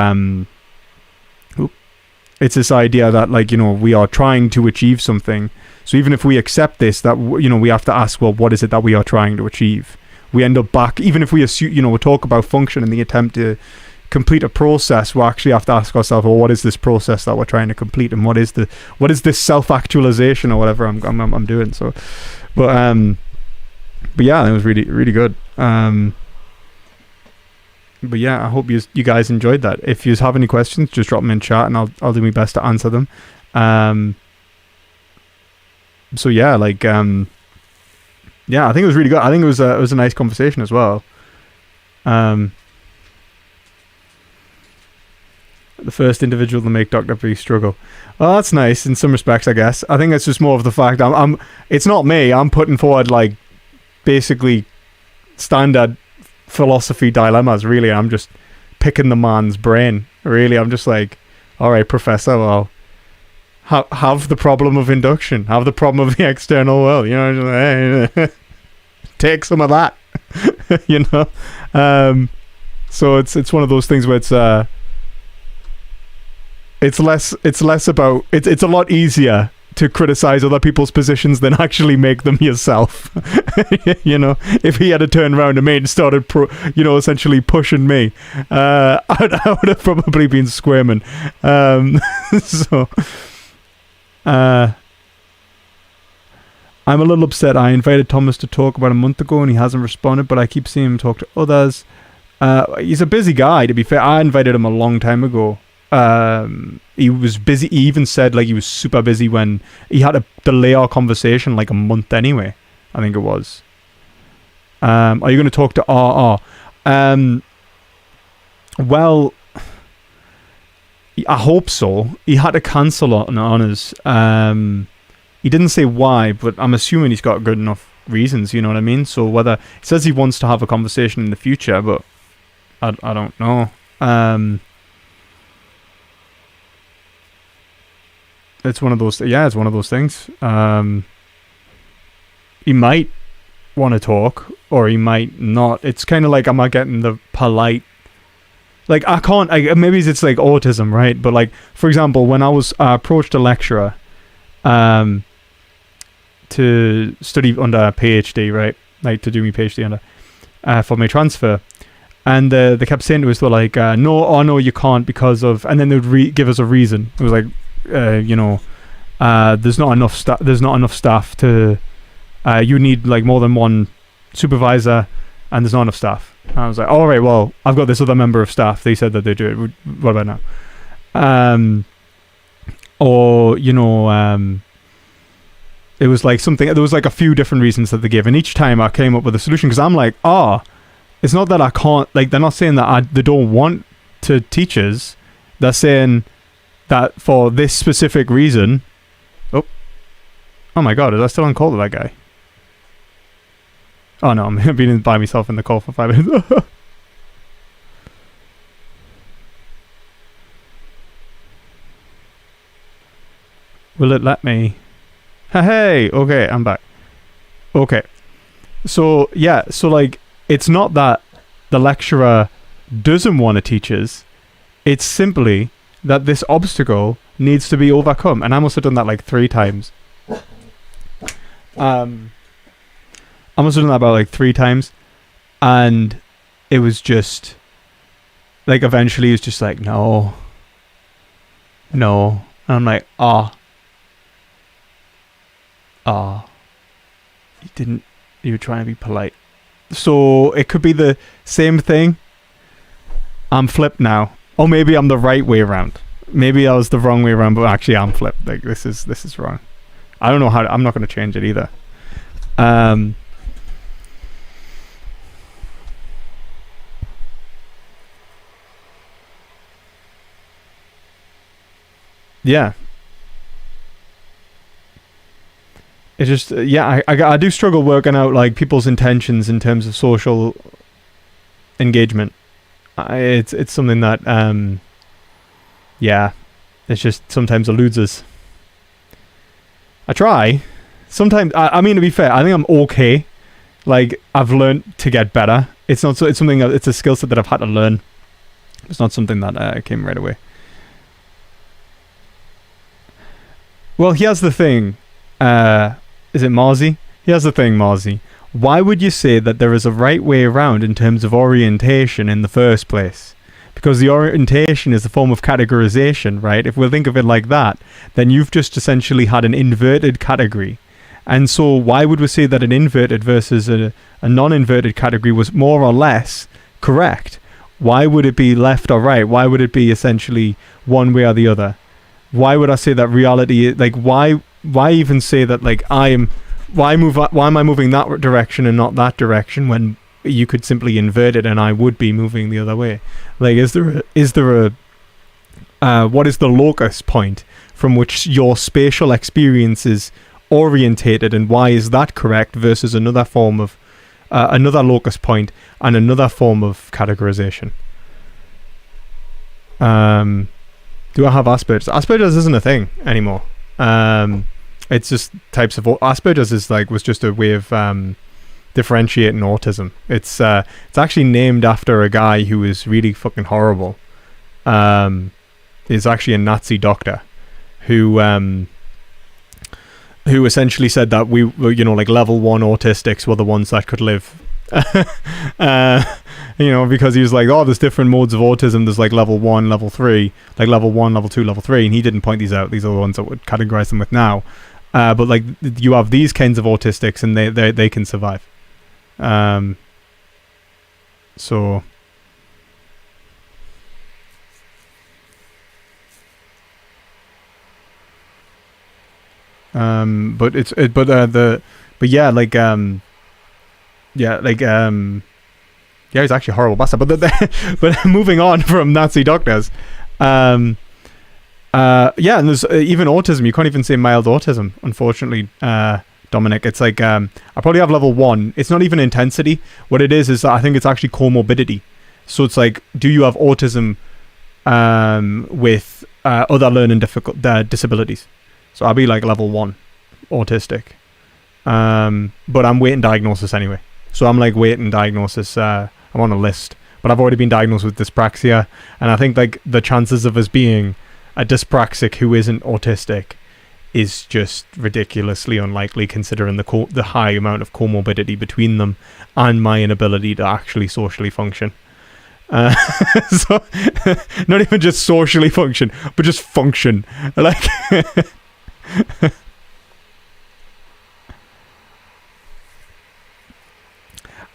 Speaker 1: it's this idea that, like, you know, we are trying to achieve something. So even if we accept this, that, you know, we have to ask, well, what is it that we are trying to achieve? We end up back, even if we assume, you know, we talk about function in the attempt to complete a process, we actually have to ask ourselves, well, what is this process that we're trying to complete, and what is this self-actualization or whatever I'm doing. So but yeah, it was really, really good. But yeah, I hope you guys enjoyed that. If you have any questions, just drop them in chat and I'll do my best to answer them. yeah, like yeah, I think it was really good. I think it was a nice conversation as well. The first individual to make Dr. B struggle. Well, that's nice in some respects, I guess. I think it's just more of the fact it's not me. I'm putting forward like basically standard philosophy dilemmas. Really, I'm just picking the man's brain. Really, I'm just like, all right, professor. Well, have the problem of induction. Have the problem of the external world. You know, just, take some of that. You know. So it's one of those things where it's less about it's a lot easier to criticize other people's positions than actually make them yourself. You know, if he had to turn around to me and started essentially pushing me, I would have probably been squirming. So I'm a little upset. I invited Thomas to talk about a month ago and he hasn't responded, but I keep seeing him talk to others. He's a busy guy, to be fair. I invited him a long time ago. He was busy. He even said like he was super busy when he had to delay our conversation like a month anyway, I think it was. Are you going to talk to RR? Well, I hope so. He had to cancel on us. He didn't say why, but I'm assuming he's got good enough reasons, you know what I mean? So whether he says he wants to have a conversation in the future, but I don't know. It's one of those. Yeah, it's one of those things. He might want to talk, or he might not. It's kind of like, am I getting the polite? Like I can't. Maybe it's like autism, right? But like, for example, when I was approached a lecturer, to study under a PhD, right? Like to do my PhD under, for my transfer, and they kept saying to us, they're like, no, you can't because of, and then they'd give us a reason. It was like, there's not enough staff to you need like more than one supervisor and there's not enough staff. And I was like, all right, well, I've got this other member of staff, they said that they do it, what about now? Or it was like something, there was like a few different reasons that they gave, and each time I came up with a solution, because I'm like, it's not that I can't, like, they're not saying that they don't want to teach us, they're saying that for this specific reason. Oh my god, is I still on call to that guy? Oh no, I'm being by myself in the call for 5 minutes. Will it let me? Hey, okay, I'm back. Okay, so yeah, so like, it's not that the lecturer doesn't want to teach us, it's simply that this obstacle needs to be overcome, and I must have done that like 3 times. I must have done that about like 3 times, and it was just like, eventually it's just like, no, and I'm like, you were trying to be polite. So it could be the same thing. I'm flipped now. Or maybe I'm the right way around. Maybe I was the wrong way around, but actually I'm flipped. Like, this is wrong. I don't know how I'm not going to change it either. Yeah. It's just, I do struggle working out like people's intentions in terms of social engagement. It's something that it's just sometimes eludes us. I try. Sometimes, I mean, to be fair, I think I'm okay. Like, I've learned to get better. It's not so. It's something. It's a skill set that I've had to learn. It's not something that came right away. Well, here's the thing. Is it Marzi? Here's the thing, Marzi. Why would you say that there is a right way around in terms of orientation in the first place? Because the orientation is a form of categorization, right? If we think of it like that, then you've just essentially had an inverted category. And so why would we say that an inverted versus a non-inverted category was more or less correct? Why would it be left or right? Why would it be essentially one way or the other? Why would I say that reality, like, why even say that like why am I moving that direction and not that direction when you could simply invert it and I would be moving the other way? Like, is there a what is the locus point from which your spatial experience is orientated, and why is that correct versus another form of another locus point and another form of categorization? Do I have Asperger's? Asperger's isn't a thing anymore. It's just types of Asperger's was just a way of differentiating autism. It's actually named after a guy who is really fucking horrible. He's actually a Nazi doctor who essentially said that we were, like level 1 autistics were the ones that could live. Because he was like, oh, there's different modes of autism. There's like level 1, level 3, like level 1, level 2, level 3, and he didn't point these out. These are the ones that would categorize them with now. But like you have these kinds of autistics, and they can survive. So. He's actually a horrible bastard. But moving on from Nazi doctors, and there's even autism. You can't even say mild autism, unfortunately, Dominic. It's like I probably have level 1. It's not even intensity. What it is I think it's actually comorbidity. So it's like, do you have autism with other learning disabilities? So I'll be like level 1 autistic, but I'm waiting diagnosis anyway. So I'm like waiting diagnosis. I'm on a list, but I've already been diagnosed with dyspraxia, and I think like the chances of us being a dyspraxic who isn't autistic is just ridiculously unlikely, considering the high amount of comorbidity between them and my inability to actually socially function. So not even just socially function, but just function. Like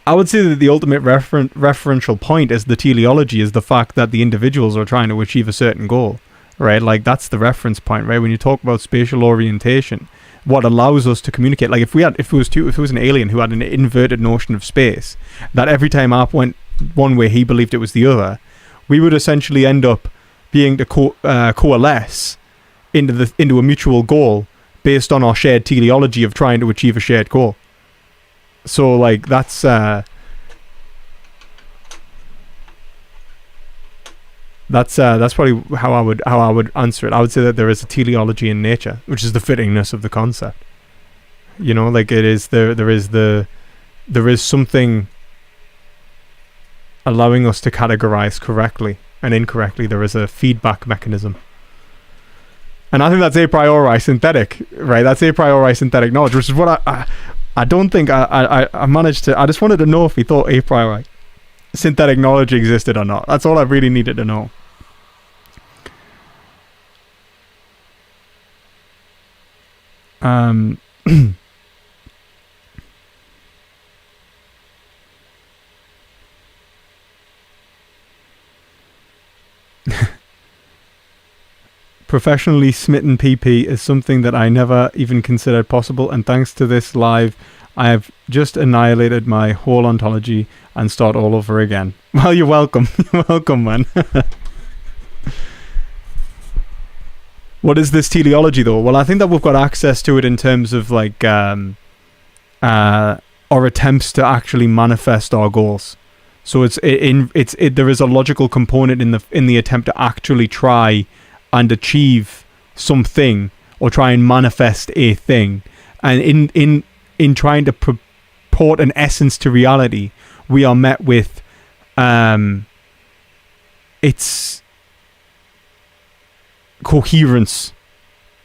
Speaker 1: I would say that the ultimate referential point is the teleology, is the fact that the individuals are trying to achieve a certain goal, right? Like that's the reference point, right? When you talk about spatial orientation, what allows us to communicate, like if it was an alien who had an inverted notion of space, that every time up went one way he believed it was the other, we would essentially end up being to coalesce into a mutual goal based on our shared teleology of trying to achieve a shared goal. So like that's probably how I would answer it. I would say that there is a teleology in nature, which is the fittingness of the concept. Like it is there is something allowing us to categorize correctly and incorrectly. There is a feedback mechanism. And I think that's a priori synthetic, right? That's a priori synthetic knowledge, which is what I don't think I managed to. I just wanted to know if he thought a priori synthetic knowledge existed or not. That's all I really needed to know. Professionally smitten PP is something that I never even considered possible, and thanks to this live, I have just annihilated my whole ontology and start all over again. Well, you're welcome. You're welcome, man. What is this teleology, though? Well, I think that we've got access to it in terms of like our attempts to actually manifest our goals. So there is a logical component in the attempt to actually try and achieve something or try and manifest a thing, and in trying to purport an essence to reality, we are met with its coherence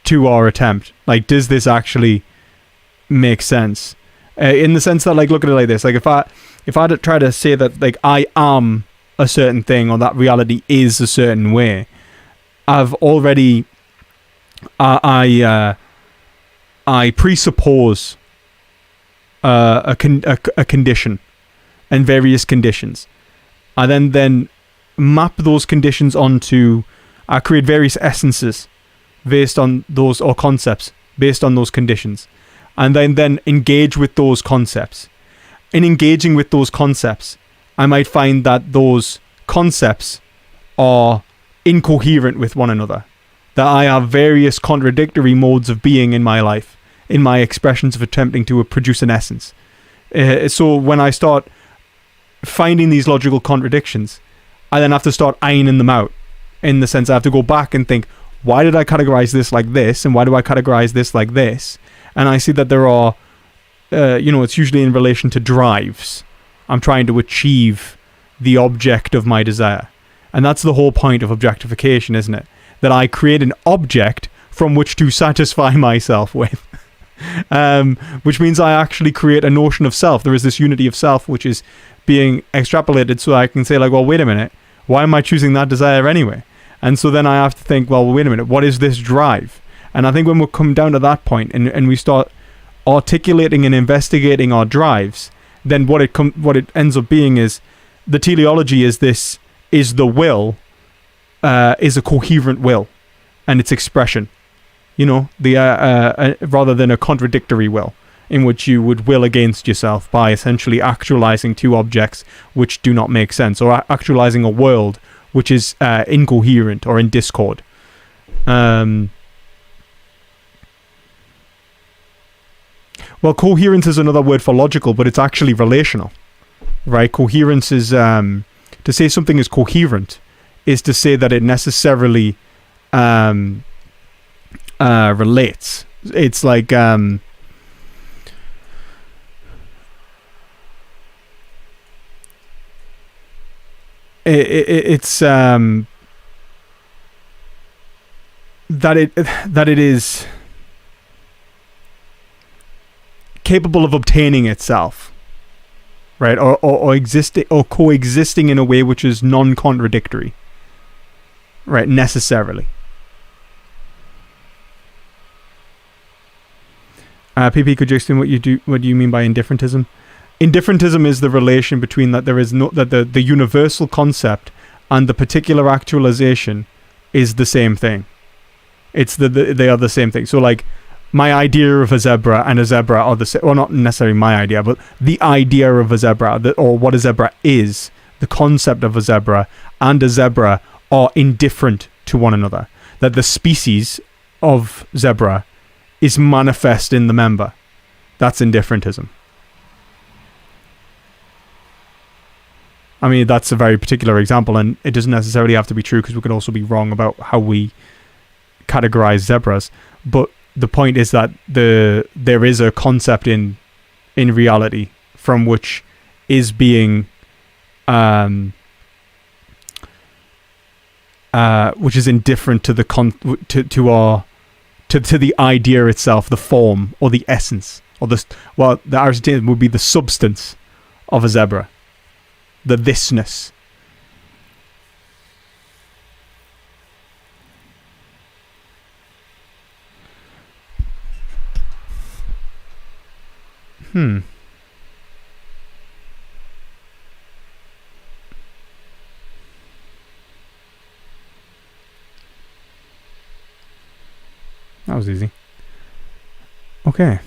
Speaker 1: to our attempt. Like, does this actually make sense? In the sense that, like, look at it like this: like if I try to say that like I am a certain thing or that reality is a certain way, I've already I presuppose a condition and various conditions. I then map those conditions onto, I create various essences based on those, or concepts based on those conditions, and then engage with those concepts. In engaging with those concepts, I might find that those concepts are incoherent with one another, that I have various contradictory modes of being in my life, in my expressions of attempting to produce an essence. So when I start finding these logical contradictions, I then have to start ironing them out, in the sense I have to go back and think, why did I categorize this like this, and why do I categorize this like this? And I see that there are, it's usually in relation to drives. I'm trying to achieve the object of my desire. And that's the whole point of objectification, isn't it? That I create an object from which to satisfy myself with. Which means I actually create a notion of self. There is this unity of self which is being extrapolated, so I can say, like, well, wait a minute, why am I choosing that desire anyway? And so then I have to think, well, wait a minute, what is this drive? And I think when we come down to that point and we start articulating and investigating our drives, then what it ends up being is the teleology is the will, is a coherent will and its expression, rather than a contradictory will, in which you would will against yourself by essentially actualizing two objects which do not make sense, or actualizing a world which is incoherent or in discord. Well, coherence is another word for logical, but it's actually relational, right? Coherence is, to say something is coherent is to say that it necessarily relates. It's like, it's that it is capable of obtaining itself, right, or existing or coexisting in a way which is non-contradictory, right, necessarily. PP, could you explain what do you mean by indifferentism? Indifferentism is the relation between that the universal concept and the particular actualization is the same thing. It's they are the same thing. So, like, my idea of a zebra and a zebra are the same. Well, not necessarily my idea, but the idea of a zebra, or what a zebra is, the concept of a zebra and a zebra are indifferent to one another. That the species of zebra is manifest in the member. That's indifferentism. I mean, that's a very particular example, and it doesn't necessarily have to be true, because we could also be wrong about how we categorize zebras. But the point is that there is a concept in reality from which is being which is indifferent to the to the idea itself, the form or the essence, or the Aristotelian would be the substance of a zebra, the thisness. That was easy. Okay.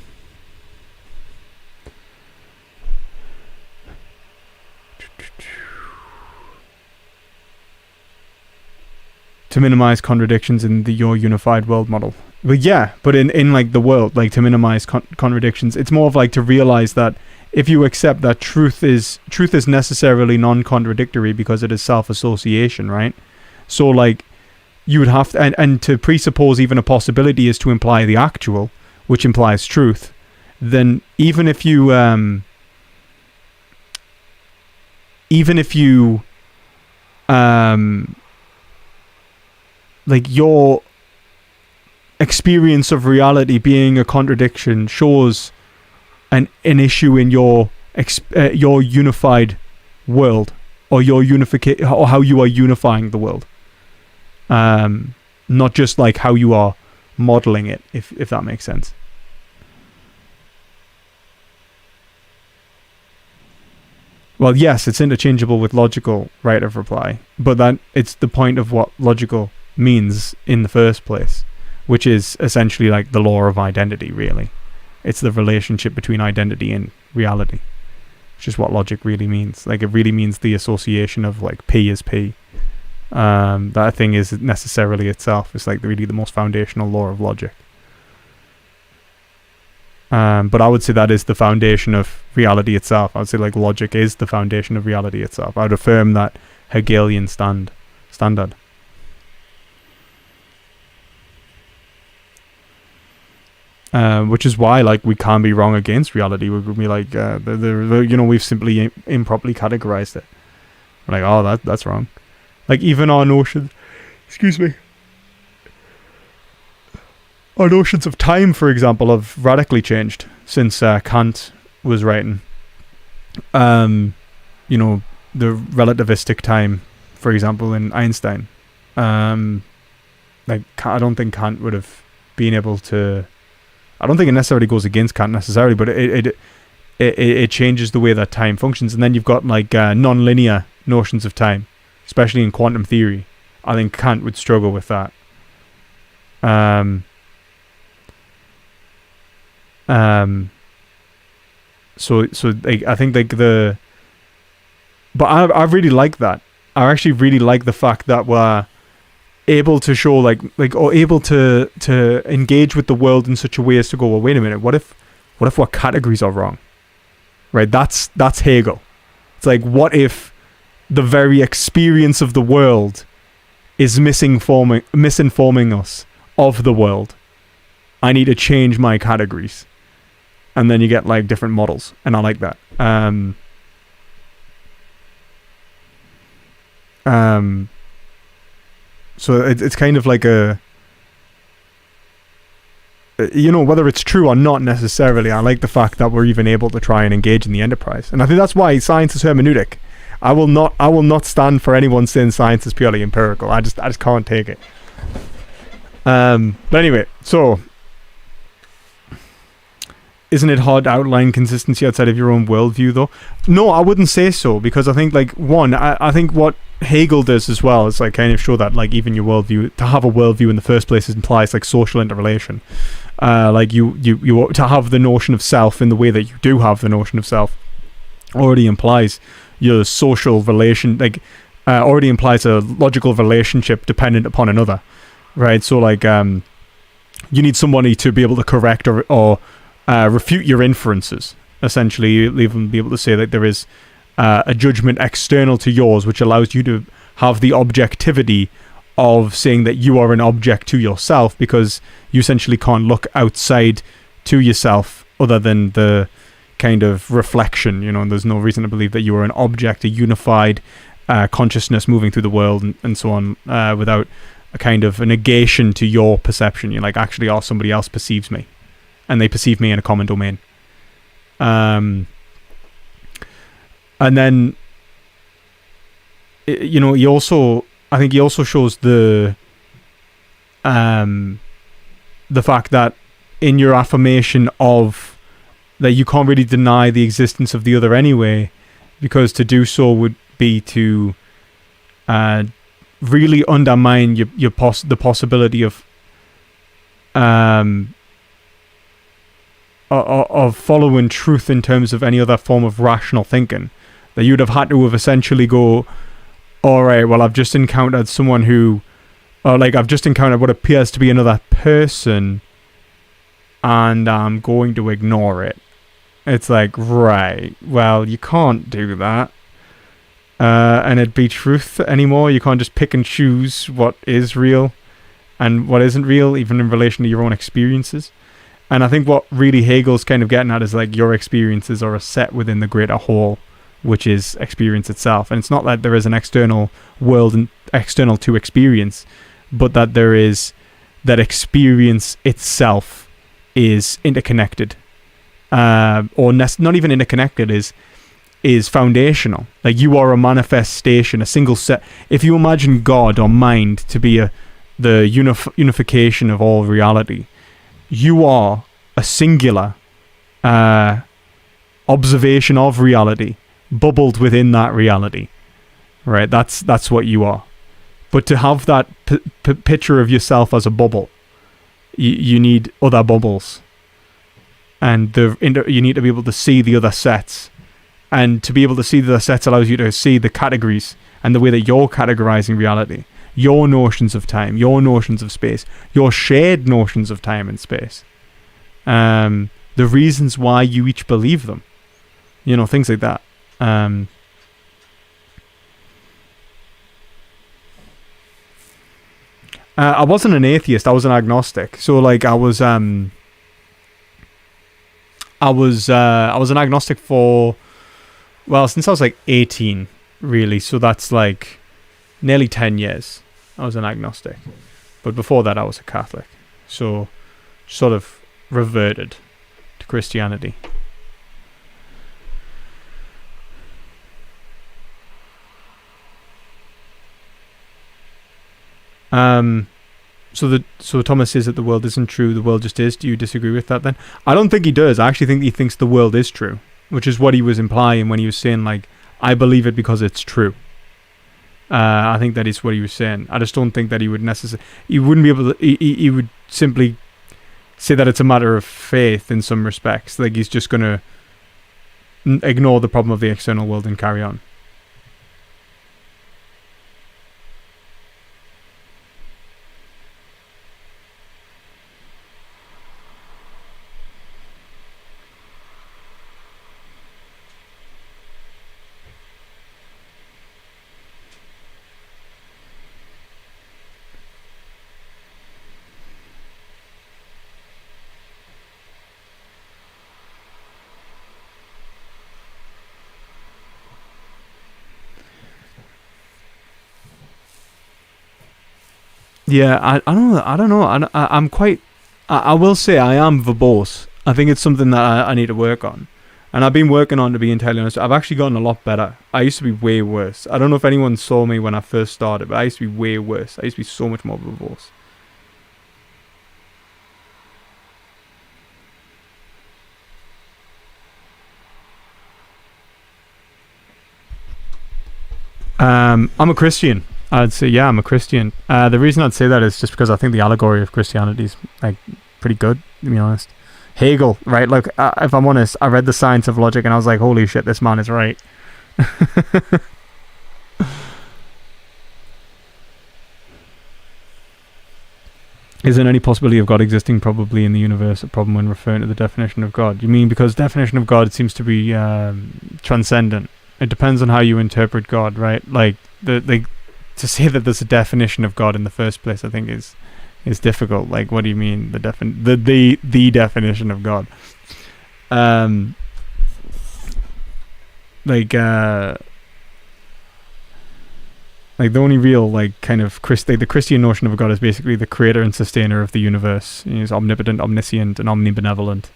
Speaker 1: To minimize contradictions in your unified world model. But yeah, but in like the world, like to minimize contradictions, it's more of like to realize that if you accept that truth is necessarily non-contradictory because it is self-association, right? So like you would have to, and to presuppose even a possibility is to imply the actual, which implies truth. Then even if you like your experience of reality being a contradiction shows an issue in your unified world, or your unification, or how you are unifying the world, not just like how you are modeling it, if that makes sense. Well, yes, it's interchangeable with logical right of reply, but that it's the point of what logical means in the first place, which is essentially like the law of identity, really. It's the relationship between identity and reality, which is what logic really means. Like, it really means the association of like P is P. That thing is necessarily itself. It's like really the most foundational law of logic. But I would say that is the foundation of reality itself. I would say like logic is the foundation of reality itself. I would affirm that Hegelian standard. Which is why like we can't be wrong against reality. We would be like, we've simply improperly categorized it. We're like, oh, that's wrong. Like even our notions, our notions of time, for example, have radically changed since Kant was writing. The relativistic time, for example, in Einstein. I don't think Kant would have been able to. I don't think it necessarily goes against Kant necessarily, but it changes the way that time functions. And then you've got like non-linear notions of time, especially in quantum theory. I think Kant would struggle with that. So like, I think like but I really like that. I actually really like the fact that we're able to show or able to engage with the world in such a way as to go, well, wait a minute, what if our categories are wrong? Right? That's Hegel. It's like, what if the very experience of the world is misinforming us of the world? I need to change my categories. And then you get like different models, and I like that. So it's kind of like a, whether it's true or not necessarily, I like the fact that we're even able to try and engage in the enterprise. And I think that's why science is hermeneutic. I will not stand for anyone saying science is purely empirical. I just can't take it. But anyway, so isn't it hard to outline consistency outside of your own worldview, though? No, I wouldn't say so, because I think, like, one, I think what Hegel does as well is, like, kind of show that, like, even your worldview, to have a worldview in the first place implies, like, social interrelation. Like, you to have the notion of self in the way that you do have the notion of self already implies your social relation, like, already implies a logical relationship dependent upon another, right? So, like, you need somebody to be able to correct or refute your inferences. Essentially, you even be able to say that there is a judgment external to yours, which allows you to have the objectivity of saying that you are an object to yourself, because you essentially can't look outside to yourself other than the kind of reflection, and there's no reason to believe that you are an object, a unified consciousness moving through the world and so on, without a kind of a negation to your perception. You're like, actually, somebody else perceives me, and they perceive me in a common domain. And then, he also shows the fact that in your affirmation of that you can't really deny the existence of the other anyway, because to do so would be to really undermine the possibility of following truth in terms of any other form of rational thinking. That you'd have had to have essentially go, all right, well, I've just encountered someone who, I've just encountered what appears to be another person, and I'm going to ignore it. It's like, right, well, you can't do that. And it'd be truth anymore. You can't just pick and choose what is real and what isn't real, even in relation to your own experiences. And I think what really Hegel's kind of getting at is, like, your experiences are a set within the greater whole, which is experience itself. And it's not that there is an external world and external to experience, but that there is that experience itself is interconnected, or not even interconnected, is foundational. Like, you are a manifestation, a single set. If you imagine God or mind to be the unification of all reality, you are a singular observation of reality, bubbled within that reality, right? That's what you are. But to have that picture of yourself as a bubble, you need other bubbles, and you need to be able to see the other sets, and to be able to see the other sets allows you to see the categories and the way that you're categorizing reality, your notions of time, your notions of space, your shared notions of time and space, the reasons why you each believe them, things like that. I wasn't an atheist. I was an agnostic. So like I was an agnostic for, well, since I was like 18, really. So that's like nearly 10 years. I was an agnostic, but before that I was a Catholic. So sort of reverted to Christianity. So Thomas says that the world isn't true, the world just is. Do you disagree with that then? I don't think he does. I actually think he thinks the world is true, which is what he was implying when he was saying, like, I believe it because it's true. I think that is what he was saying. I just don't think that he would he wouldn't be able to, he would simply say that it's a matter of faith in some respects. Like, he's just going to ignore the problem of the external world and carry on. Yeah, I don't know. I'm quite. I will say I am verbose. I think it's something that I need to work on, and I've been working on, to be entirely honest. I've actually gotten a lot better. I used to be way worse. I don't know if anyone saw me when I first started, but I used to be way worse. I used to be so much more verbose. I'm a Christian. I'd say, yeah, I'm a Christian. The reason I'd say that is just because I think the allegory of Christianity is like pretty good, to be honest. Hegel, right? Like, if I'm honest, I read The Science of Logic and I was like, holy shit, this man is right. Is there any possibility of God existing? Probably in the universe. A problem when referring to the definition of God. You mean because definition of God seems to be transcendent? It depends on how you interpret God, right? Like to say that there's a definition of God in the first place, I think is difficult. Like, what do you mean the definition of God? Like the only real kind of the Christian notion of God is basically the creator and sustainer of the universe. He's omnipotent, omniscient, and omnibenevolent.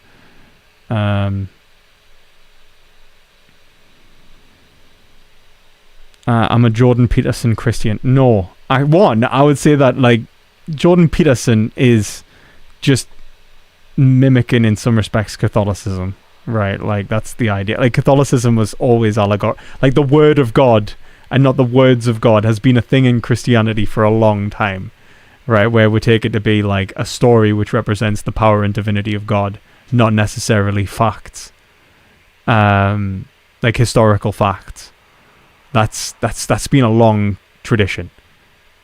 Speaker 1: I'm a Jordan Peterson Christian. No, I would say that Jordan Peterson is just mimicking in some respects Catholicism, right? Like, that's the idea. Like, Catholicism was always allegorical. Like, the word of God and not the words of God has been a thing in Christianity for a long time, right? Where we take it to be like a story which represents the power and divinity of God, not necessarily facts, like historical facts. That's been a long tradition.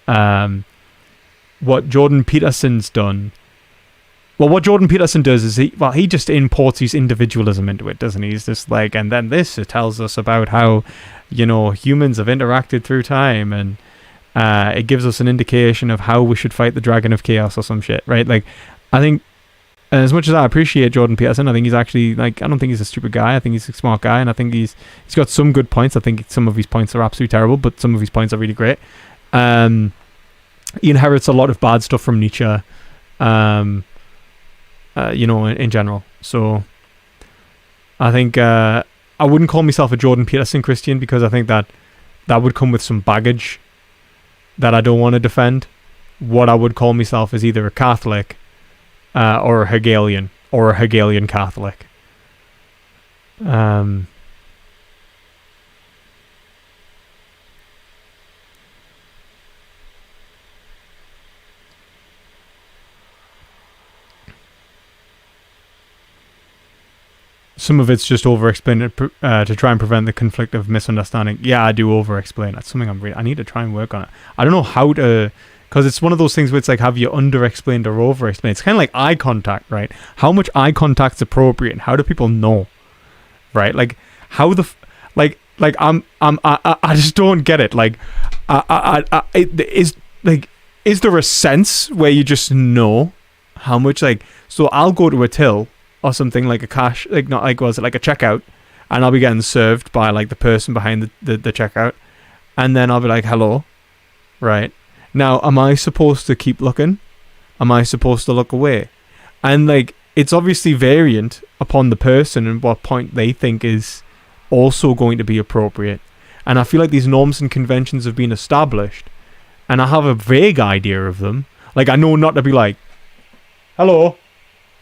Speaker 1: What Jordan Peterson's done, what Jordan Peterson does is he just imports his individualism into it, doesn't he? He's just like, and then it tells us about how, humans have interacted through time, and it gives us an indication of how we should fight the dragon of chaos or some shit, right? Like, I think, as much as I appreciate Jordan Peterson, I think he's actually, I don't think he's a stupid guy. I think he's a smart guy, and I think he's got some good points. I think some of his points are absolutely terrible, but some of his points are really great. He inherits a lot of bad stuff from Nietzsche, in general. So I think I wouldn't call myself a Jordan Peterson Christian, because I think that would come with some baggage that I don't want to defend. What I would call myself is either a Catholic or a Hegelian Catholic. some of it's just over-explained to try and prevent the conflict of misunderstanding. Yeah, I do over-explain. That's something I need to try and work on it. I don't know how to, because it's one of those things where it's like, have you under-explained or over-explained? It's kind of like eye contact, right? How much eye contact's appropriate, and how do people know, right? Like, how the, I just don't get it. Like, is there a sense where you just know how much, like, so I'll go to a till or something, like a cash, like, not like, was it like a checkout, and I'll be getting served by like the person behind the checkout, and then I'll be like, hello, right? Now, am I supposed to keep looking? Am I supposed to look away? And like, it's obviously variant upon the person and what point they think is also going to be appropriate. And I feel like these norms and conventions have been established, and I have a vague idea of them. Like, I know not to be like, hello,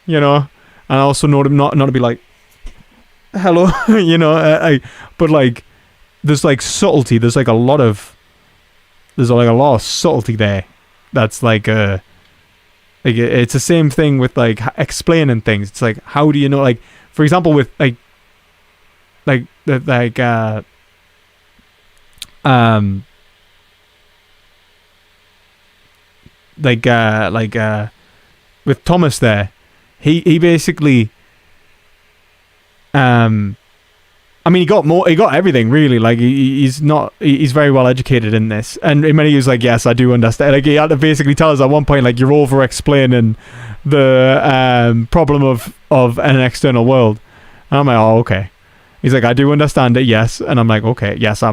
Speaker 1: you know, and I also know not to be like, hello, you know, but like, there's like subtlety. There's like a lot of subtlety there. That's like it's the same thing with like explaining things. It's like, how do you know? Like, for example, with with Thomas there, he basically, I mean, he got everything really. Like, he's very well educated in this, and in many he was like, yes, I do understand. Like, he had to basically tell us at one point, like, you're over explaining the problem of an external world, and I'm like, oh, okay. He's like, I do understand it, yes, and I'm like, okay, yes, I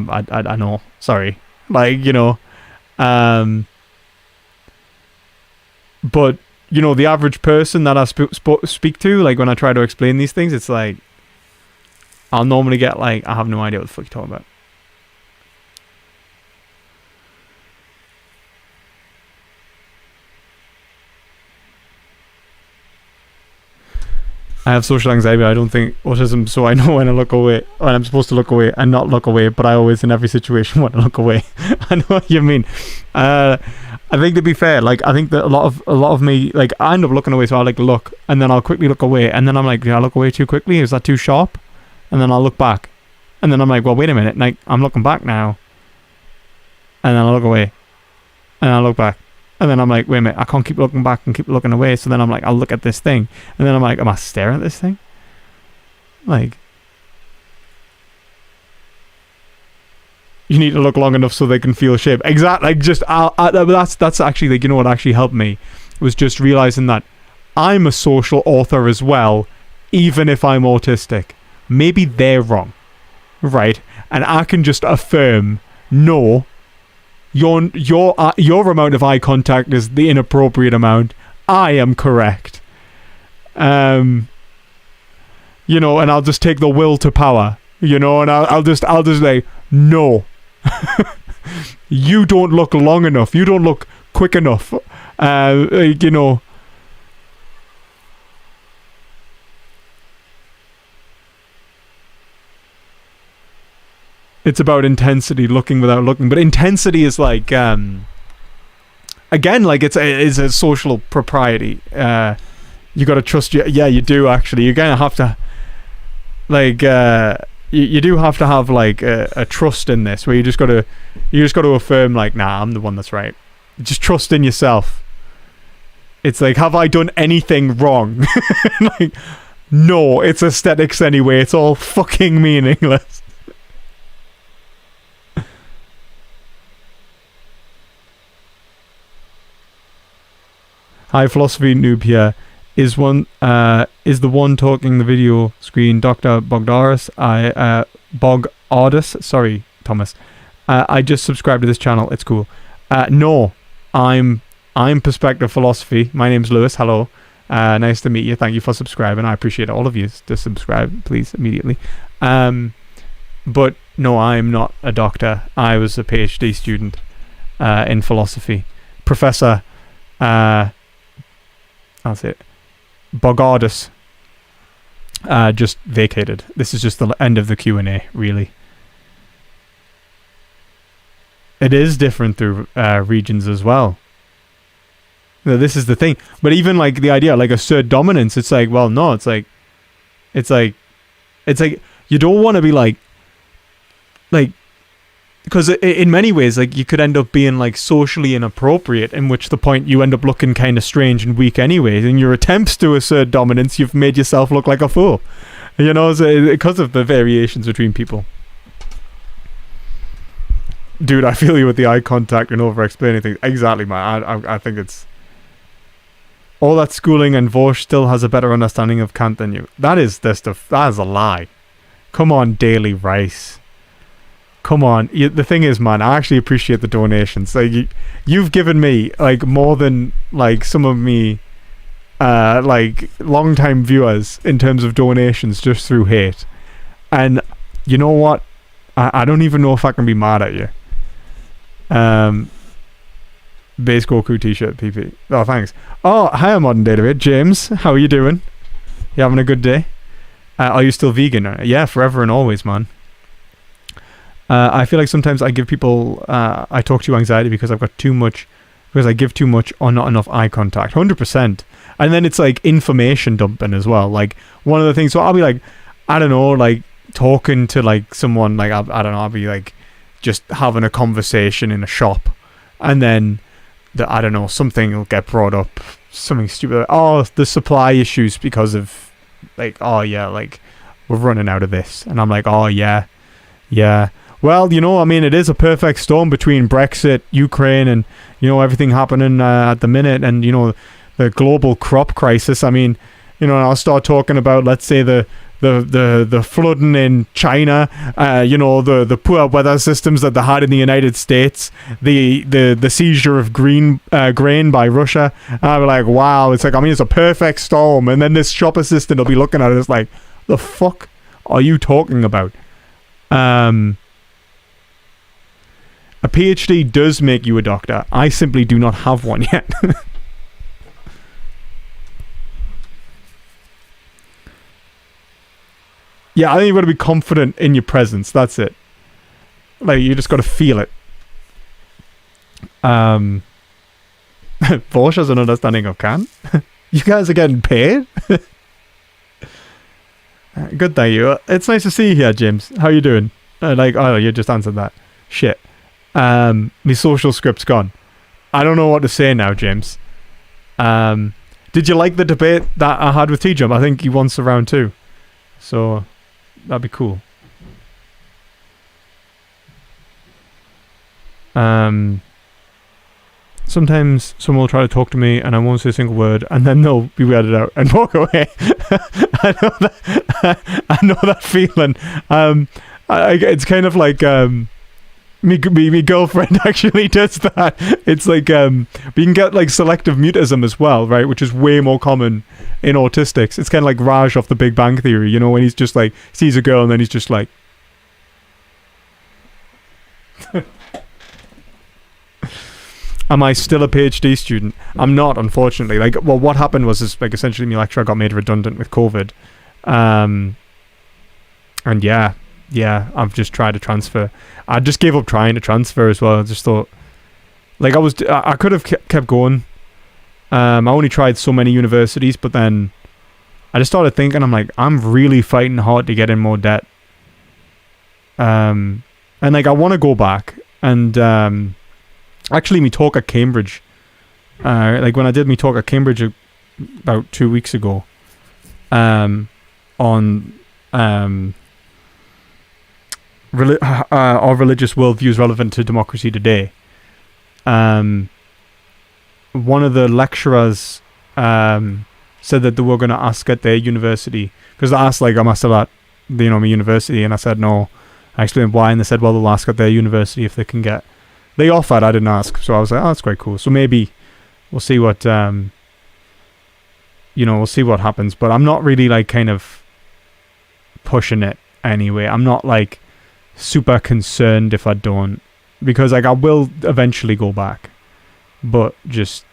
Speaker 1: know, sorry, like, you know, but you know, the average person that I speak to, like, when I try to explain these things, it's like, I'll normally get like, I have no idea what the fuck you're talking about. I have social anxiety. I don't think autism, so I know when I look away, when I'm supposed to look away and not look away, but I always, in every situation, want to look away. I know what you mean. I think, to be fair, like, I think that a lot of me, like, I end up looking away, so I'll like look, and then I'll quickly look away, and then I'm like, did I look away too quickly? Is that too sharp? And then I'll look back, and then I'm like, well, wait a minute, like, I'm looking back now, and then I'll look away, and I'll look back, and then I'm like, wait a minute, I can't keep looking back and keep looking away, so then I'm like, I'll look at this thing, and then I'm like, am I staring at this thing? Like, you need to look long enough so they can feel shape. Exactly. Like, just that's actually, like, you know what actually helped me was just realizing that I'm a social author as well, even if I'm autistic. Maybe they're wrong, right? And I can just affirm, no, your amount of eye contact is the inappropriate amount. I am correct. You know, and I'll just take the will to power, you know, and I'll just like, no. You don't look long enough. You don't look quick enough. You know. It's about intensity, looking without looking. But intensity is like, again, like, it's a social propriety. You got to trust you. Yeah, you do actually. You're gonna have to, like, you do have to have like a trust in this, where you just got to affirm, like, nah, I'm the one that's right. Just trust in yourself. It's like, have I done anything wrong? Like, no, it's aesthetics anyway. It's all fucking meaningless. Hi, philosophy noob here. Is the one talking the video screen Dr. Bogardus? Bogardus. Sorry, Thomas. I just subscribed to this channel. It's cool. No, I'm Perspective Philosophy. My name's Lewis. Hello. Nice to meet you. Thank you for subscribing. I appreciate all of you to subscribe, please, immediately. But no, I'm not a doctor. I was a PhD student in philosophy. Professor, I'll say it, Bogardus just vacated. This is just the end of the Q&A, really. It is different through regions as well. This is the thing. But even like the idea, like assert dominance, it's like, well, no, it's like It's like you don't want to be like because in many ways, like, you could end up being like socially inappropriate, in which the point you end up looking kind of strange and weak anyway. In your attempts to assert dominance, you've made yourself look like a fool, you know, so because of the variations between people. Dude, I feel you with the eye contact and over-explaining things. Exactly, man. I think it's all that schooling, and Vaush still has a better understanding of Kant than you. That is a lie. Come on, Daily Rice. Come on. The thing is, man, I actually appreciate the donations. Like, you've given me like more than like some of me like long-time viewers in terms of donations just through hate. And you know what? I don't even know if I can be mad at you. Base Goku t-shirt PP. Oh, thanks. Oh, hi, Modern Database. James, how are you doing? You having a good day? Are you still vegan? Yeah, forever and always, man. I feel like sometimes I give people I talk to anxiety because I give too much or not enough eye contact. 100%. And then it's like information dumping as well. Like, one of the things, so I'll be like, I don't know, like talking to like someone, like I don't know, I'll be like just having a conversation in a shop, and then I don't know, something will get brought up, something stupid, like, oh, the supply issues because of like, oh yeah, like we're running out of this, and I'm like, oh yeah. Well, you know, I mean, it is a perfect storm between Brexit, Ukraine, and, you know, everything happening at the minute, and, you know, the global crop crisis. I mean, you know, I'll start talking about, let's say, the flooding in China, you know, the poor weather systems that they had in the United States, the seizure of grain by Russia. And I'll be like, wow, it's like, I mean, it's a perfect storm. And then this shop assistant will be looking at it, it's like, the fuck are you talking about? A PhD does make you a doctor. I simply do not have one yet. Yeah, I think you've got to be confident in your presence. That's it. Like, you just got to feel it. Vaush has an understanding of Kant. You guys are getting paid? Good, thank you. It's nice to see you here, James. How you doing? Oh, you just answered that. Shit. My social script's gone. I don't know what to say now, James. Did you like the debate that I had with T-Jump? I think he wants a round 2. So, that'd be cool. Sometimes someone will try to talk to me and I won't say a single word, and then they'll be weirded out and walk away. I know that feeling. It's kind of like me girlfriend actually does that. It's like we can get like selective mutism as well, right? Which is way more common in autistics. It's kind of like Raj off The Big Bang Theory, you know, when he's just like sees a girl and then he's just like. Am I still a PhD student? I'm not, unfortunately. Like, well, what happened was like essentially my lecturer got made redundant with COVID, and yeah, I've just tried to transfer. I just gave up trying to transfer as well. I just thought, like, I could have kept going. I only tried so many universities, but then I just started thinking, I'm like, I'm really fighting hard to get in more debt. And like, I want to go back. And actually, me talk at Cambridge, like when I did me talk at Cambridge about 2 weeks ago, on are religious worldviews relevant to democracy today? One of the lecturers said that they were going to ask at their university, because they asked, like, am I still at my university? And I said no. I explained why, and they said, well, they'll ask at their university if they can get. They offered, I didn't ask, so I was like, oh, that's quite cool. So maybe we'll see what we'll see what happens. But I'm not really like kind of pushing it anyway. I'm not like super concerned if I don't, because like I will eventually go back, but just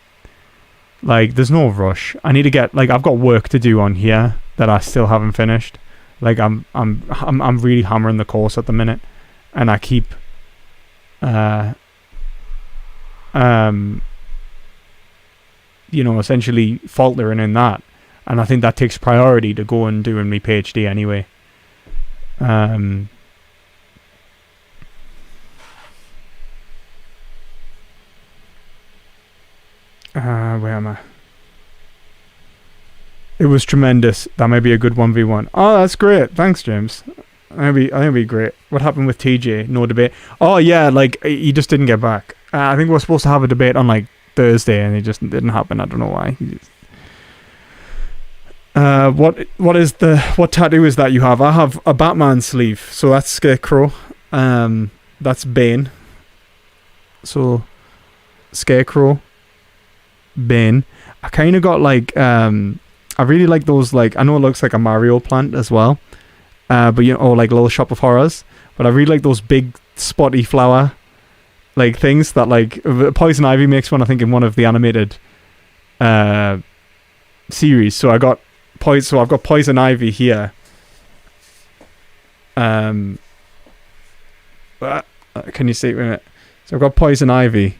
Speaker 1: like there's no rush. I need to get, like, I've got work to do on here that I still haven't finished. Like I'm really hammering the course at the minute, and I keep essentially faltering in that, and I think that takes priority to go and doing my PhD anyway. Um, where am I? It was tremendous. That may be a good 1v1. Oh, that's great. Thanks, James. I think it'd be great. What happened with TJ? No debate. Oh, yeah, like, he just didn't get back. I think we're supposed to have a debate on, like, Thursday, and it just didn't happen. I don't know why. What tattoo is that you have? I have a Batman sleeve, so that's Scarecrow. That's Bane. So, Scarecrow, Bane. I kind of got, like, I really like those, like, I know it looks like a Mario plant as well, but you know, or like Little Shop of Horrors, but I really like those big spotty flower, like, things that, like, Poison Ivy makes one, I think, in one of the animated series. So I've got Poison Ivy here. Can you see it? Wait a minute. So I've got Poison Ivy.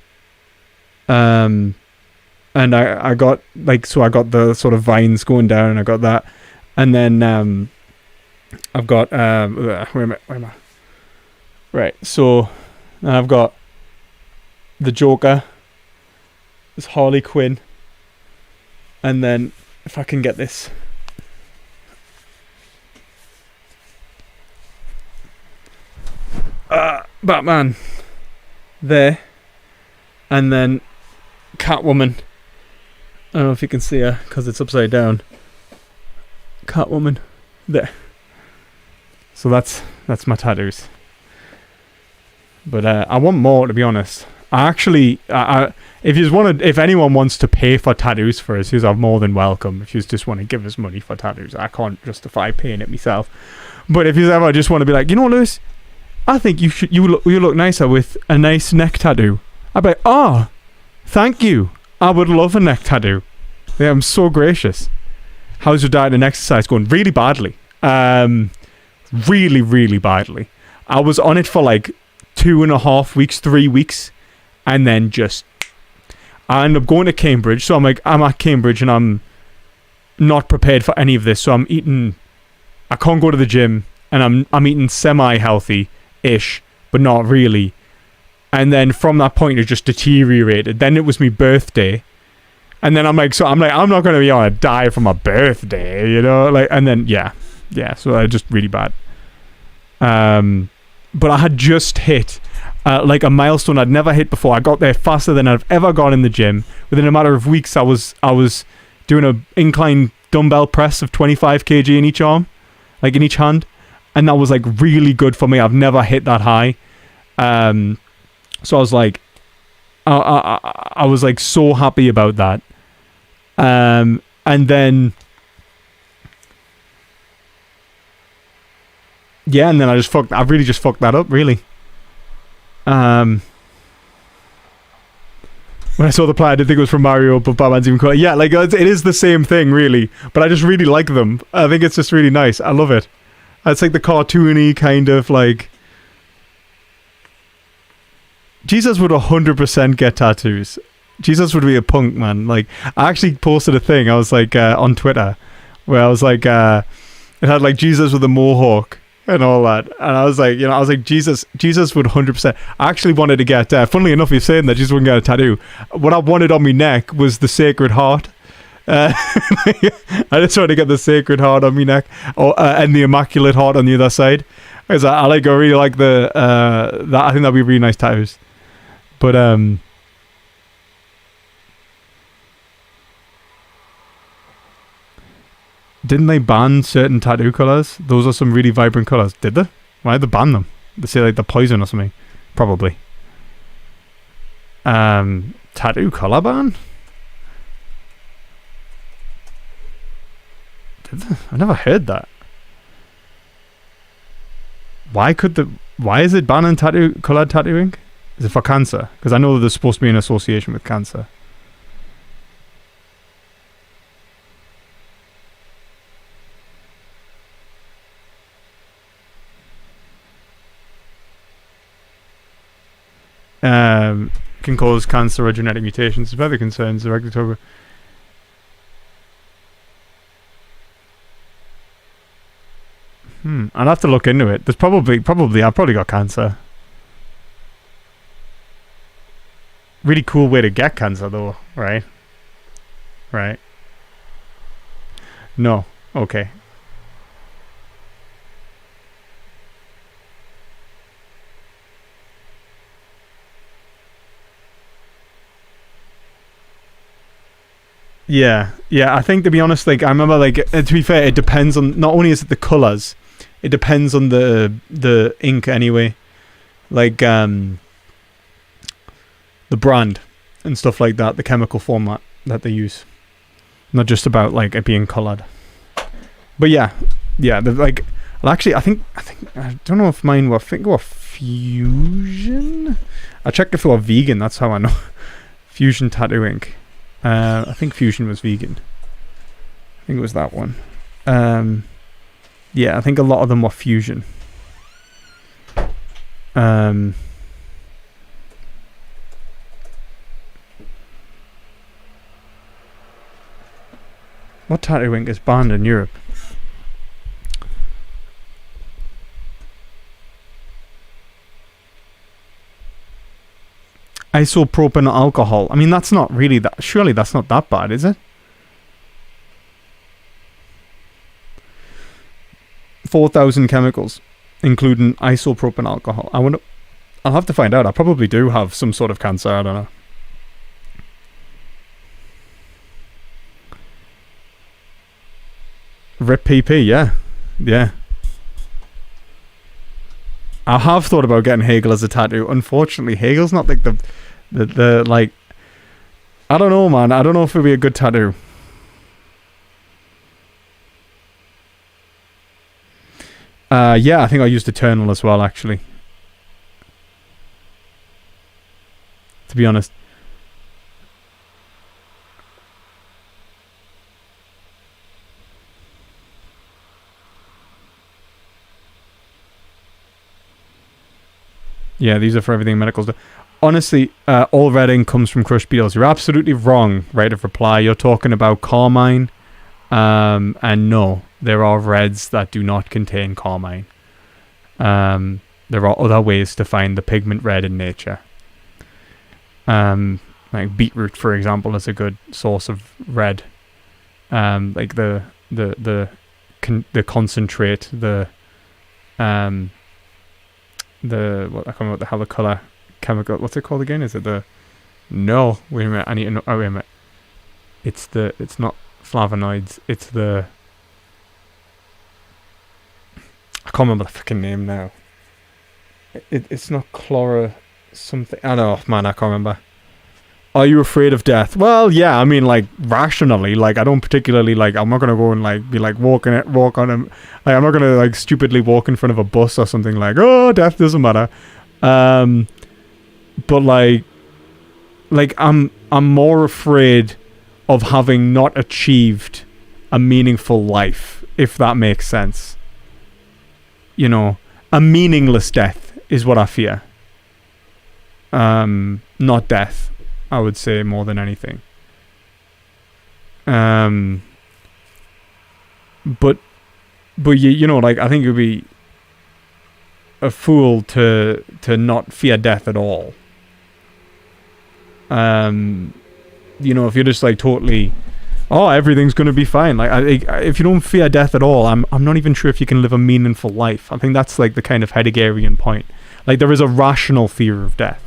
Speaker 1: And I got, like, so I got the sort of vines going down, and I got that. And then I've got, where am I? Right, so I've got the Joker. There's Harley Quinn. And then, if I can get this. Batman. There. And then Catwoman. I don't know if you can see her because it's upside down. Catwoman. There. So that's my tattoos. But I want more, to be honest. I actually, if anyone wants to pay for tattoos for us, I'm more than welcome. If you just want to give us money for tattoos, I can't justify paying it myself. But if you ever just want to be like, you know what, Lewis, I think you look nicer with a nice neck tattoo. I'd be like, oh, thank you. I would love a neck tattoo. Yeah, I'm so gracious. How's your diet and exercise going? Really badly. Really, really badly. I was on it for like 2.5 weeks, 3 weeks, and then I ended up going to Cambridge. So I'm at Cambridge and I'm not prepared for any of this. So I'm eating. I can't go to the gym, and I'm eating semi-healthy-ish, but not really. And then from that point, it just deteriorated. Then it was my birthday. And then I'm like, I'm not going to be on a diet for my birthday, you know? Like, and then, yeah. So I just really bad. But I had just hit, like, a milestone I'd never hit before. I got there faster than I've ever gone in the gym. Within a matter of weeks, I was doing a incline dumbbell press of 25 kg in each arm, like in each hand. And that was, like, really good for me. I've never hit that high. So I was like, I was like so happy about that. And then, yeah, and then I really just fucked that up, really. When I saw the play, I didn't think it was from Mario, but Batman's even cooler. Yeah, like, it is the same thing, really. But I just really like them. I think it's just really nice. I love it. It's like the cartoony kind of, like... Jesus would 100% get tattoos. Jesus would be a punk, man. Like, I actually posted a thing. I was like, on Twitter, where I was like, it had like Jesus with a mohawk and all that. And I was like, Jesus would 100%. I actually wanted to get, funnily enough, you're saying that Jesus wouldn't get a tattoo. What I wanted on my neck was the Sacred Heart. I just wanted to get the Sacred Heart on my neck, and the Immaculate Heart on the other side. Because I really like that. I think that'd be really nice tattoos. But didn't they ban certain tattoo colours? Those are some really vibrant colours. Did they? Why did they ban them? They say like the poison or something. Probably. Tattoo colour ban? Did they? I never heard that. Why is it banning coloured tattooing? Is it for cancer? Because I know that there's supposed to be an association with cancer. Can cause cancer or genetic mutations. Further concerns the regulatory. I'll have to look into it. There's probably I've probably got cancer. Really cool way to get cancer though, right? Right. No. Okay. Yeah, I think, to be honest, like, I remember, like, to be fair, it depends on, not only is it the colours, it depends on the ink anyway. Like, the brand and stuff like that, the chemical format that they use. Not just about, like, it being coloured. But yeah, like, well, actually, I think, I don't know if mine were, I think they were Fusion? I checked if they were vegan, that's how I know. Fusion tattoo ink. I think Fusion was vegan. I think it was that one. Yeah, I think a lot of them were Fusion. What tattoo ink is banned in Europe? Isopropyl alcohol. I mean, that's not really that. Surely that's not that bad, is it? 4,000 chemicals, including isopropyl alcohol. I'll have to find out. I probably do have some sort of cancer. I don't know. Rip PP, yeah. I have thought about getting Hegel as a tattoo. Unfortunately, Hegel's not like the like, I don't know, man. I don't know if it'd be a good tattoo. Yeah, I think I used Eternal as well, actually. To be honest. Yeah, these are for everything medical stuff. Honestly, all red ink comes from crushed beetles. You're absolutely wrong, right of reply. You're talking about carmine. And no, there are reds that do not contain carmine. There are other ways to find the pigment red in nature. Like beetroot, for example, is a good source of red. Like the concentrate, what I can't remember how the color chemical. What's it called again? Is it the? No, wait a minute. I need to know. Oh, wait a minute. It's not flavonoids. It's the. I can't remember the fucking name now. It's not chloro something. I don't know, man. I can't remember. Are you afraid of death? Well, yeah. I mean, like, rationally, like, I don't particularly, like, I'm not gonna go and, like, be like walk on him. Like, I'm not gonna, like, stupidly walk in front of a bus or something, like, oh, death doesn't matter. But like I'm more afraid of having not achieved a meaningful life, if that makes sense. You know, a meaningless death is what I fear. Not death, I would say, more than anything. But you know, like, I think it would be a fool to not fear death at all. You know, if you're just like totally, oh, everything's gonna be fine. Like, if you don't fear death at all, I'm not even sure if you can live a meaningful life. I think that's like the kind of Heideggerian point. Like, there is a rational fear of death,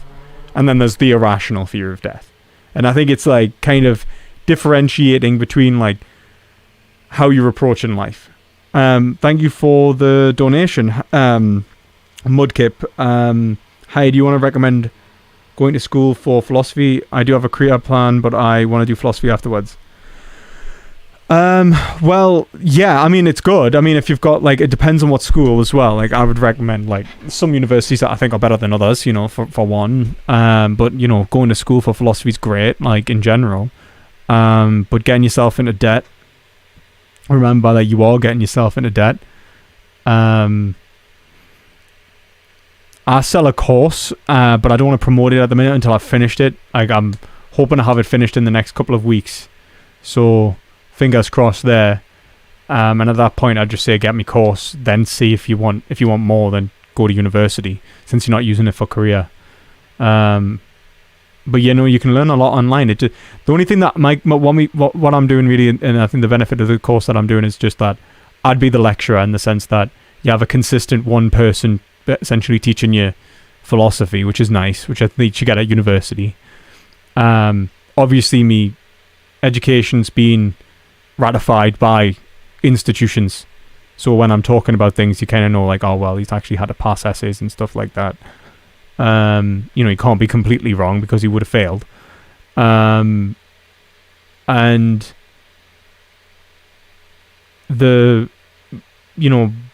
Speaker 1: and then there's the irrational fear of death. And I think it's like kind of differentiating between like how you're approaching life. Thank you for the donation, Mudkip. Hi, do you want to recommend going to school for philosophy? I do have a career plan, but I want to do philosophy afterwards. Well, yeah, I mean, it's good. I mean, if you've got, like, it depends on what school as well. Like, I would recommend, like, some universities that I think are better than others, you know, for one. But, you know, going to school for philosophy is great, like, in general. But getting yourself into debt, remember that you are getting yourself into debt. I sell a course, but I don't want to promote it at the minute until I've finished it. Like, I'm hoping to have it finished in the next couple of weeks. So, fingers crossed there. And at that point, I'd just say get me course, then see if you want more, then go to university, since you're not using it for career. But you can learn a lot online. The only thing that what I'm doing really, and I think the benefit of the course that I'm doing is just that I'd be the lecturer, in the sense that you have a consistent one person essentially teaching you philosophy, which is nice, which I think you get at university. Obviously, me education's been ratified by institutions, so when I'm talking about things, you kind of know, like, oh well, he's actually had to pass essays and stuff like that. He can't be completely wrong because he would have failed. And the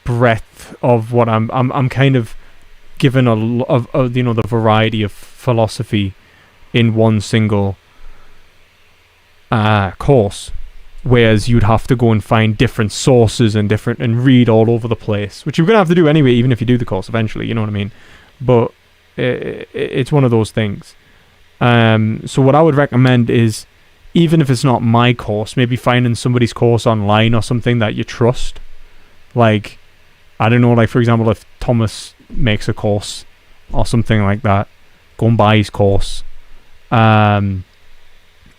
Speaker 1: breadth of what I'm kind of given of the variety of philosophy in one single course, whereas you'd have to go and find different sources and read all over the place, which you're gonna have to do anyway, even if you do the course eventually, you know what I mean? But it's one of those things. So what I would recommend is, even if it's not my course, maybe finding somebody's course online or something that you trust. Like, I don't know, like, for example, if Thomas makes a course or something like that, go and buy his course. I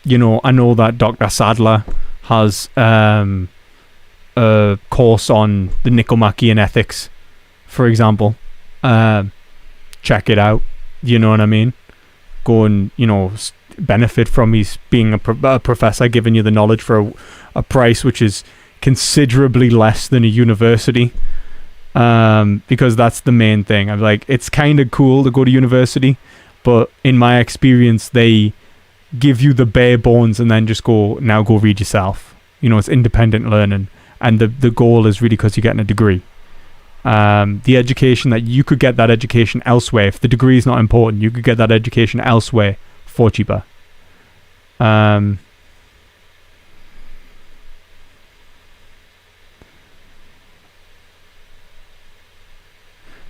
Speaker 1: know that Dr. Sadler has a course on the Nicomachean ethics, for example. Check it out, you know what I mean? Go and benefit from his being a professor, giving you the knowledge for a price which is considerably less than a university, because that's the main thing. I'm like, it's kind of cool to go to university, but in my experience, they give you the bare bones and then just go read yourself. It's independent learning, and the goal is really because you're getting a degree. The education that you could get that education elsewhere, if the degree is not important, you could get that education elsewhere for cheaper.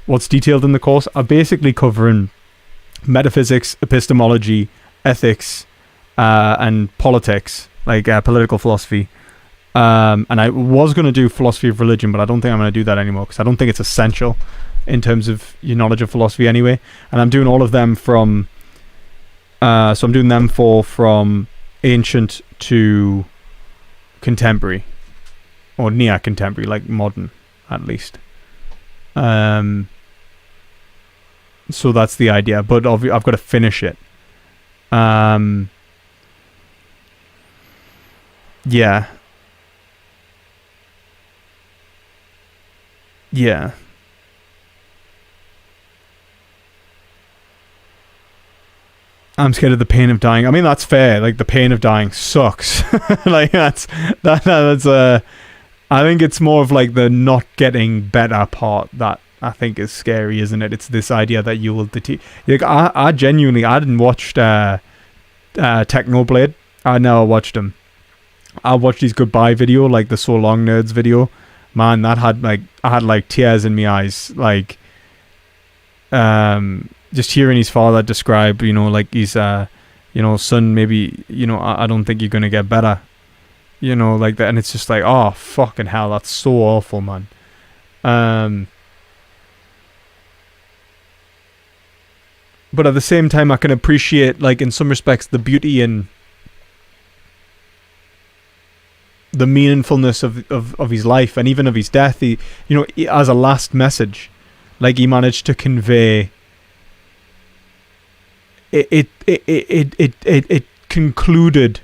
Speaker 1: What's detailed in the course are basically covering metaphysics, epistemology, ethics, and politics, like political philosophy. And I was going to do philosophy of religion, but I don't think I'm going to do that anymore, because I don't think it's essential in terms of your knowledge of philosophy anyway. And I'm doing all of them from from ancient to contemporary, or near contemporary, like modern at least. So that's the idea, but I've got to finish it. Yeah. I'm scared of the pain of dying. I mean, that's fair. Like, the pain of dying sucks. Like, that's I think it's more of like the not getting better part that I think is scary, isn't it? It's this idea that you will like, I genuinely, I didn't watch Technoblade. I never watched him. I watched his goodbye video, like the So Long Nerds video. Man, that had I had tears in my eyes, like just hearing his father describe, like his son, maybe, I don't think you're gonna get better, like that. And it's just like, oh fucking hell, that's so awful, man. But at the same time, I can appreciate, like, in some respects, the beauty and the meaningfulness of his life, and even of his death. He, as a last message, like, he managed to convey it concluded.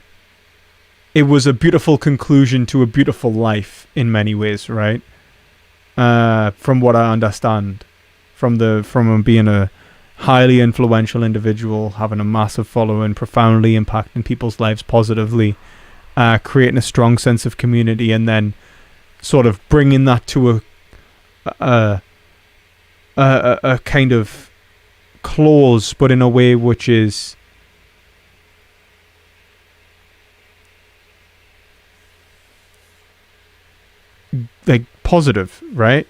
Speaker 1: It was a beautiful conclusion to a beautiful life in many ways, right? From what I understand, from him being a highly influential individual, having a massive following, profoundly impacting people's lives positively, creating a strong sense of community, and then sort of bringing that to a kind of close, but in a way which is like positive, right?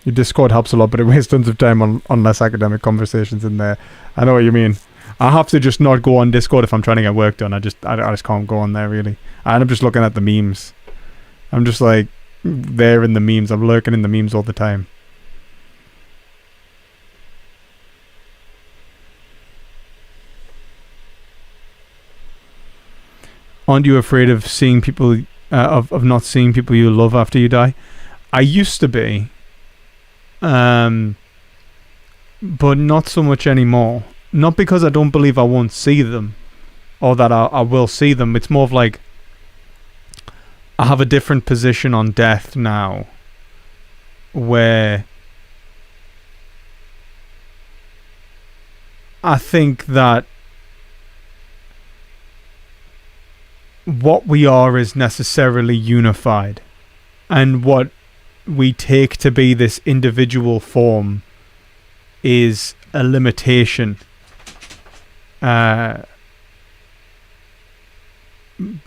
Speaker 1: Your Discord helps a lot, but it wastes tons of time on less academic conversations in there. I know what you mean. I have to just not go on Discord if I'm trying to get work done. I just can't go on there, really. And I'm just looking at the memes. I'm just like there in the memes. I'm lurking in the memes all the time. Aren't you afraid of seeing people, of not seeing people you love after you die? I used to be. But not so much anymore. Not because I don't believe I won't see them, or that I will see them. It's more of like, I have a different position on death now, where I think that what we are is necessarily unified, and what we take to be this individual form is a limitation. But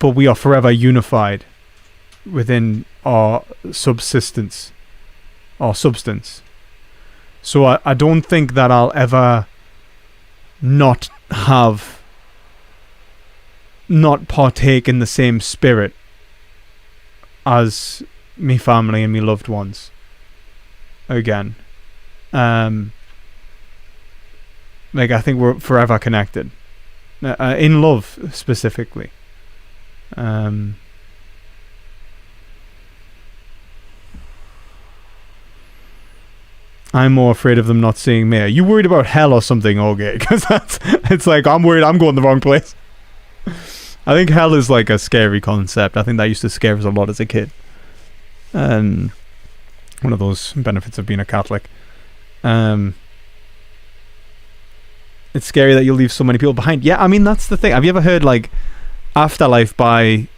Speaker 1: we are forever unified within our subsistence, our substance. So I don't think that I'll ever not partake in the same spirit as me family and me loved ones again. Like, I think we're forever connected in love specifically. I'm more afraid of them not seeing me. Are you worried about hell or something, okay? Because it's like, I'm worried I'm going the wrong place. I think hell is like a scary concept. I think that used to scare us a lot as a kid. One of those benefits of being a Catholic. It's scary that you'll leave so many people behind. Yeah, I mean, that's the thing. Have you ever heard like Afterlife by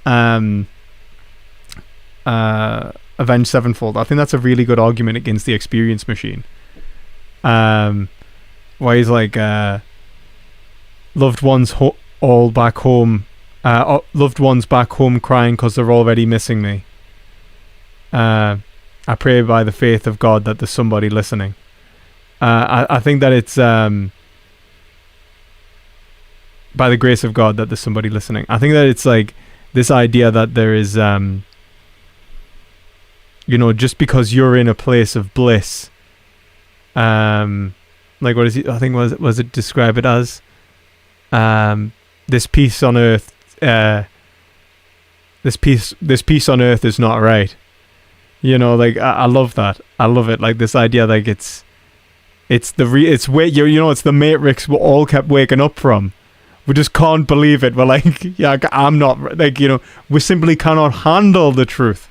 Speaker 1: Avenged Sevenfold? I think that's a really good argument against the experience machine. Where he's like, loved ones all back home, loved ones back home crying because they're already missing me. I pray by the faith of God that there's somebody listening. I think that it's by the grace of God that there's somebody listening. I think that it's like this idea that there is, just because you're in a place of bliss, like what is it? I think was it describe it as this peace on earth. This peace on earth is not right. Like I love that. I love it. Like this idea, like it's where it's the matrix we all kept waking up from. We just can't believe it. We're like, yeah, I'm not like, we simply cannot handle the truth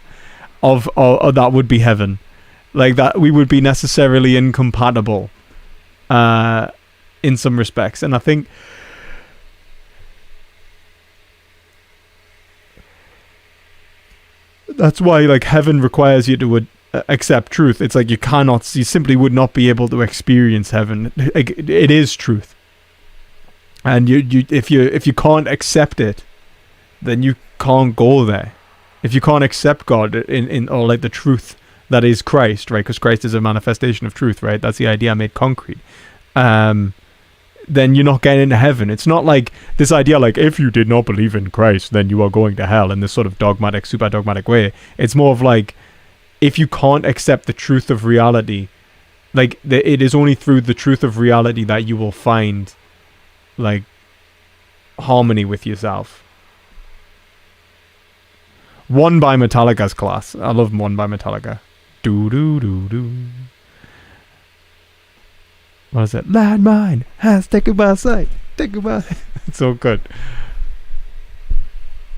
Speaker 1: of that would be heaven. Like that we would be necessarily incompatible in some respects. And I think that's why like heaven requires you to accept truth. It's like you simply would not be able to experience heaven. Like, it is truth. And if you can't accept it, then you can't go there. If you can't accept God in or like the truth that is Christ, right? Because Christ is a manifestation of truth, right? That's the idea made concrete. Then you're not getting into heaven. It's not like this idea like if you did not believe in Christ, then you are going to hell in this sort of dogmatic, super dogmatic way. It's more of like if you can't accept the truth of reality, like it is only through the truth of reality that you will find like harmony with yourself. One by Metallica's class. I love One by Metallica. Do do do do. What is it? Landmine has taken my sight. Taken my. It's so good.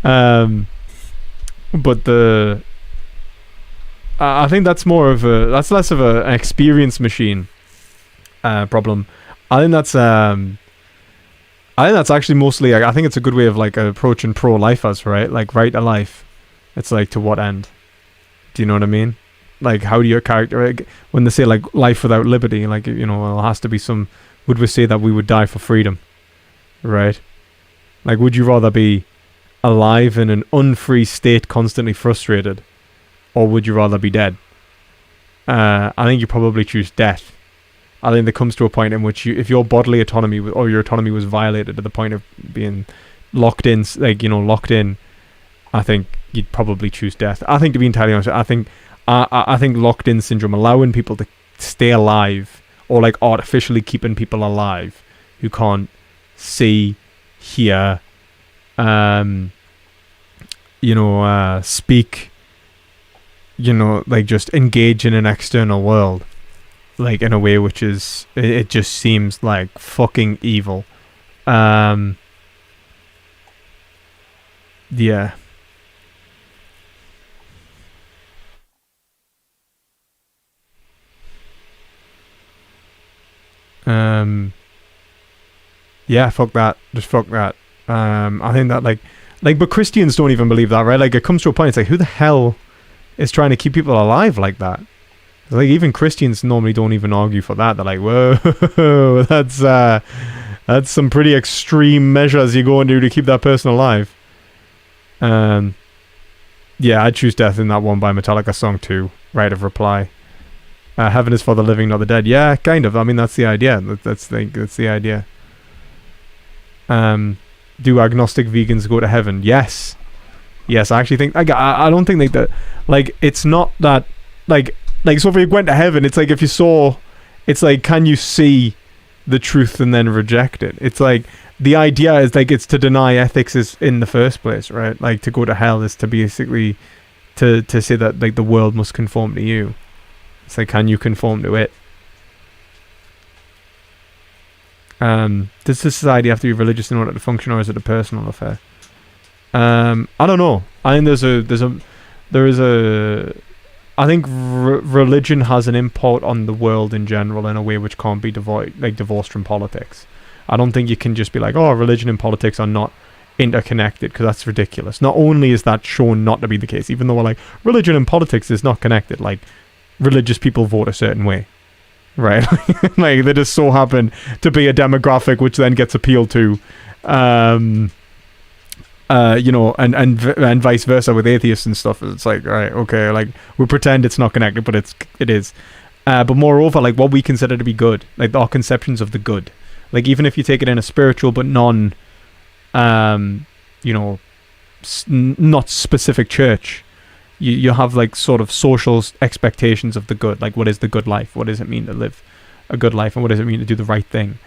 Speaker 1: But I think that's less of an experience machine problem. I think that's actually mostly. I think it's a good way of like approaching pro-lifers, right? Like right to life. It's like to what end? Do you know what I mean? Like how do your character when they say like life without liberty, like it has to be some. Would we say that we would die for freedom, right? Like would you rather be alive in an unfree state, constantly frustrated, or would you rather be dead? I think you probably choose death. I think there comes to a point in which if your bodily autonomy or your autonomy was violated to the point of being locked in, locked in, I think you'd probably choose death. I think, to be entirely honest, I think locked in syndrome, allowing people to stay alive, or like artificially keeping people alive who can't see, hear, speak, like just engage in an external world, like in a way which is, it just seems like fucking evil. Yeah. Yeah, fuck that. Just fuck that. I think that but Christians don't even believe that, right? Like, it comes to a point, it's like, who the hell is trying to keep people alive like that? Like, even Christians normally don't even argue for that. They're like, whoa, that's some pretty extreme measures you go and do to keep that person alive. Yeah, I'd choose death in that one by Metallica song 2, Right of Reply. Heaven is for the living, not the dead. Yeah, kind of. I mean, that's the idea. That's the idea. Do agnostic vegans go to heaven? Yes. I actually think, I don't think that, like, it's not that, like, so if you went to heaven, it's like, if you saw, it's like, can you see the truth and then reject it? It's like, the idea is, like, it's to deny ethics is in the first place, right? Like, to go to hell is to basically, to say that, like, the world must conform to you. It's like, can you conform to it? Does the society have to be religious in order to function, or is it a personal affair? I don't know. I think I think religion has an import on the world in general in a way which can't be divorced from politics. I don't think you can just be like, oh, religion and politics are not interconnected, because that's ridiculous. Not only is that shown not to be the case, even though we're like, religion and politics is not connected. Like, religious people vote a certain way, right? Like, they just so happen to be a demographic which then gets appealed to, and vice versa with atheists and stuff. It's like, right, okay, like, we pretend it's not connected, but it is. But moreover, like, what we consider to be good, like our conceptions of the good, like, even if you take it in a spiritual but not specific church, you have, like, sort of social expectations of the good. Like, what is the good life? What does it mean to live a good life? And what does it mean to do the right thing?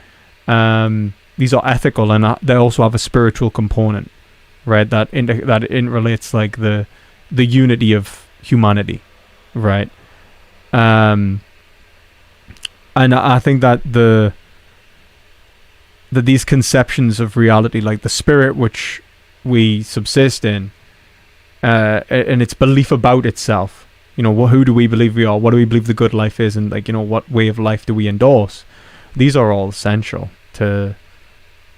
Speaker 1: These are ethical, and they also have a spiritual component, right? That interrelates, like, the unity of humanity, right? And I think that that these conceptions of reality, like the spirit which we subsist in, and its belief about itself, who do we believe we are? What do we believe the good life is? And, like, what way of life do we endorse? These are all essential to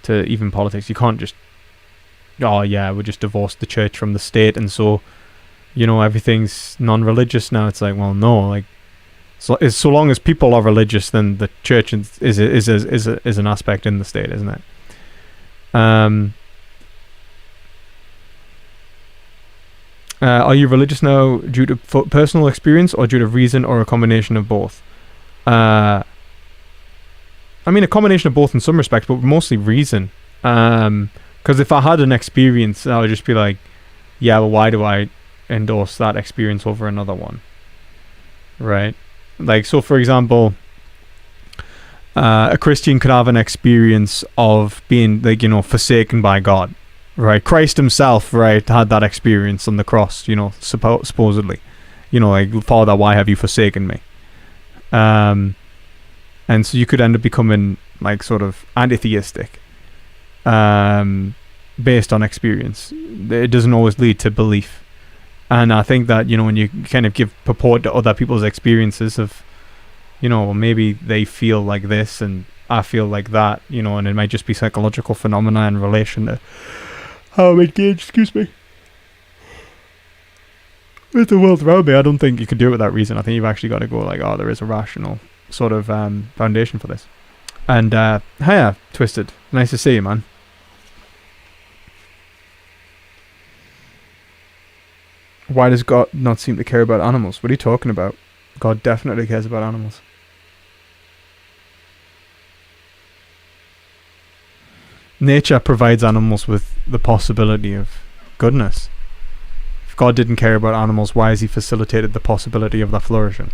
Speaker 1: even politics. You can't just, oh yeah, we just divorced the church from the state, and so, everything's non-religious now. It's like, well, no, like, so long as people are religious, then the church is an aspect in the state, isn't it? Are you religious now due to personal experience, or due to reason, or a combination of both? I mean, a combination of both in some respects, but mostly reason. Because if I had an experience, I would just be like, yeah, well, why do I endorse that experience over another one? Right? Like, so for example, a Christian could have an experience of being, like, forsaken by God. Right, Christ himself, right, had that experience on the cross, supposedly, like, Father, why have you forsaken me? And so you could end up becoming, like, sort of anti-theistic, based on experience. It doesn't always lead to belief. And I think that, when you kind of give purport to other people's experiences of, well, maybe they feel like this and I feel like that, and it might just be psychological phenomena in relation to how I'm engaged, with the world around me. I don't think you can do it without reason. I think you've actually got to go, like, oh, there is a rational sort of foundation for this. And hiya, Twisted. Nice to see you, man. Why does God not seem to care about animals? What are you talking about? God definitely cares about animals. Nature provides animals with the possibility of goodness. If God didn't care about animals, why has he facilitated the possibility of their flourishing?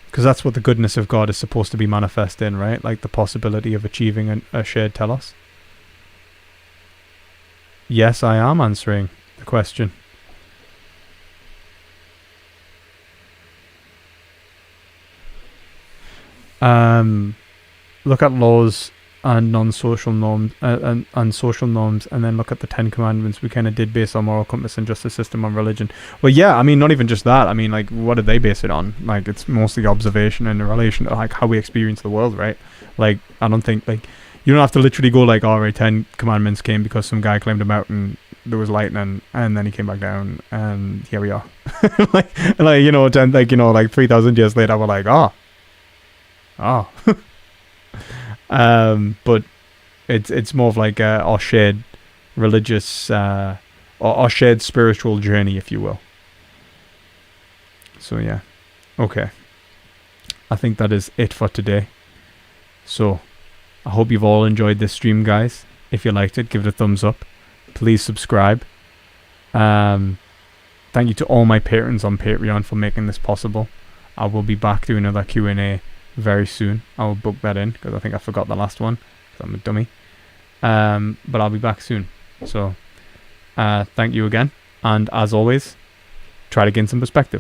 Speaker 1: Because that's what the goodness of God is supposed to be manifest in, right? Like the possibility of achieving a shared telos. Yes, I am answering the question. Look at laws and non-social norms and social norms, and then look at the 10 Commandments. We kind of did base our moral compass and justice system on religion. Well, yeah, I mean, not even just that. I mean, like, what did they base it on? Like, it's mostly observation and in relation to like how we experience the world, right? Like, I don't think like you don't have to literally go like, all right, 10 Commandments came because some guy climbed a mountain, there was lightning, and then he came back down, and here we are. like 10, like 3,000 years later, we're like, oh. But it's more of like our shared religious or our shared spiritual journey, if you will. So yeah, okay, I think that is it for today. So I hope you've all enjoyed this stream, guys. If you liked it, give it a thumbs up. Please subscribe. Thank you to all my patrons on Patreon for making this possible. I will be back doing another Q&A very soon. I'll book that in because I think I forgot the last one because I'm a dummy. But I'll be back soon. So thank you again, and as always, try to gain some perspective.